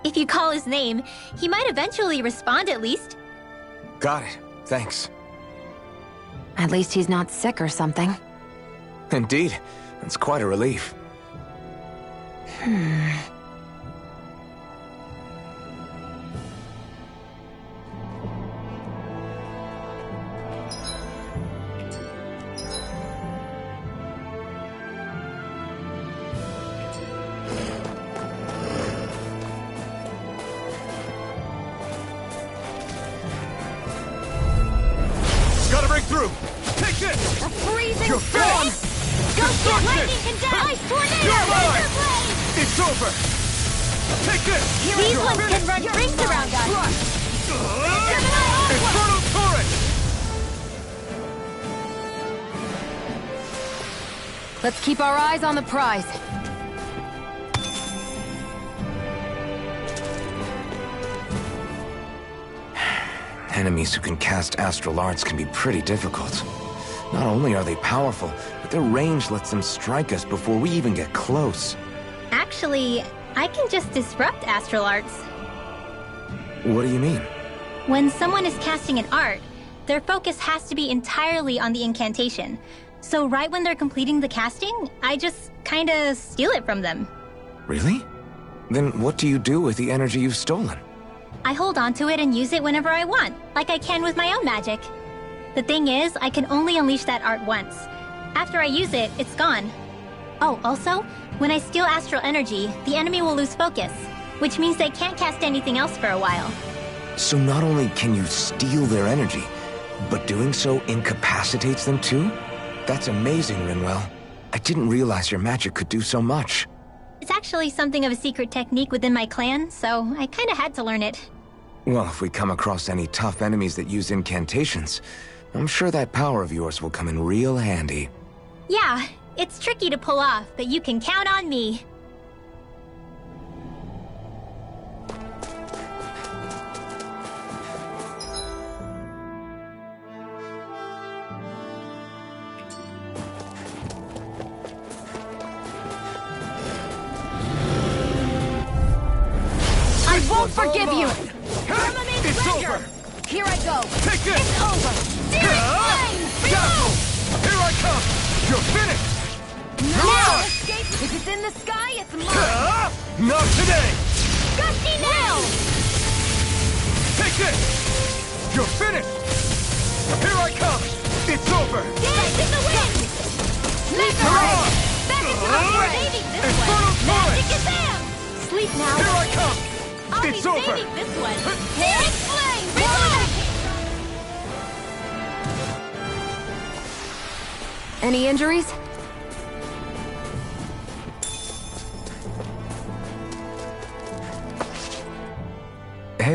C: If you call his name, he might eventually respond at least.
A: Got it. Thanks.
B: At least he's not sick or something.
A: Indeed. That's quite a relief.
M: Gotta break through! Take this!
F: A freezing
M: You're
F: storm!
M: finished!
F: Ghost
M: Destruction!
F: lightning condemn! Ice tornado!
M: You're mine!
F: Laser blade!
M: It's over! Take this!
C: These
M: You're
C: ones can
M: finished!
C: run rings around us!
M: Right! Infernal Torrent!
B: Let's keep our eyes on the prize.
A: Enemies who can cast astral arts can be pretty difficult. Not only are they powerful, but their range lets them strike us before we even get close.
C: Actually, I can just disrupt astral arts.
A: What do you mean?
C: When someone is casting an art, their focus has to be entirely on the incantation. So right when they're completing the casting, I just kinda steal it from them.
A: Really? Then what do you do with the energy you've stolen?
C: I hold on to it and use it whenever I want, like I can with my own magic. The thing is, I can only unleash that art once. After I use it, it's gone. Oh, also, when I steal astral energy, the enemy will lose focus, which means they can't cast anything else for a while.
A: So not only can you steal their energy, but doing so incapacitates them too? That's amazing, Rinwell. I didn't realize your magic could do so much.
C: It's actually something of a secret technique within my clan, so I kinda had to learn it.
A: Well, if we come across any tough enemies that use incantations, I'm sure that power of yours will come in real handy.
C: Yeah, it's tricky to pull off, but you can count on me.
F: I won't forgive you!
M: It's over!
F: Here I go!
M: Take this!
F: It's over! Searing flame!
M: Dazzle! Here I come! You're finished!
F: No escape! If it's in the sky, it's mine!
M: Not today!
F: Gusty nail!
M: Take this! You're finished! Here I come! It's over!
F: Dance in the wind! Mega
M: You're
F: ray!
M: on!
F: Back into the fray! Saving this
M: Infernal
F: one!
M: Torrent!
F: Magic is them! Sleep now!
M: Here I come!
F: I'll
M: It's
F: be
M: over!
F: saving this one! Searing flame! Relax!
B: Any injuries?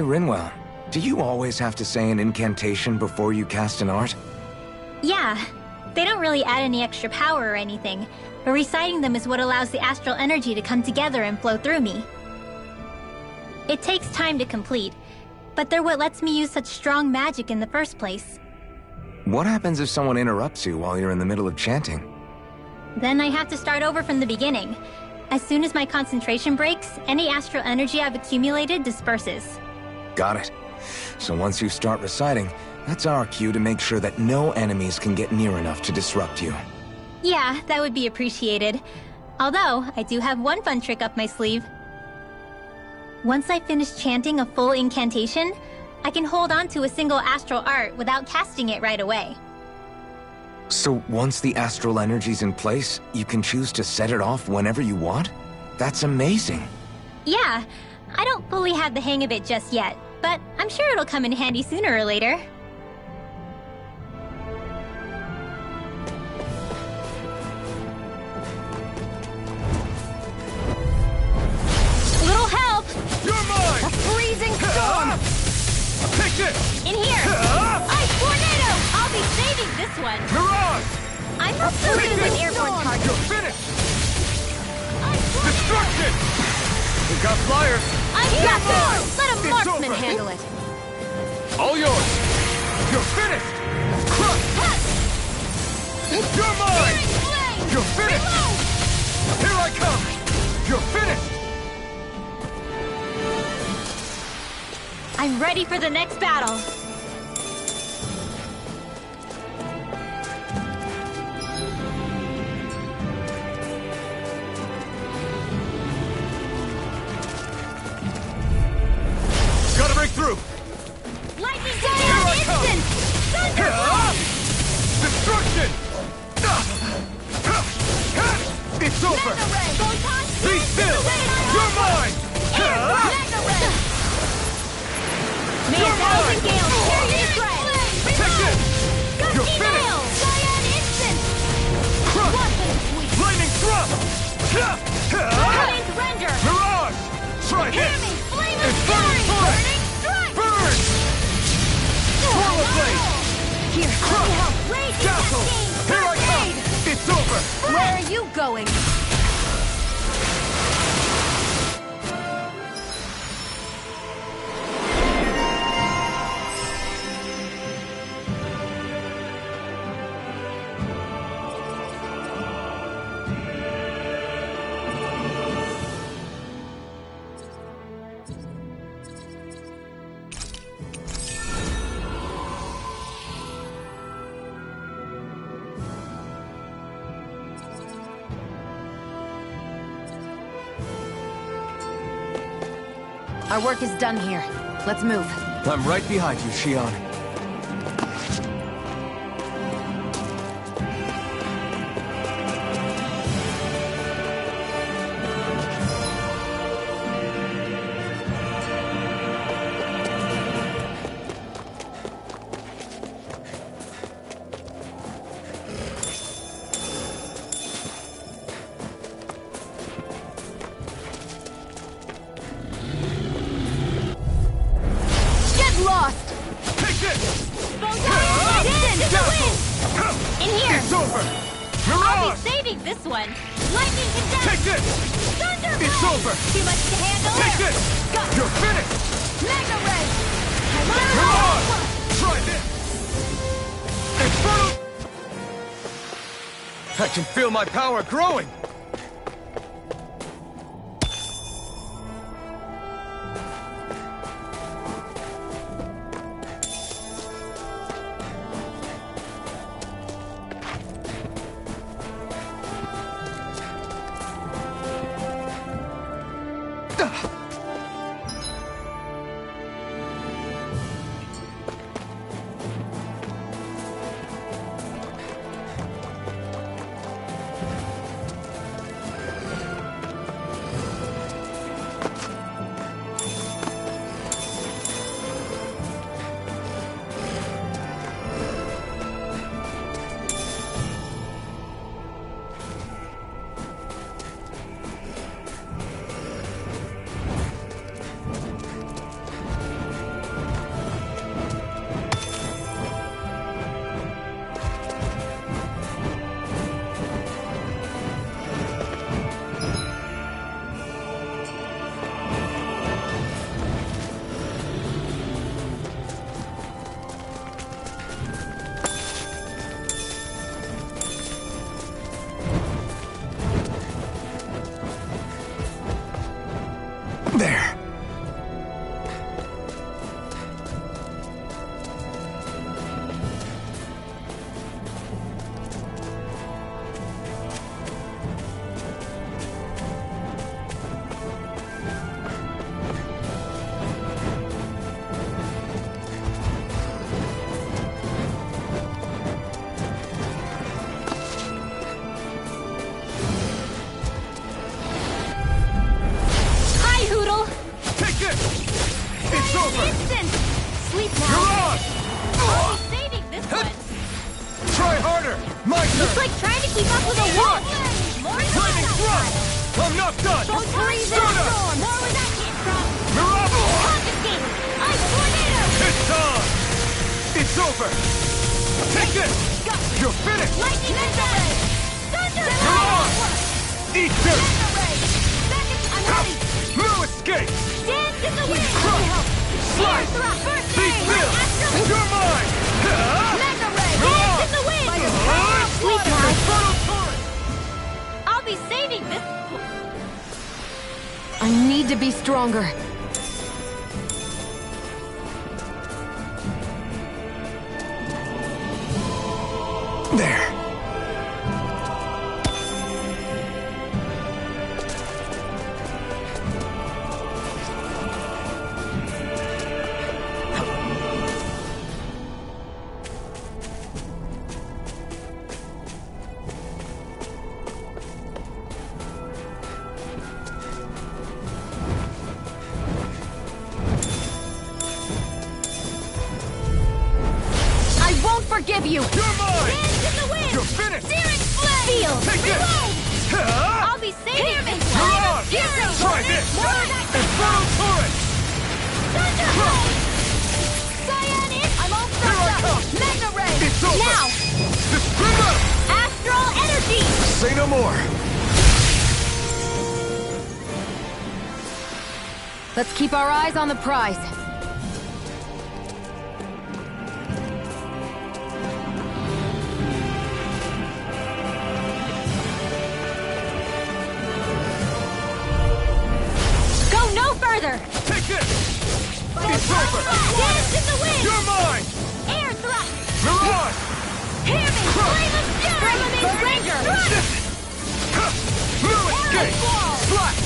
A: Rinwell, do you always have to say an incantation before you cast an art?
C: Yeah, they don't really add any extra power or anything, but reciting them is what allows the astral energy to come together and flow through me. It takes time to complete, but they're what lets me use such strong magic in the first place.
A: What happens if someone interrupts you while you're in the middle of chanting?
C: Then I have to start over from the beginning. As soon as my concentration breaks, any astral energy I've accumulated disperses.
A: Got it. So once you start reciting, that's our cue to make sure that no enemies can get near enough to disrupt you.
C: Yeah, that would be appreciated. Although, I do have one fun trick up my sleeve. Once I finish chanting a full incantation, I can hold on to a single astral art without casting it right away.
A: So once the astral energy's in place, you can choose to set it off whenever you want? That's amazing.
C: Yeah, I don't fully have the hang of it just yet, but I'm sure it'll come in handy sooner or later. Little help!
M: You're mine!
C: A freezing storm!
M: Take it!
C: In here! Ice tornado! I'll be saving this one!
M: Mirage!
C: I'm not freezing an airborne target!
M: You're finished! Destruction! We got flyers!
C: I've got this! Let a
M: It's
C: marksman
M: over.
C: handle it!
M: All yours! You're finished! Crush! You're mine! You're finished! Here I come! You're finished!
C: I'm ready for the next battle!
M: Gotta break through!
C: Lightning
M: Here I come!
C: instant! Thunder!
M: Destruction! It's over! Be still! You're mine!
C: May a thousand gales tear you to shreds!
M: Take this! You're
C: Gusty
M: finished!
C: nail! Cyan instant!
M: Crush!
C: Watson sweep!
M: Lightning thrust!
C: Command render!
M: Mirage! Try
C: Hear
M: this!
C: me! Flame of
M: Infernal
C: fury!
M: Torrent!
C: Burning strike!
M: Burn! Swallow blade!
C: Here, let me help! Rage
M: Castle!
C: cascade!
M: Here I
C: First
M: come!
C: aid!
M: It's over!
C: Where are you going? Our work is done here. Let's move.
I: I'm right behind you, Shion.
C: Lost!
M: Take this!
C: In here!
M: It's over!
C: I'll
M: Mirage!
C: be saving this one! Lightning condense!
M: Take this!
C: Thunder
M: It's
C: blade!
M: over!
C: Too much to handle!
M: Take this!
C: Go!
M: You're finished!
C: Mega ray!
M: Mirage! Try this! Infernal... I can feel my power growing! I'm not done!
F: Go freeze and
M: Stunner!
F: storm! More where that came from!
M: Mirage!
F: Confiscate! Ice tornado!
M: It's on! It's over! Take this! You're finished!
F: Lightning missile! Thunder!
M: Mirage! Eat dirt!
F: Seconds, I'm ready!
M: No escape!
F: Dance in the wind!
M: Slide! Be filled! You're mine!
F: Mega ray! Dance in the wind! We fly!
M: Infernal torrent!
F: I'll be saving this!
B: I need to be stronger.
A: There.
B: I won't forgive you!
M: You're mine!
F: Dance in the wind!
M: You're finished!
F: Searing flame!
B: Feel!
M: Take this!
F: Reload! I'll be saving this!
M: Mirage!
F: Fury!
M: Try this!
F: More where that came
M: Infernal torrent!
F: Thunder! Cyan it! I'm all
M: Here
F: fresh
M: I
F: up!
M: come!
F: Mega ray!
M: It's over!
F: Now!
M: Discriminate!
F: Astral energy!
M: Say no more!
B: Let's keep our eyes on the prize.
F: Go no further!
M: Take this! It's over!
F: Dance in the wind!
M: You're mine!
F: Air thrust!
M: Mirage!
F: Hear me! Flame of fury! Ranger!
M: No escape! Slash!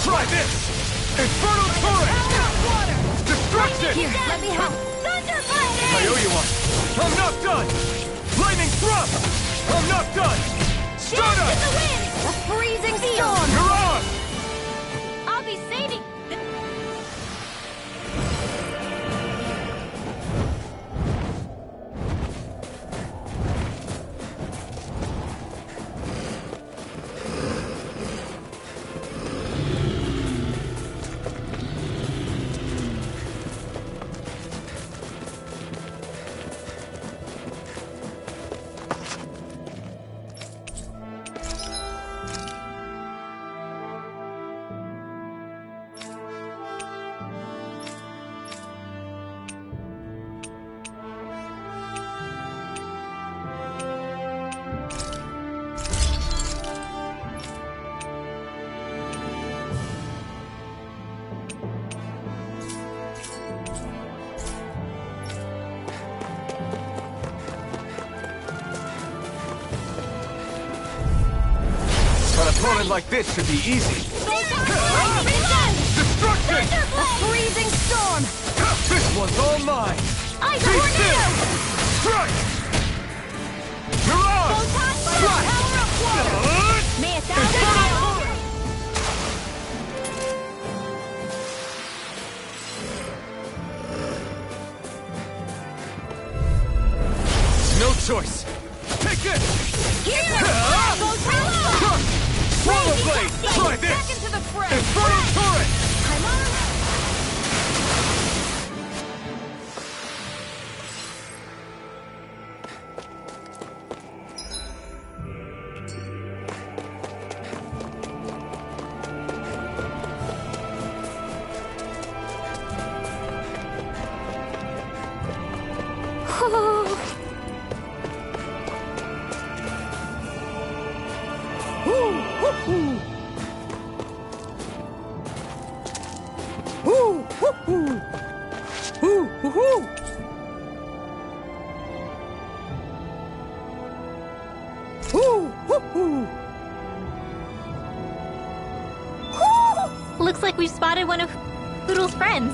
M: Try this! Infernal torrent! Destruction!
F: Here, let me help! Thunder
M: I owe you one! I'm not done! Lightning thrust! I'm not done! Stunner!
F: Dance in the wind! A freezing storm!
M: Mirage!
F: I'll be saving!
M: An opponent like this should be easy. Destruction!
F: A freezing storm!
M: This one's all mine!
F: Ice
M: Be
F: tornado!
M: still! Strike! Mirage! Strike!
F: Power of water! May a thousand
M: No choice! Take it!
F: Here!
M: Swallow blade! Try this!
F: Back into the fray!
M: Infernal torrent!
F: I'm on Looks like we've spotted one of Poodle's friends.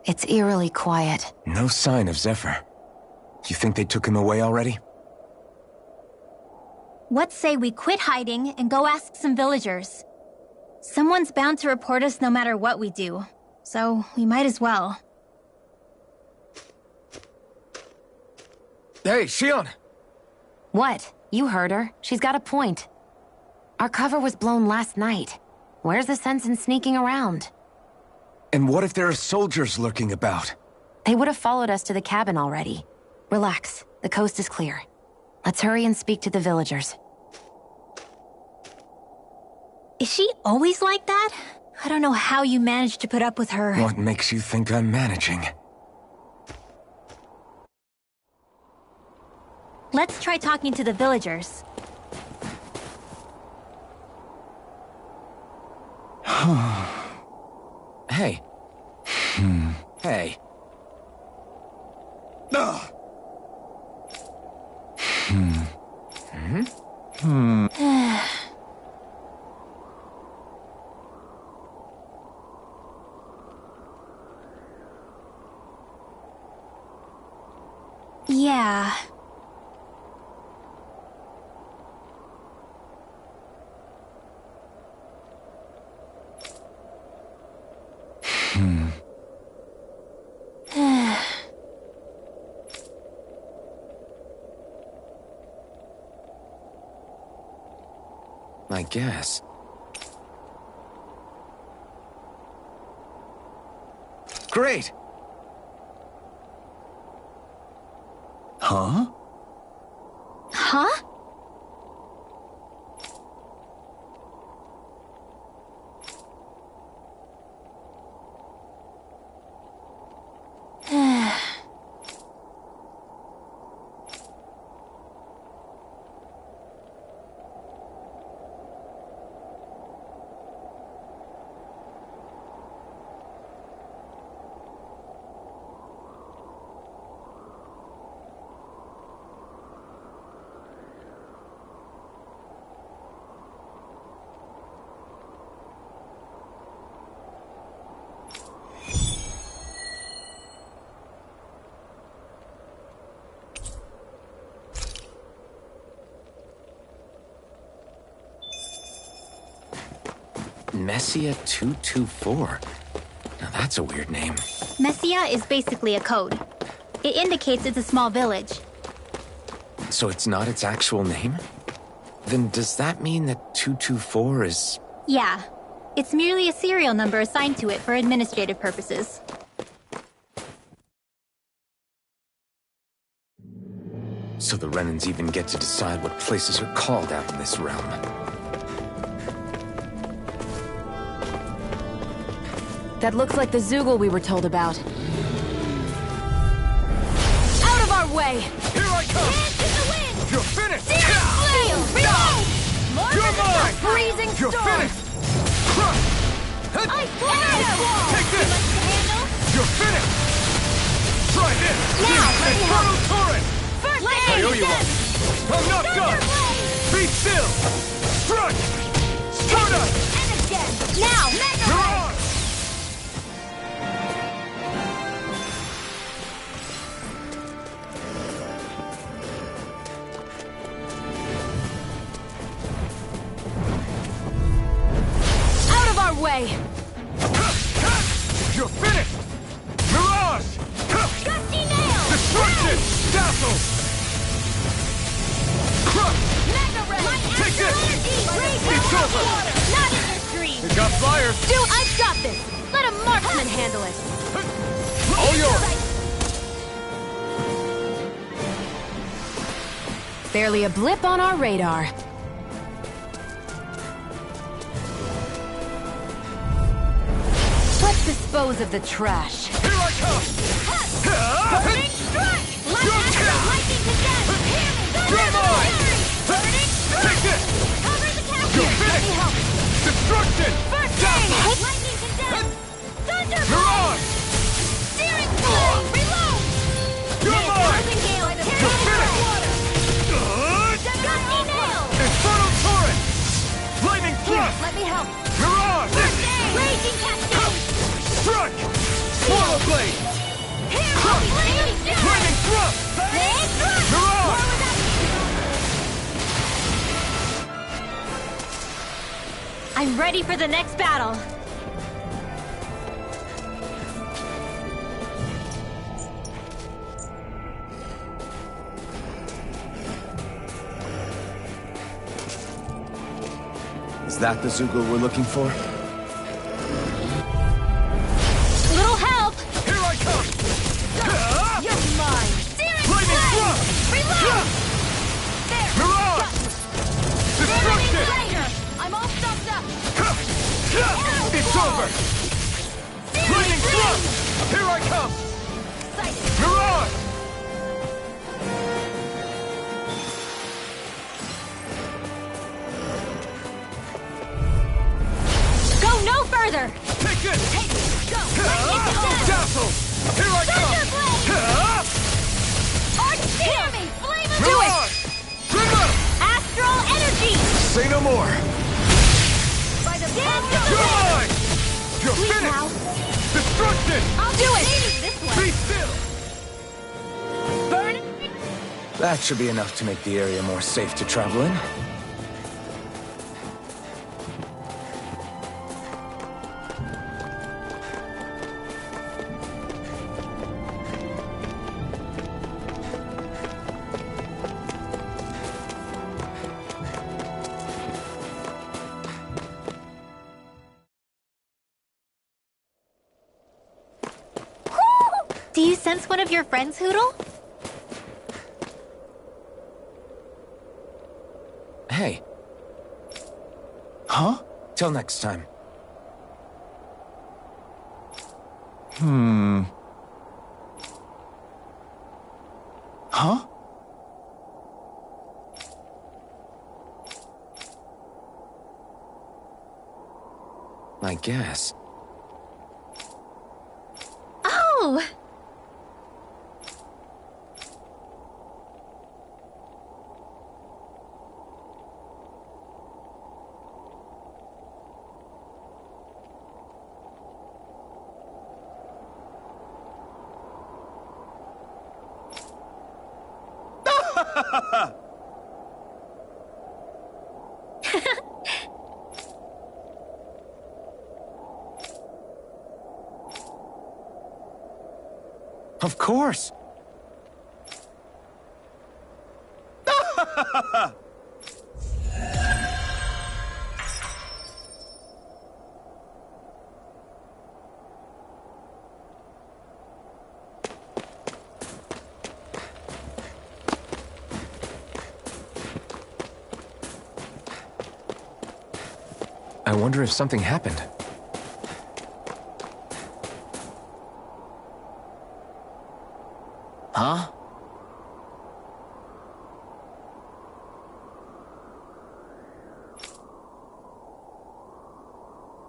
B: It's eerily quiet.
A: No sign of Zephyr. You think they took him away already?
C: What say we quit hiding and go ask some villagers? Someone's bound to report us no matter what we do, so we might as well.
A: Hey, Shion!
B: What? You heard her. She's got a point. Our cover was blown last night. Where's the sense in sneaking around?
A: And what if there are soldiers lurking about?
B: They would have followed us to the cabin already. Relax. The coast is clear. Let's hurry and speak to the villagers.
C: Is she always like that? I don't know how you managed to put up with her.
A: What makes you think I'm managing?
C: Let's try talking to the villagers.
A: Hey. Hey.
C: Yeah.
A: I guess. Great!
I: Huh?
C: Huh?
A: Messia 224. Now that's a weird name.
C: Messia is basically a code. It indicates it's a small village.
A: So it's not its actual name? Then does that mean that 224 is...
C: Yeah. It's merely a serial number assigned to it for administrative purposes.
A: So the Renans even get to decide what places are called out in this realm.
B: That looks like the Zoogle we were told about.
F: Out of our way!
M: Here I come!
F: Hands in the wind!
M: You're finished!
F: Searing flame! Reload!
M: You're mine!
F: Freezing
M: You're
F: storm!
M: finished! Crush!
F: Ice wall!
M: Take this! You're finished! Try this!
F: Now,
M: Infernal Torrent!
F: First
M: I owe you one! I'm not done! Be still! Strike! Stardust!
F: And again! Now! Mega
M: You're
F: Ray!
M: on!
F: Way.
M: You're finished! Mirage!
F: Gusty nail!
M: Destruction! Dazzle! Crush!
F: Mega Ray!
M: Take this! It's over!
F: Not in your dreams!
M: You got flyers!
F: Dude, I've got this! Let a marksman handle it!
M: All yours!
B: Barely a blip on our radar. Let's dispose of the trash.
M: Here I come!
F: Burning strike! Lightning to death!
M: You're mine!
F: Burning strike!
M: Take this!
F: Cover the captain!
M: You're
F: Let me
M: finished!
F: help!
M: Destruction!
F: First aid! Lightning to death! Thunderbolt!
M: Mirage!
F: Searing flame! Reload!
M: You're mine!
F: Gale!
M: You're finished!
F: Gusty nail!
M: Infernal Torrent! Lightning Thrust!
F: Let me help!
M: Mirage!
F: Raging cascade!
M: Strike! Swarm Power blade! Lightning thrust! Mirage!
C: I'm ready for the next battle.
A: Is that the Zoogle we're looking for?
C: Little help!
M: Here I come!
C: You're mine!
M: Lightning thrust!
C: Reload! There!
M: Mirage! Destruction!
C: I'm all stuffed up!
M: It's over! Lightning thrust! Here I come! Mirage!
C: Go no further!
M: Take it!
C: Go!
M: Dazzle! Here I come!
C: Arch Damn me! Flame of
M: Mirage! Trigger!
C: Astral energy!
A: Say no more!
C: By the
M: You're mine! You're
C: Please
M: finished!
C: now.
M: Destruction!
C: I'll do it! This way!
M: Be still!
C: Burn it!
A: That should be enough to make the area more safe to travel in.
C: Do you sense one of your friends, Hootle?
A: Hey. Huh? Till next time. Huh? I guess.
C: Oh!
A: Of course! I wonder if something happened. Huh?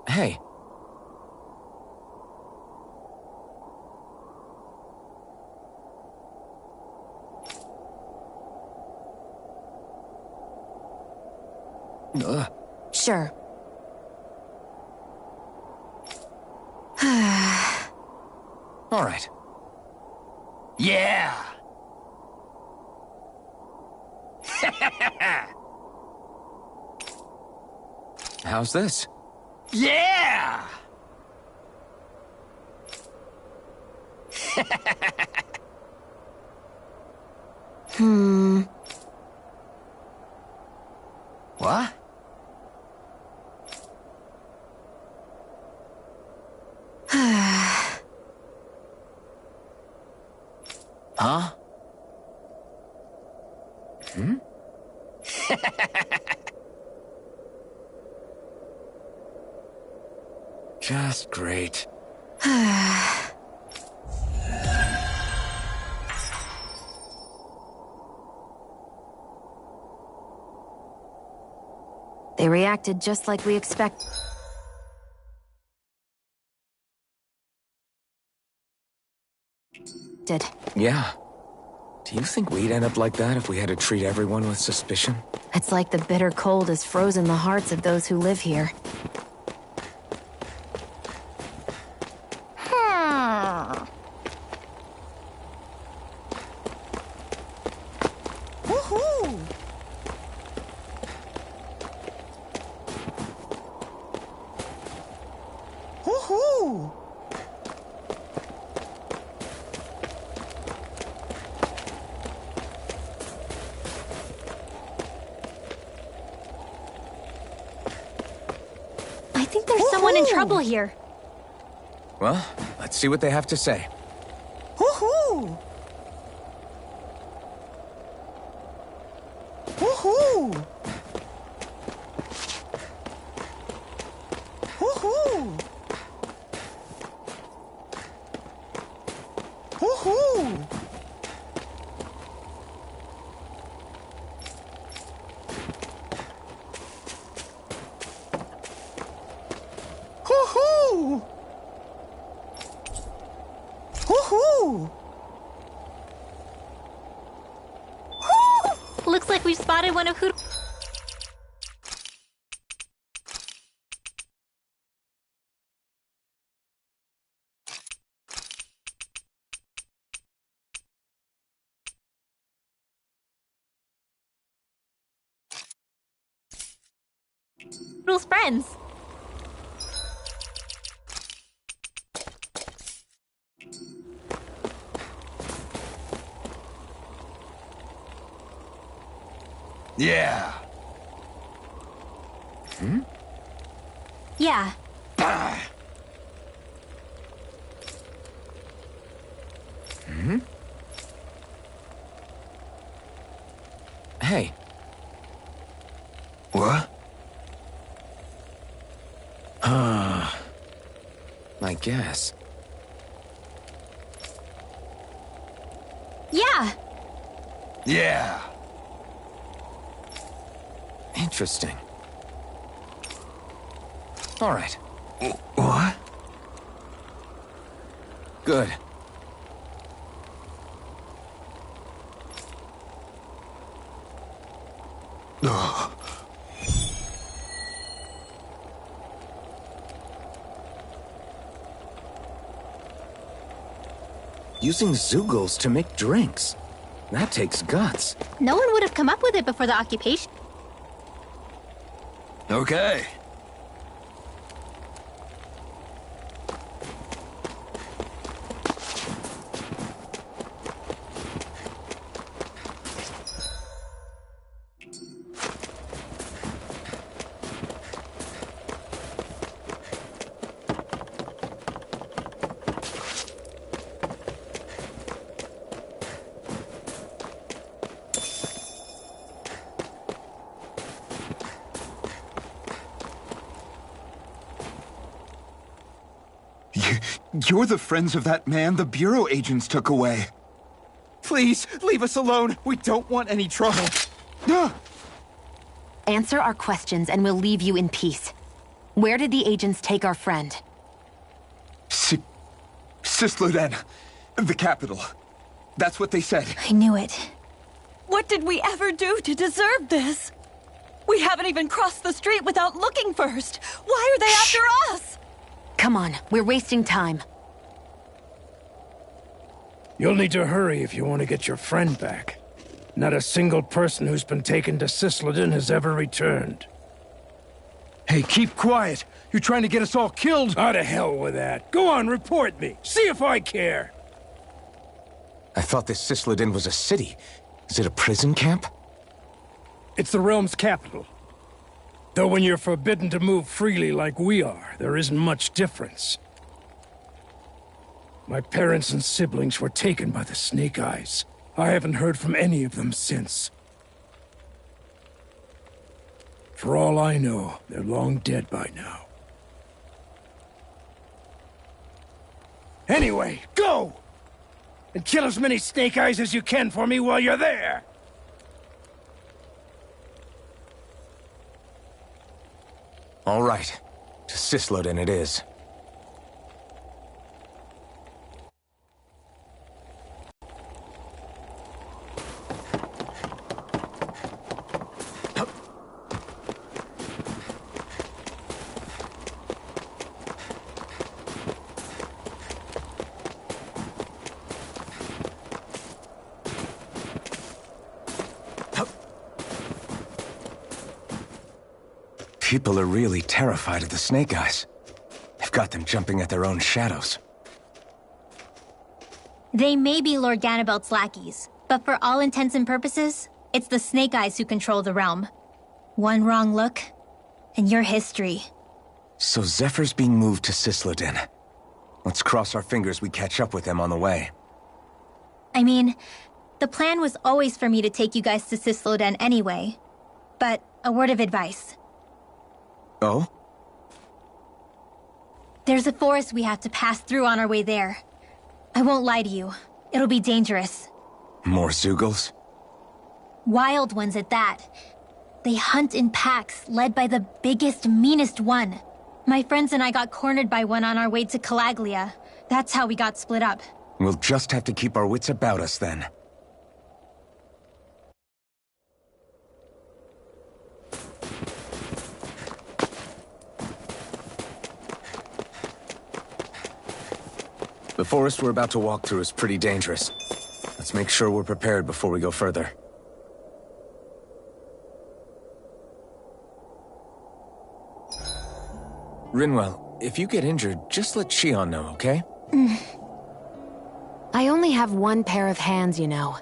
A: Hey.
B: Sure.
A: All right.
L: Yeah!
A: How's this?
L: Yeah! What?
A: Huh? Hmm? Just great.
B: They reacted just like we expected.
A: Yeah. Do you think we'd end up like that if we had to treat everyone with suspicion?
B: It's like the bitter cold has frozen the hearts of those who live here.
N: Woohoo!
C: I think there's someone in trouble here.
A: Well, let's see what they have to say.
N: Woohoo! Woohoo! Woohoo! Woohoo! Woohoo! Woohoo!
C: Looks like we've spotted one of Hoodle's friends.
L: Yeah.
A: Hmm?
C: Yeah.
A: Hmm? Hey.
L: What?
A: I guess.
C: Yeah.
L: Yeah.
A: Interesting. All right.
L: What?
A: Good.
L: Ugh.
A: Using Zeugles to make drinks. That takes guts.
C: No one would have come up with it before the occupation.
L: Okay.
O: You're the friends of that man the Bureau agents took away. Please, leave us alone. We don't want any trouble.
B: Answer our questions and we'll leave you in peace. Where did the agents take our friend?
O: Sisluden. The capital. That's what they said.
C: I knew it.
P: What did we ever do to deserve this? We haven't even crossed the street without looking first. Why are they after us?
B: Come on, we're wasting time.
G: You'll need to hurry if you want to get your friend back. Not a single person who's been taken to Sisleden has ever returned.
M: Hey, keep quiet. You're trying to get us all killed?
G: Out of hell with that. Go on, report me. See if I care.
A: I thought this Sisleden was a city. Is it a prison camp?
G: It's the realm's capital. Though when you're forbidden to move freely like we are, there isn't much difference. My parents and siblings were taken by the Snake Eyes. I haven't heard from any of them since. For all I know, they're long dead by now. Anyway, go! And kill as many Snake Eyes as you can for me while you're there!
A: All right. To Sisleden it is. People are really terrified of the Snake Eyes. They've I've got them jumping at their own shadows.
C: They may be Lord Ganabelt's lackeys, but for all intents and purposes, it's the Snake Eyes who control the realm. One wrong look, and your history.
A: So Zephyr's being moved to Cisloden. Let's cross our fingers we catch up with them on the way.
C: I mean, the plan was always for me to take you guys to Cisloden anyway. But a word of advice.
A: Oh?
C: There's a forest we have to pass through on our way there. I won't lie to you. It'll be dangerous.
A: More Zeugles?
C: Wild ones at that. They hunt in packs, led by the biggest, meanest one. My friends and I got cornered by one on our way to Calaglia. That's how we got split up.
A: We'll just have to keep our wits about us then. The forest we're about to walk through is pretty dangerous. Let's make sure we're prepared before we go further. Rinwell, if you get injured, just let Shion know, okay?
B: I only have one pair of hands, you know.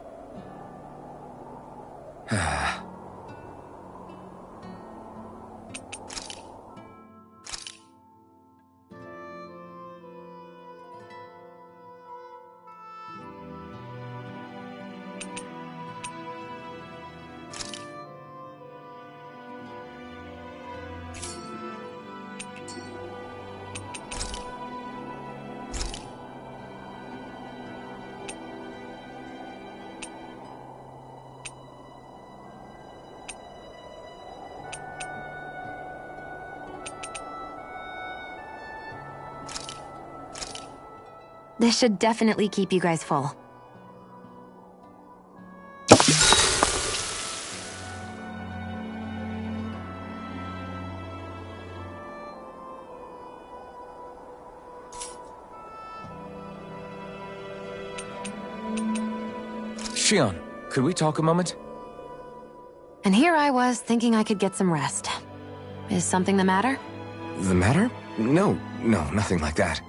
B: This should definitely keep you guys full.
A: Shion, could we talk a moment?
B: And here I was thinking I could get some rest. Is something the matter?
A: The matter? No, nothing like that.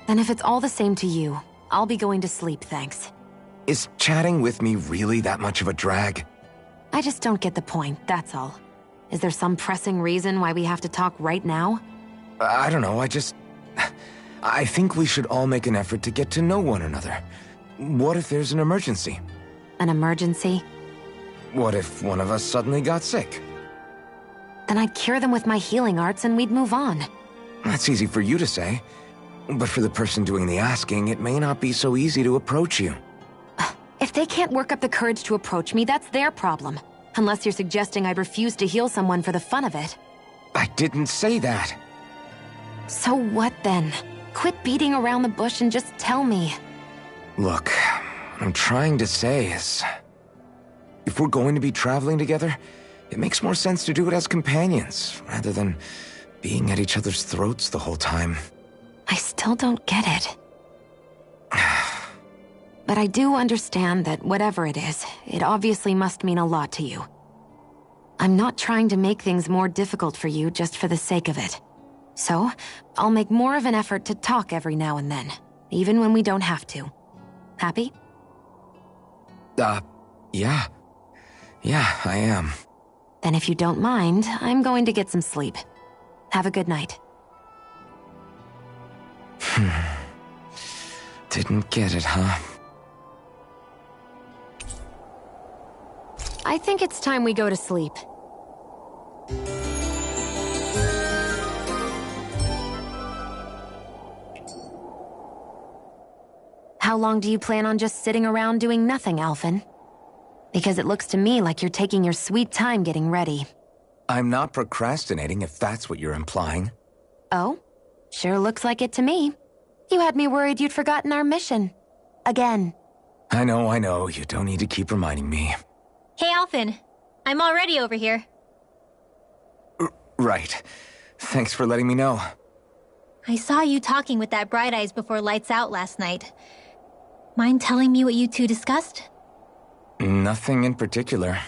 B: Then if it's all the same to you, I'll be going to sleep, thanks.
A: Is chatting with me really that much of a drag?
B: I just don't get the point, that's all. Is there some pressing reason why we have to talk right now?
A: I don't know, I think we should all make an effort to get to know one another. What if there's an emergency?
B: An emergency?
A: What if one of us suddenly got sick?
B: Then I'd cure them with my healing arts and we'd move on.
A: That's easy for you to say. But for the person doing the asking, it may not be so easy to approach you.
B: If they can't work up the courage to approach me, that's their problem. Unless you're suggesting I'd refuse to heal someone for the fun of it.
A: I didn't say that.
B: So what then? Quit beating around the bush and just tell me.
A: Look, what I'm trying to say is... if we're going to be traveling together, it makes more sense to do it as companions, rather than being at each other's throats the whole time.
B: I still don't get it. But I do understand that whatever it is, it obviously must mean a lot to you. I'm not trying to make things more difficult for you just for the sake of it. So, I'll make more of an effort to talk every now and then, even when we don't have to. Happy?
A: Yeah. Yeah, I am.
B: Then if you don't mind, I'm going to get some sleep. Have a good night.
A: Didn't get it, huh?
B: I think it's time we go to sleep. How long do you plan on just sitting around doing nothing, Alphen? Because it looks to me like you're taking your sweet time getting ready.
A: I'm not procrastinating, if that's what you're implying.
B: Oh? Sure looks like it to me. You had me worried you'd forgotten our mission. Again.
A: I know. You don't need to keep reminding me.
C: Hey, Alphen. I'm already over here.
A: Right. Thanks for letting me know.
C: I saw you talking with that Bright Eyes before lights out last night. Mind telling me what you two discussed?
A: Nothing in particular.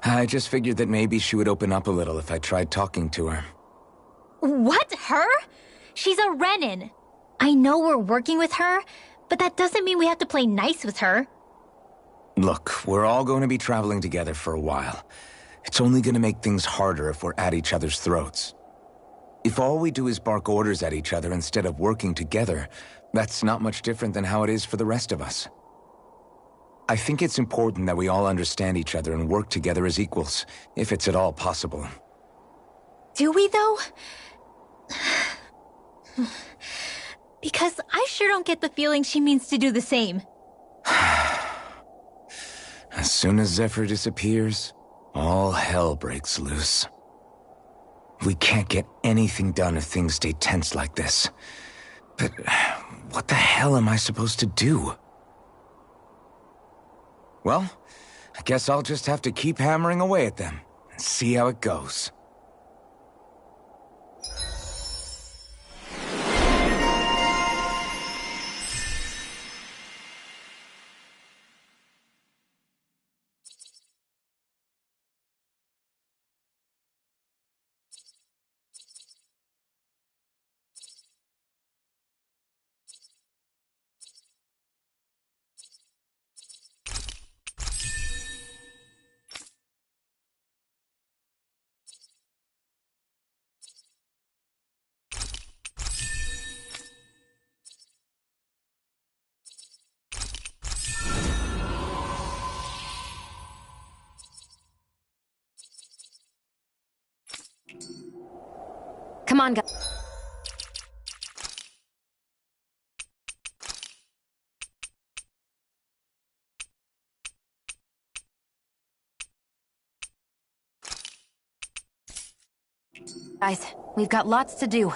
A: I just figured that maybe she would open up a little if I tried talking to her.
C: What? Her? She's a Renan. I know we're working with her, but that doesn't mean we have to play nice with her.
A: Look, we're all going to be traveling together for a while. It's only going to make things harder if we're at each other's throats. If all we do is bark orders at each other instead of working together, that's not much different than how it is for the rest of us. I think it's important that we all understand each other and work together as equals, if it's at all possible.
C: Do we, though? Because I sure don't get the feeling she means to do the same.
A: As soon as Zephyr disappears, all hell breaks loose. We can't get anything done if things stay tense like this. But what the hell am I supposed to do? Well, I guess I'll just have to keep hammering away at them and see how it goes.
B: Come on, guys. Guys, we've got lots to do.